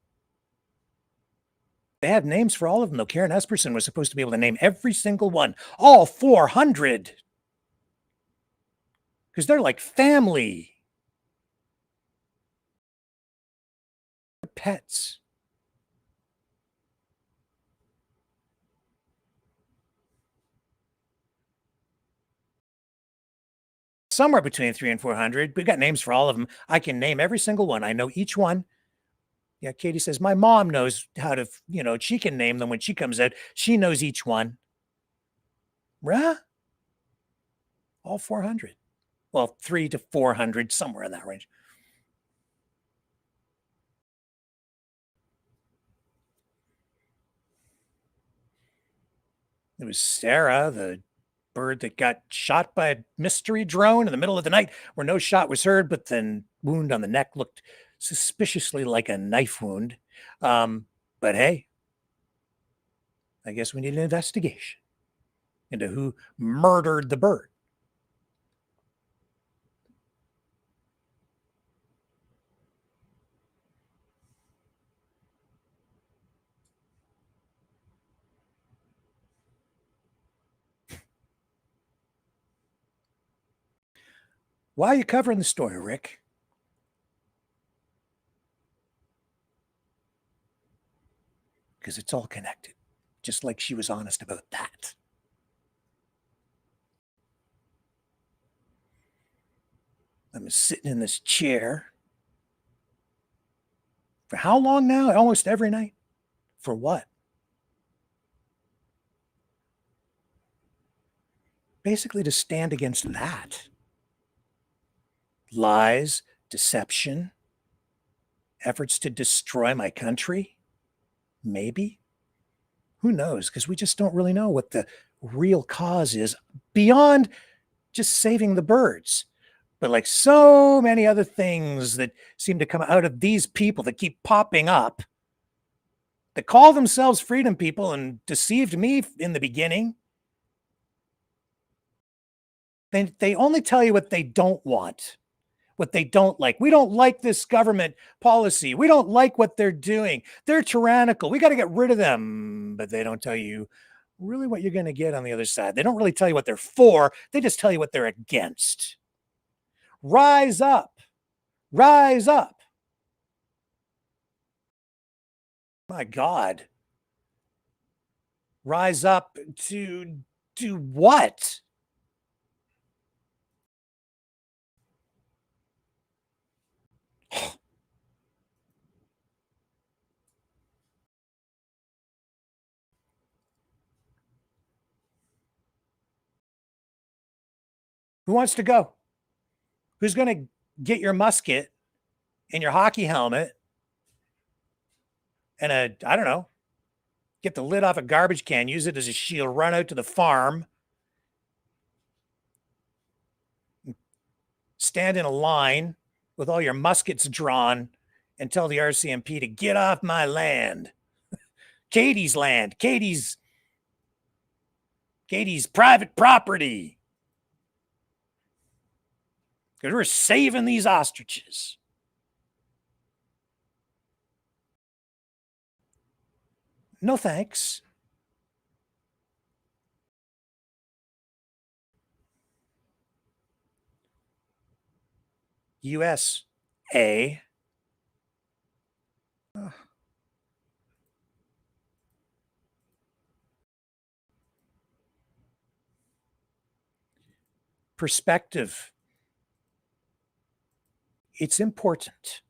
They have names for all of them, though. Karen Esperson was supposed to be able to name every single one, all 400. Because they're like family. They're pets. Somewhere between 300 and 400. We've got names for all of them. I can name every single one. I know each one. Yeah, Katie says, my mom knows how to, she can name them when she comes out. She knows each one. Right? All 400. Well, 300 to 400, somewhere in that range. It was Sarah, the bird that got shot by a mystery drone in the middle of the night where no shot was heard, but the wound on the neck looked suspiciously like a knife wound. But hey, I guess we need an investigation into who murdered the bird. Why are you covering the story, Rick? Because it's all connected, just like she was honest about that. I'm sitting in this chair for how long now? Almost every night. For what? Basically to stand against that. Lies, deception, efforts to destroy my country. Maybe. Who knows? Because we just don't really know what the real cause is beyond just saving the birds. But like so many other things that seem to come out of these people that keep popping up, that call themselves freedom people and deceived me in the beginning. They only tell you what they don't want, what they don't like. We don't like this government policy. We don't like what they're doing. They're tyrannical. We got to get rid of them. But they don't tell you really what you're going to get on the other side. They don't really tell you what they're for. They just tell you what they're against. Rise up. Rise up. My God. Rise up to do what? Who wants to go? Who's going to get your musket and your hockey helmet and I don't know, get the lid off a garbage can, use it as a shield, run out to the farm, stand in a line with all your muskets drawn and tell the RCMP to get off my land. Katie's land. Katie's private property. Because we're saving these ostriches. No thanks. USA. Perspective. It's important.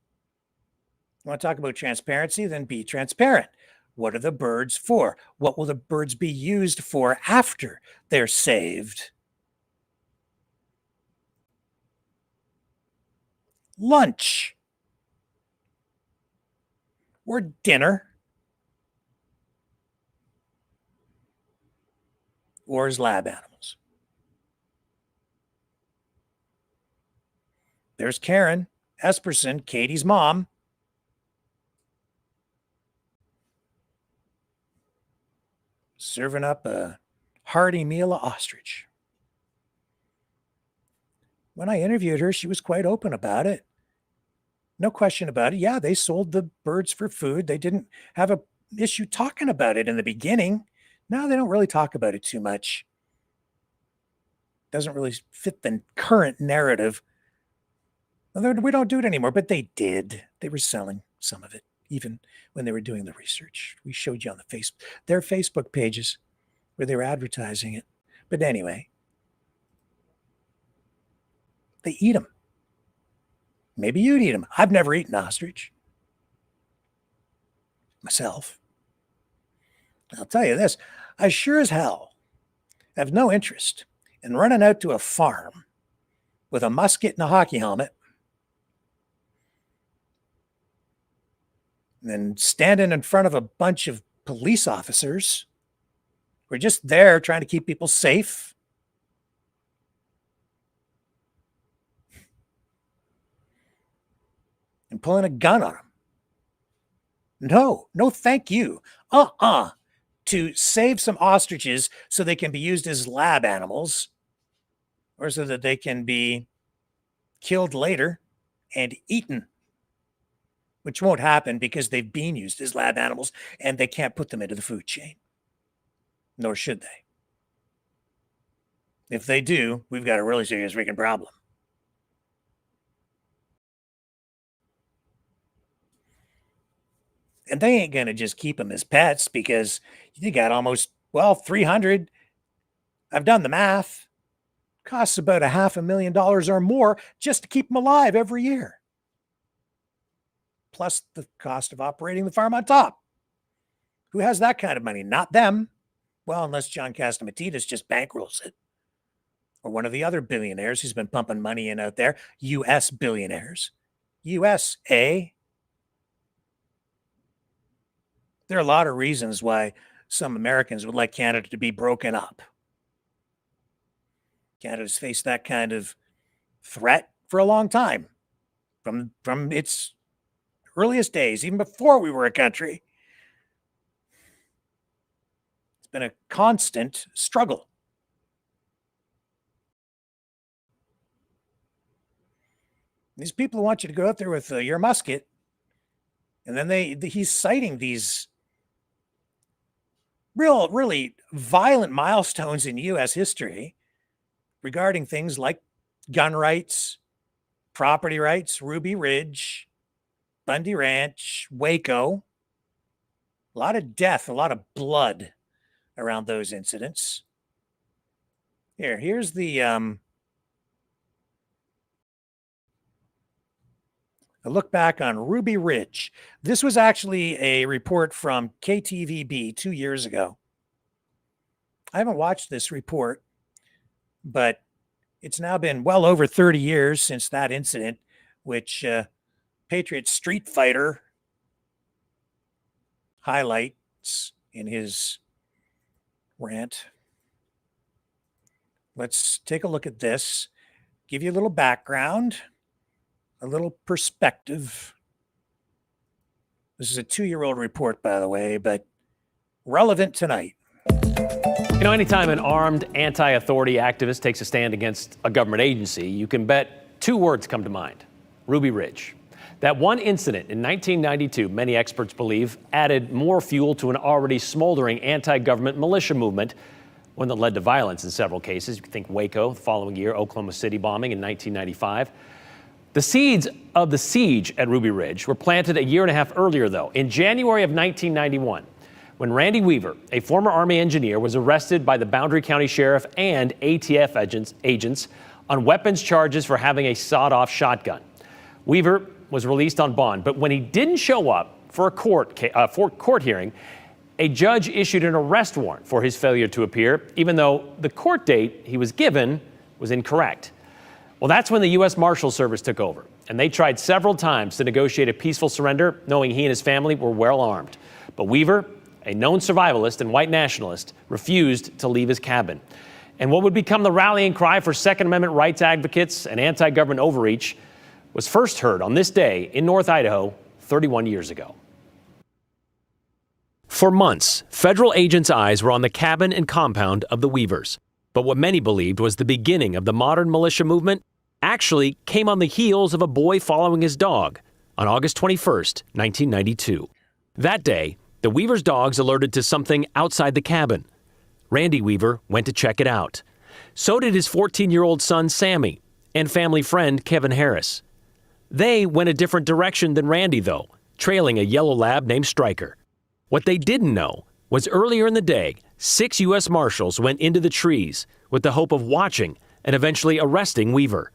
You want to talk about transparency? Then be transparent. What are the birds for? What will the birds be used for after they're saved? Lunch or dinner or as lab animals. There's Karen Esperson, Katie's mom. Serving up a hearty meal of ostrich. When I interviewed her, she was quite open about it. No question about it. Yeah, they sold the birds for food. They didn't have a issue talking about it in the beginning. Now they don't really talk about it too much. Doesn't really fit the current narrative. We don't do it anymore, but they did. They were selling some of it, even when they were doing the research. We showed you on their Facebook pages where they were advertising it. But anyway, they eat them. Maybe you'd eat them. I've never eaten ostrich myself. I'll tell you this, I sure as hell have no interest in running out to a farm with a musket and a hockey helmet and then standing in front of a bunch of police officers who are just there trying to keep people safe. And pulling a gun on them. No, thank you. To save some ostriches so they can be used as lab animals or so that they can be killed later and eaten, which won't happen because they've been used as lab animals and they can't put them into the food chain. Nor should they. If they do, we've got a really serious freaking problem. And they ain't going to just keep them as pets because you got almost, 300. I've done the math. Costs about $500,000 or more just to keep them alive every year. Plus the cost of operating the farm on top. Who has that kind of money? Not them. Well, unless John Catsimatidis just bankrolls it. Or one of the other billionaires who's been pumping money in out there. U.S. billionaires. U.S., eh? There are a lot of reasons why some Americans would like Canada to be broken up. Canada's faced that kind of threat for a long time, from its earliest days, even before we were a country. It's been a constant struggle. These people want you to go out there with your musket, and then he's citing these really violent milestones in U.S. history regarding things like gun rights, property rights, Ruby Ridge, Bundy Ranch, Waco. A lot of death, a lot of blood around those incidents. Here's the a look back on Ruby Ridge. This was actually a report from KTVB 2 years ago. I haven't watched this report, but it's now been well over 30 years since that incident, which Patriot Street Fighter highlights in his rant. Let's take a look at this, give you a little background, a little perspective. This is a 2-year-old report, by the way, but relevant tonight. Anytime an armed anti-authority activist takes a stand against a government agency, you can bet 2 words come to mind: Ruby Ridge. That one incident in 1992, many experts believe, added more fuel to an already smoldering anti-government militia movement, one that led to violence in several cases. You can think Waco the following year, Oklahoma City bombing in 1995. The seeds of the siege at Ruby Ridge were planted a year and a half earlier, though, in January of 1991, when Randy Weaver, a former Army engineer, was arrested by the Boundary County Sheriff and ATF agents on weapons charges for having a sawed-off shotgun. Weaver was released on bond, but when he didn't show up for a court hearing, a judge issued an arrest warrant for his failure to appear, even though the court date he was given was incorrect. Well, that's when the U.S. Marshal Service took over, and they tried several times to negotiate a peaceful surrender, knowing he and his family were well armed. But Weaver, a known survivalist and white nationalist, refused to leave his cabin. And what would become the rallying cry for Second Amendment rights advocates and anti-government overreach was first heard on this day in North Idaho 31 years ago. For months, federal agents' eyes were on the cabin and compound of the Weavers. But what many believed was the beginning of the modern militia movement actually came on the heels of a boy following his dog on August 21st, 1992. That day, The Weaver's dogs alerted to something outside the cabin. Randy Weaver went to check it out. So did his 14-year-old son, Sammy, and family friend, Kevin Harris. They went a different direction than Randy, though, trailing a yellow lab named Stryker. What they didn't know was earlier in the day, 6 U.S. Marshals went into the trees with the hope of watching and eventually arresting Weaver.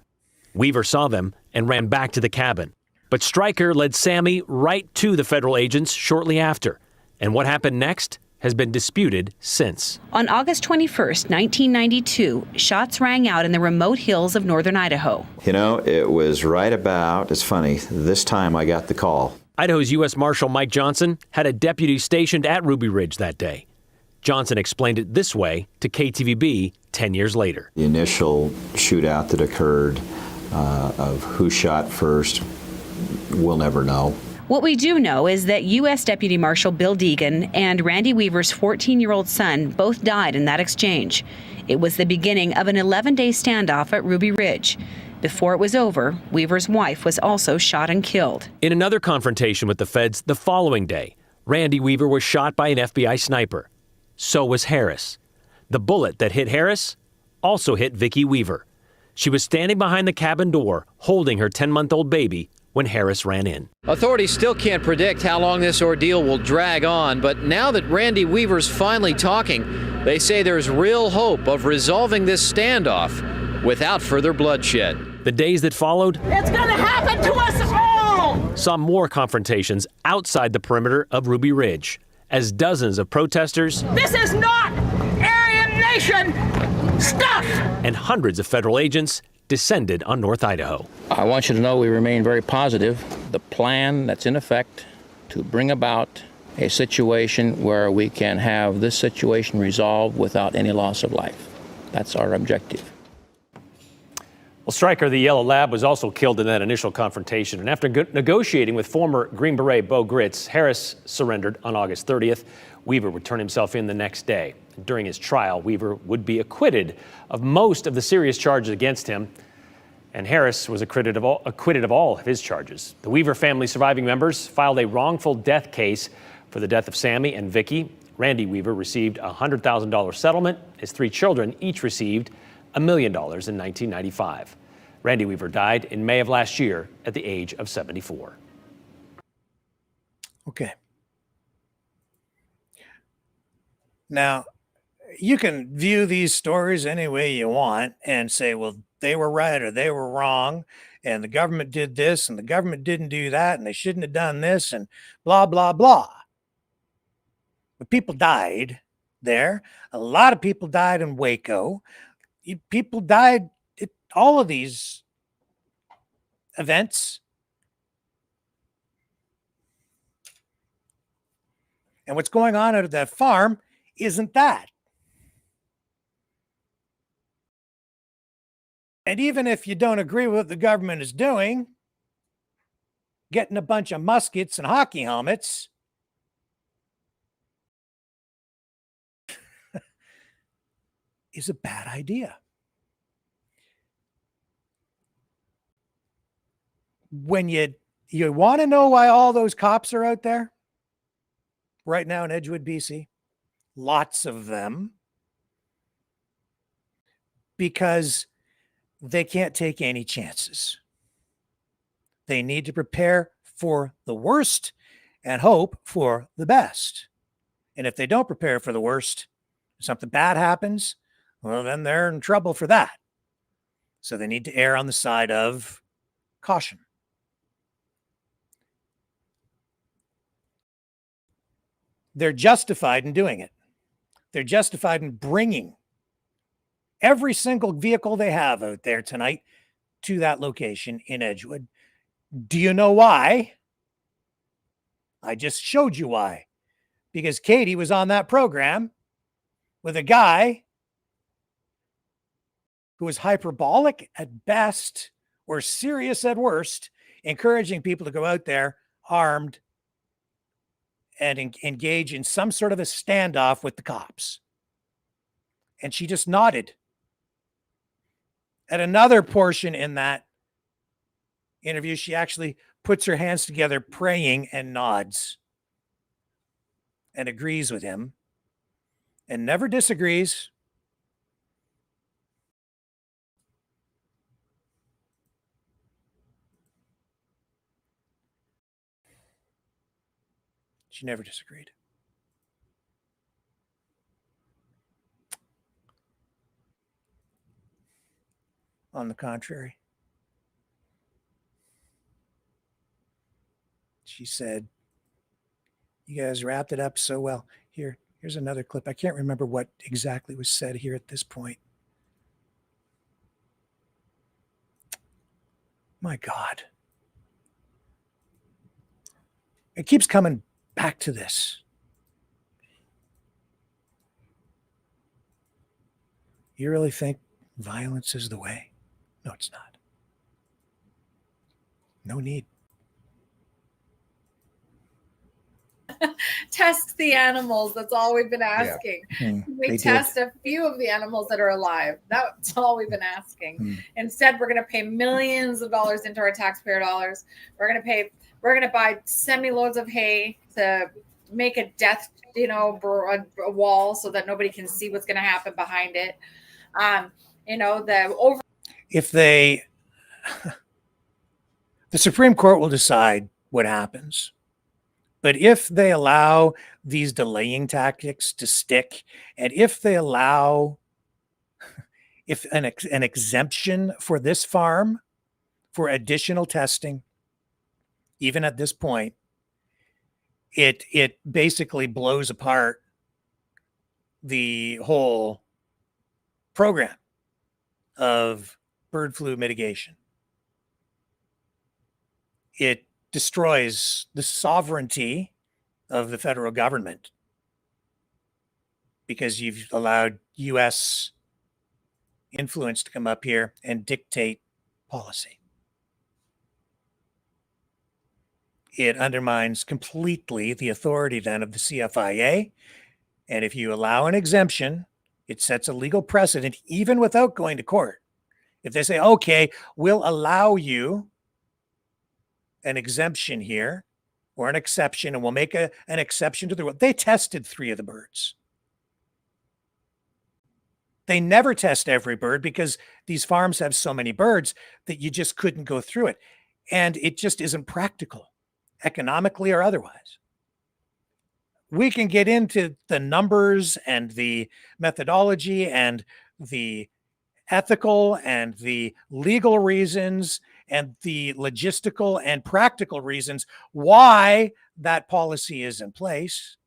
Weaver saw them and ran back to the cabin. But Stryker led Sammy right to the federal agents shortly after. And what happened next has been disputed since. On August 21st, 1992, shots rang out in the remote hills of northern Idaho. You know, it was right about, it's funny, this time I got the call. Idaho's U.S. Marshal Mike Johnson had a deputy stationed at Ruby Ridge that day. Johnson explained it this way to KTVB 10 years later. The initial shootout that occurred of who shot first, we'll never know. What we do know is that U.S. Deputy Marshal Bill Deegan and Randy Weaver's 14-year-old son both died in that exchange. It was the beginning of an 11-day standoff at Ruby Ridge. Before it was over, Weaver's wife was also shot and killed. In another confrontation with the feds the following day, Randy Weaver was shot by an FBI sniper. So was Harris. The bullet that hit Harris also hit Vicki Weaver. She was standing behind the cabin door, holding her 10-month-old baby when Harris ran in. Authorities still can't predict how long this ordeal will drag on, but now that Randy Weaver's finally talking, they say there's real hope of resolving this standoff without further bloodshed. The days that followed, it's gonna happen to us all! Saw more confrontations outside the perimeter of Ruby Ridge, as dozens of protesters, this is not Aryan Nation stuff! And hundreds of federal agents descended on North Idaho. I want you to know we remain very positive. The plan that's in effect to bring about a situation where we can have this situation resolved without any loss of life. That's our objective. Well, Stryker, the yellow lab, was also killed in that initial confrontation. And after negotiating with former Green Beret Bo Gritz, Harris surrendered on August 30th. Weaver would turn himself in the next day. During his trial, Weaver would be acquitted of most of the serious charges against him, and Harris was acquitted of all of his charges. The Weaver family surviving members filed a wrongful death case for the death of Sammy and Vicki. Randy Weaver received a $100,000 settlement. His 3 children each received $1 million in 1995. Randy Weaver died in May of last year at the age of 74. Okay. Now, you can view these stories any way you want and say, well, they were right or they were wrong, and the government did this and the government didn't do that, and they shouldn't have done this, and blah, blah, blah. But people died there. A lot of people died in Waco. People died at all of these events. And what's going on out at that farm isn't that. And even if you don't agree with what the government is doing, getting a bunch of muskets and hockey helmets is a bad idea. When you want to know why all those cops are out there right now in Edgewood, BC, lots of them, because they can't take any chances. They need to prepare for the worst and hope for the best. And if they don't prepare for the worst, something bad happens, well, then they're in trouble for that. So they need to err on the side of caution. They're justified in doing it. They're justified in bringing every single vehicle they have out there tonight to that location in Edgewood. Do you know why? I just showed you why. Because Katie was on that program with a guy who was hyperbolic at best or serious at worst, encouraging people to go out there armed and engage in some sort of a standoff with the cops. And she just nodded. At another portion in that interview, she actually puts her hands together, praying, and nods. and agrees with him and never disagrees. She never disagreed. On the contrary, she said, "You guys wrapped it up so well." Here's another clip. I can't remember what exactly was said here at this point. My God. It keeps coming back to this. You really think violence is the way? No, it's not. No need. Test the animals. That's all we've been asking. We test a few of the animals that are alive. That's all we've been asking. Instead, we're going to pay millions of dollars into our taxpayer dollars. We're going to buy semi-loads of hay to make a death, a wall so that nobody can see what's going to happen behind it. If the Supreme Court will decide what happens. But if they allow these delaying tactics to stick, and if they allow an exemption for this farm for additional testing, even at this point, it basically blows apart the whole program of bird flu mitigation. It destroys the sovereignty of the federal government because you've allowed U.S. influence to come up here and dictate policy. It undermines completely the authority then of the CFIA. And if you allow an exemption, it sets a legal precedent even without going to court. If they say, okay, we'll allow you an exemption here or an exception, and we'll make an exception to the rule. They tested 3 of the birds. They never test every bird because these farms have so many birds that you just couldn't go through it. And it just isn't practical, economically or otherwise. We can get into the numbers and the methodology and the ethical and the legal reasons and the logistical and practical reasons why that policy is in place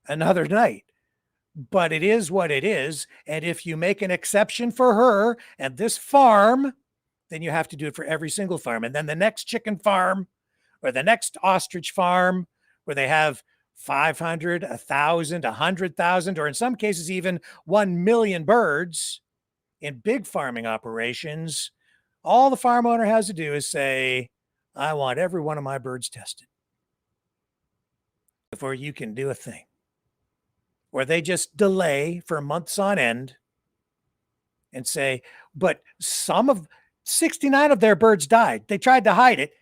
another night. But it is what it is. And if you make an exception for her and this farm, then you have to do it for every single farm. And then the next chicken farm or the next ostrich farm where they have 500, 1,000, 100,000, or in some cases even 1 million birds in big farming operations, all the farm owner has to do is say, I want every one of my birds tested before you can do a thing. Or they just delay for months on end and say, but 69 of their birds died. They tried to hide it.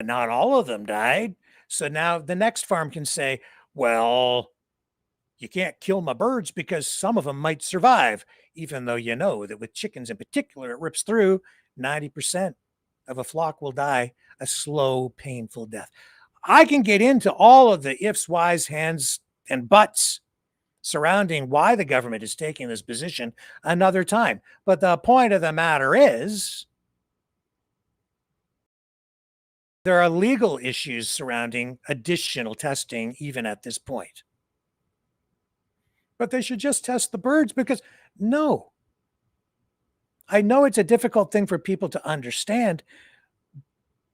Not all of them died. So now the next farm can say, well, you can't kill my birds because some of them might survive, even though you know that with chickens in particular, it rips through 90% of a flock will die a slow, painful death. I can get into all of the ifs, whys, hands, and buts surrounding why the government is taking this position another time. But the point of the matter is, there are legal issues surrounding additional testing even at this point. But they should just test the birds because no. I know it's a difficult thing for people to understand,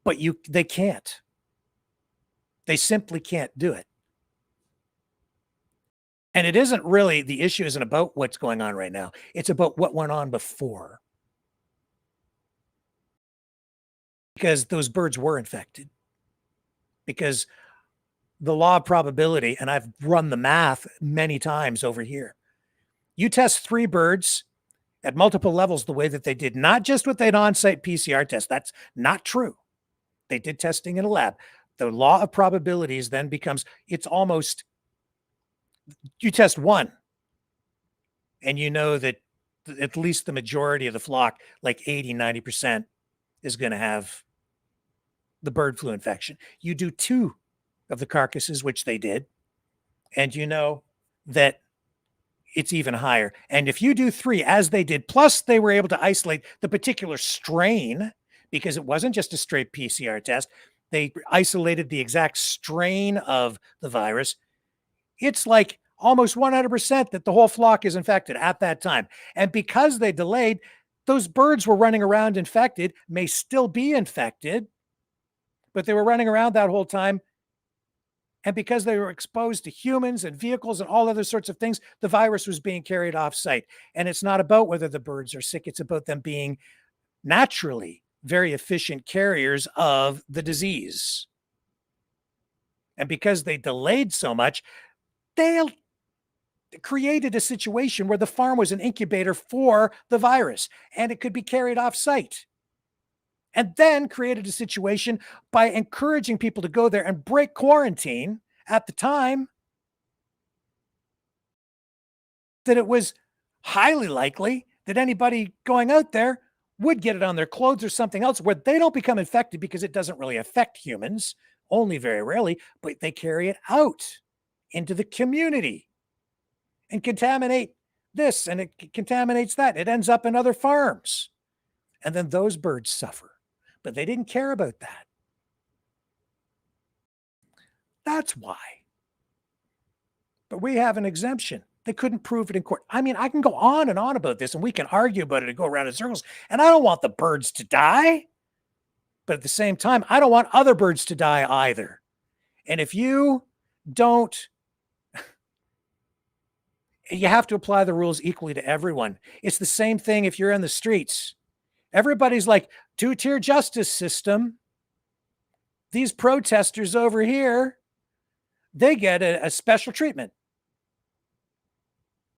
but they can't. They simply can't do it. And it isn't really, the issue isn't about what's going on right now. It's about what went on before. Because those birds were infected. Because the law of probability, and I've run the math many times over here. You test 3 birds at multiple levels the way that they did, not just with an on-site PCR test. That's not true. They did testing in a lab. the law of probabilities then becomes, it's almost, you test one and you know that at least the majority of the flock, like 80, 90%, is going to have the bird flu infection. You do two of the carcasses, which they did, and you know that it's even higher. And if you do three, as they did, plus they were able to isolate the particular strain, because it wasn't just a straight PCR test, they isolated the exact strain of the virus. It's like almost 100% that the whole flock is infected at that time. And because they delayed, those birds were running around infected, may still be infected, but they were running around that whole time. And because they were exposed to humans and vehicles and all other sorts of things, the virus was being carried off site. And it's not about whether the birds are sick. It's about them being naturally very efficient carriers of the disease. And because they delayed so much, they created a situation where the farm was an incubator for the virus and it could be carried off site. And then created a situation by encouraging people to go there and break quarantine at the time that it was highly likely that anybody going out there would get it on their clothes or something else, where they don't become infected because it doesn't really affect humans, only very rarely, but they carry it out into the community and contaminate this and it contaminates that. It ends up in other farms. And then those birds suffer. But they didn't care about that. That's why. But we have an exemption. They couldn't prove it in court. I mean, I can go on and on about this, and we can argue about it and go around in circles. And I don't want the birds to die. But at the same time, I don't want other birds to die either. And if you don't, you have to apply the rules equally to everyone. It's the same thing if you're in the streets. Everybody's like, two-tier justice system. These protesters over here, they get a special treatment.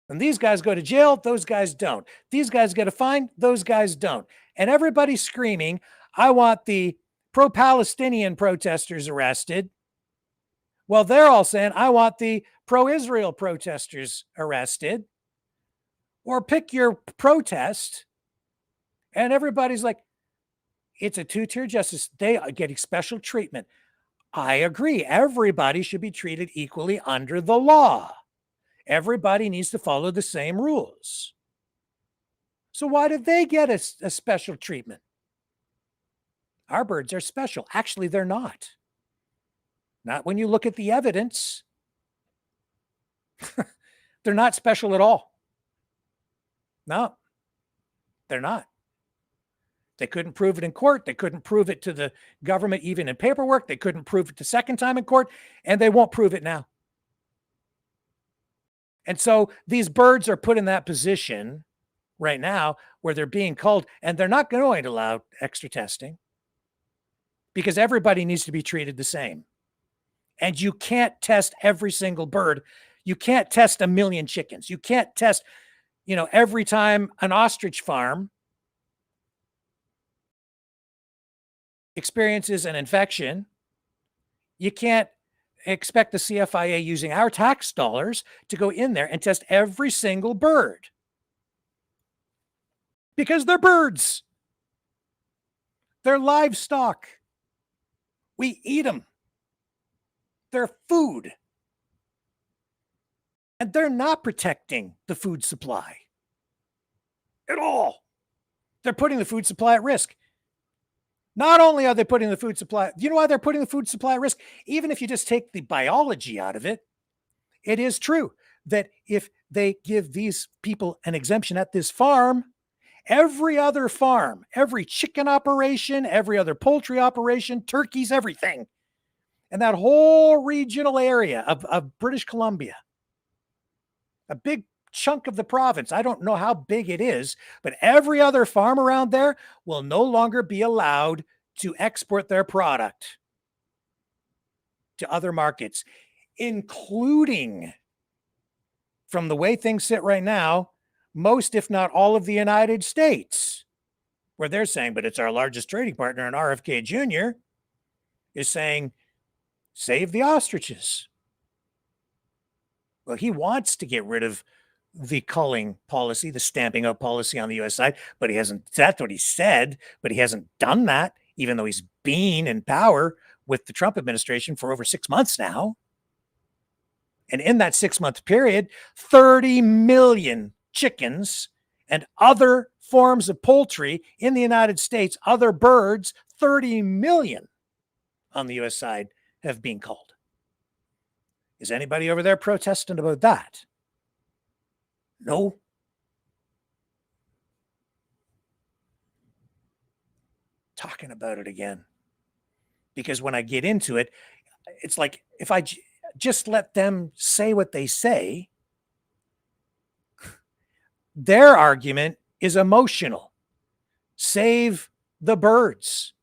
And these guys go to jail, those guys don't. These guys get a fine, those guys don't. And everybody's screaming, I want the pro-Palestinian protesters arrested. Well, they're all saying, I want the pro-Israel protesters arrested. Or pick your protest. And everybody's like, it's a two-tier justice. They are getting special treatment. I agree. Everybody should be treated equally under the law. Everybody needs to follow the same rules. So why did they get a special treatment? Our birds are special. Actually, they're not. Not when you look at the evidence. They're not special at all. No, they're not. They couldn't prove it in court. They couldn't prove it to the government, even in paperwork. They couldn't prove it the second time in court, and they won't prove it now. And so these birds are put in that position right now where they're being culled, and they're not going to allow extra testing because everybody needs to be treated the same. And you can't test every single bird. You can't test 1 million chickens. You can't test, every time an ostrich farm experiences an infection. You can't expect the CFIA using our tax dollars to go in there and test every single bird because they're birds. They're livestock. We eat them. They're food. And they're not protecting the food supply at all. They're putting the food supply at risk. Not only are they putting the food supply, you know why they're putting the food supply at risk? Even if you just take the biology out of it, it is true that if they give these people an exemption at this farm, every other farm, every chicken operation, every other poultry operation, turkeys, everything, and that whole regional area of British Columbia, a big chunk of the province, I don't know how big it is, but every other farm around there will no longer be allowed to export their product to other markets, including, from the way things sit right now, most, if not all of the United States, where they're saying, but it's our largest trading partner, and RFK Jr. is saying, Save the ostriches. Well, he wants to get rid of the culling policy, the stamping out policy on the U.S. side, but he hasn't. That's what he said, but he hasn't done that, even though he's been in power with the Trump administration for over 6 months now. And in that 6-month period, 30 million chickens and other forms of poultry in the United States, other birds, 30 million on the U.S. side have been culled. Is anybody over there protesting about that? No. Talking about it again. Because when I get into it, it's like if I just let them say what they say, their argument is emotional. Save the birds.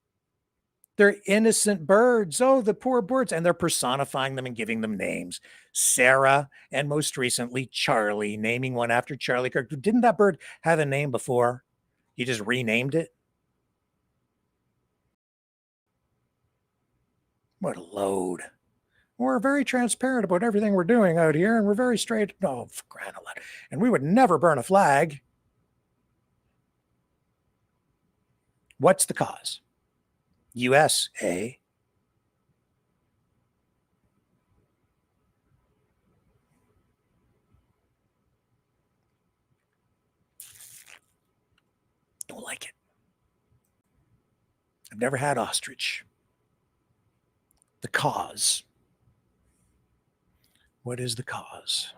They're innocent birds. Oh, the poor birds. And they're personifying them and giving them names. Sarah, and most recently, Charlie, naming one after Charlie Kirk. Didn't that bird have a name before? You just renamed it? What a load. We're very transparent about everything we're doing out here, and we're very straight. No, for crying out loud. And we would never burn a flag. What's the cause? USA. Don't like it. I've never had ostrich. The cause. What is the cause?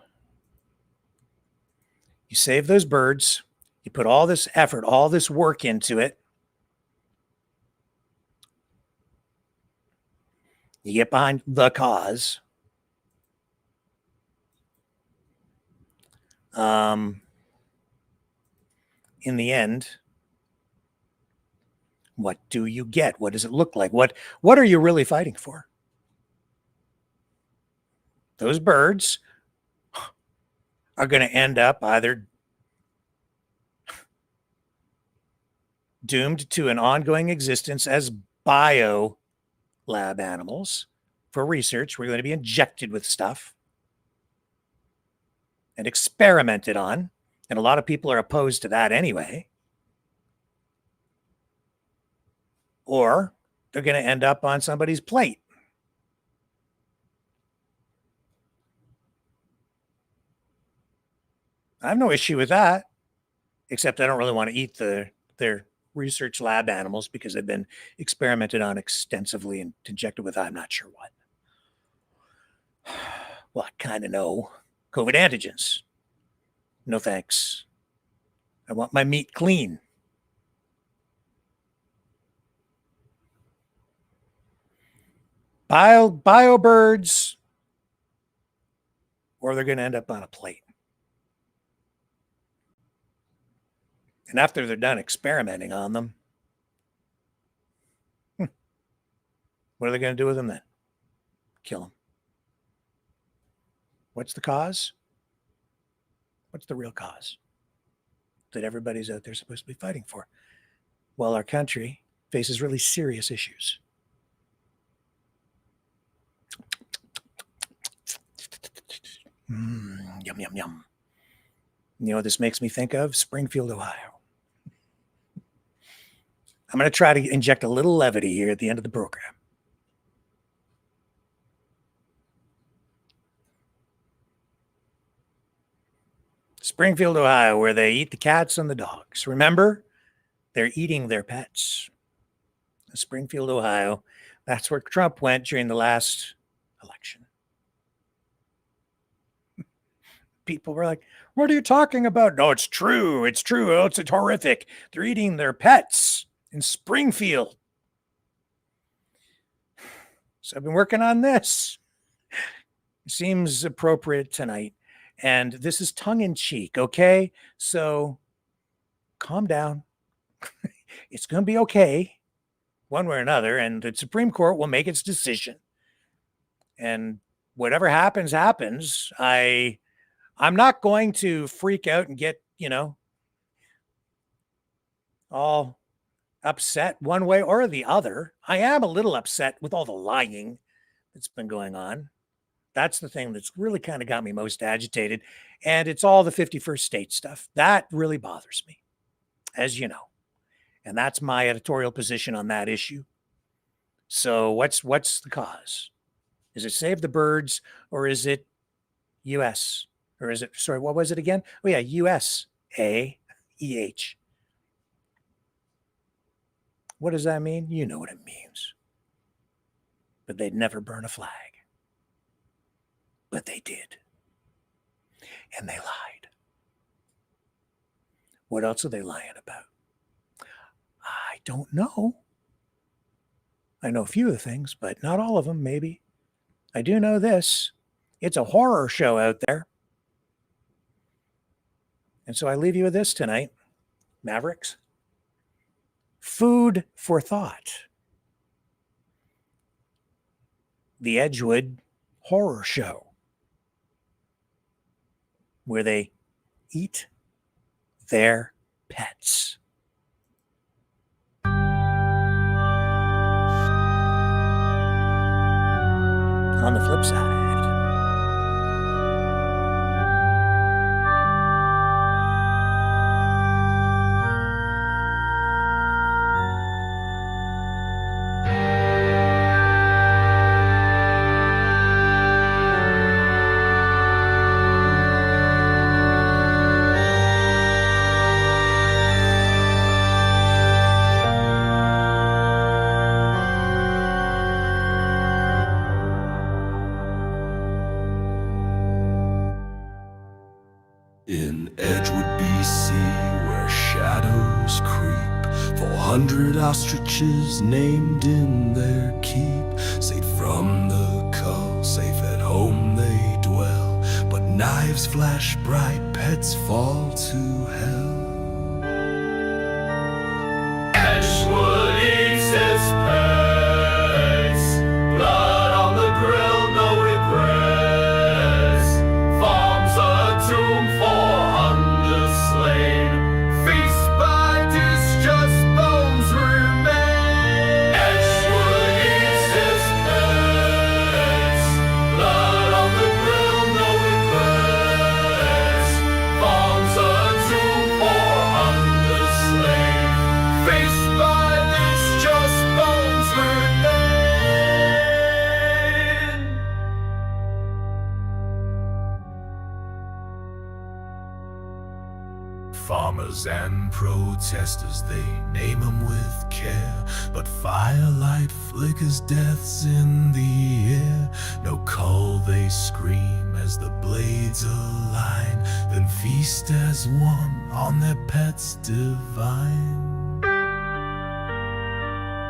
You save those birds. You put all this effort, all this work into it. You get behind the cause. In the end, what do you get? What does it look like? What are you really fighting for? Those birds are going to end up either doomed to an ongoing existence as bio lab animals for research. We're going to be injected with stuff and experimented on. And a lot of people are opposed to that anyway. Or they're going to end up on somebody's plate. I have no issue with that, except I don't really want to eat their research lab animals because they've been experimented on extensively and injected with I'm not sure what. Well, I kind of know. COVID antigens. No thanks. I want my meat clean. Bio birds, or they're going to end up on a plate. And after they're done experimenting on them, what are they going to do with them then? Kill them. What's the cause? What's the real cause that everybody's out there supposed to be fighting for? Well, our country faces really serious issues. Yum, yum, yum. You know what this makes me think of? Springfield, Ohio. I'm going to try to inject a little levity here at the end of the program. Springfield, Ohio, where they eat the cats and the dogs. Remember, they're eating their pets. Springfield, Ohio, that's where Trump went during the last election. People were like, what are you talking about? No, it's true. It's true. Oh, it's horrific. They're eating their pets in Springfield. So I've been working on this. It seems appropriate tonight. And this is tongue-in-cheek, okay? So calm down. It's going to be okay, one way or another, and the Supreme Court will make its decision. And whatever happens, happens. I'm not going to freak out and get, all upset one way or the other. I am a little upset with all the lying that's been going on. That's the thing that's really kind of got me most agitated. And it's all the 51st state stuff. That really bothers me, as you know. And that's my editorial position on that issue. So what's the cause? Is it save the birds, or is it U.S.? Or is it, sorry, what was it again? Oh, yeah, U.S.A.E.H. What does that mean? You know what it means. But they'd never burn a flag. But they did. And they lied. What else are they lying about? I don't know. I know a few of the things, but not all of them, maybe. I do know this. It's a horror show out there. And so I leave you with this tonight, Mavericks. Food for thought. The Edgewood horror show, where they eat their pets. On the flip side, in Edgewood, BC, where shadows creep, 400 ostriches named in their keep, saved from the cull, safe at home they dwell, but knives flash bright, pets fall to hell. Edgewood eats its pets, blood on the grill, no regrets, forms a tomb for hunger slain, feast by dish, just bones remain. Edgewood eats its pets, blood on the grill, no regrets, forms a tomb for hunger slain, feast by dish, just bones remain. Farmers and protesters, they name them with care, but firelight flickers, death's in the air. No call, they scream as the blades align, then feast as one on their pets divine.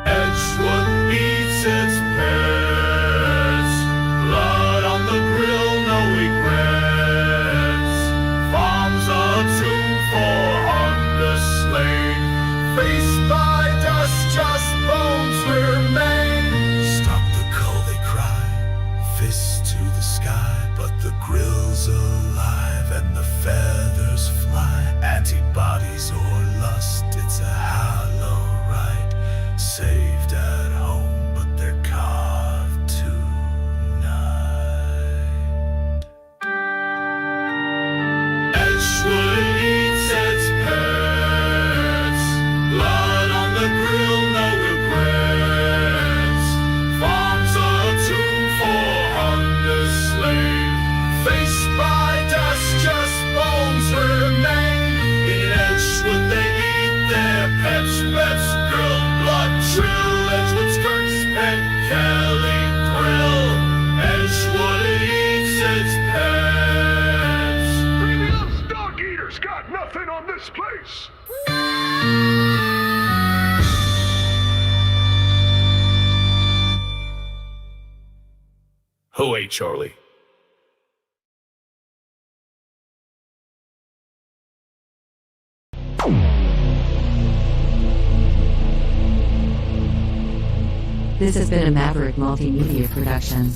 Edgewood eats its pets, blood on the grill, no regrets, farms a tomb for hunger slain, feast by dust, just bones remain. Stop the call, they cry, fists to the sky, but the grill's alive and the feathers fly. Antibodies or lust, it's a hollow right, saved at home, but they're carved tonight. Edgewood eats its pets, blood on the grill, no regrets, farms a tomb for hunger slain, faced by dust, just bones remain. In Edgewood they eat their pets, pets, grill, blood, trill, Edgewood's Kurt's pet, Kelly grill. Edgewood eats its pets. Those dog eaters got nothing on this place. Who ate Charlie? This has been a Maverick Multimedia production.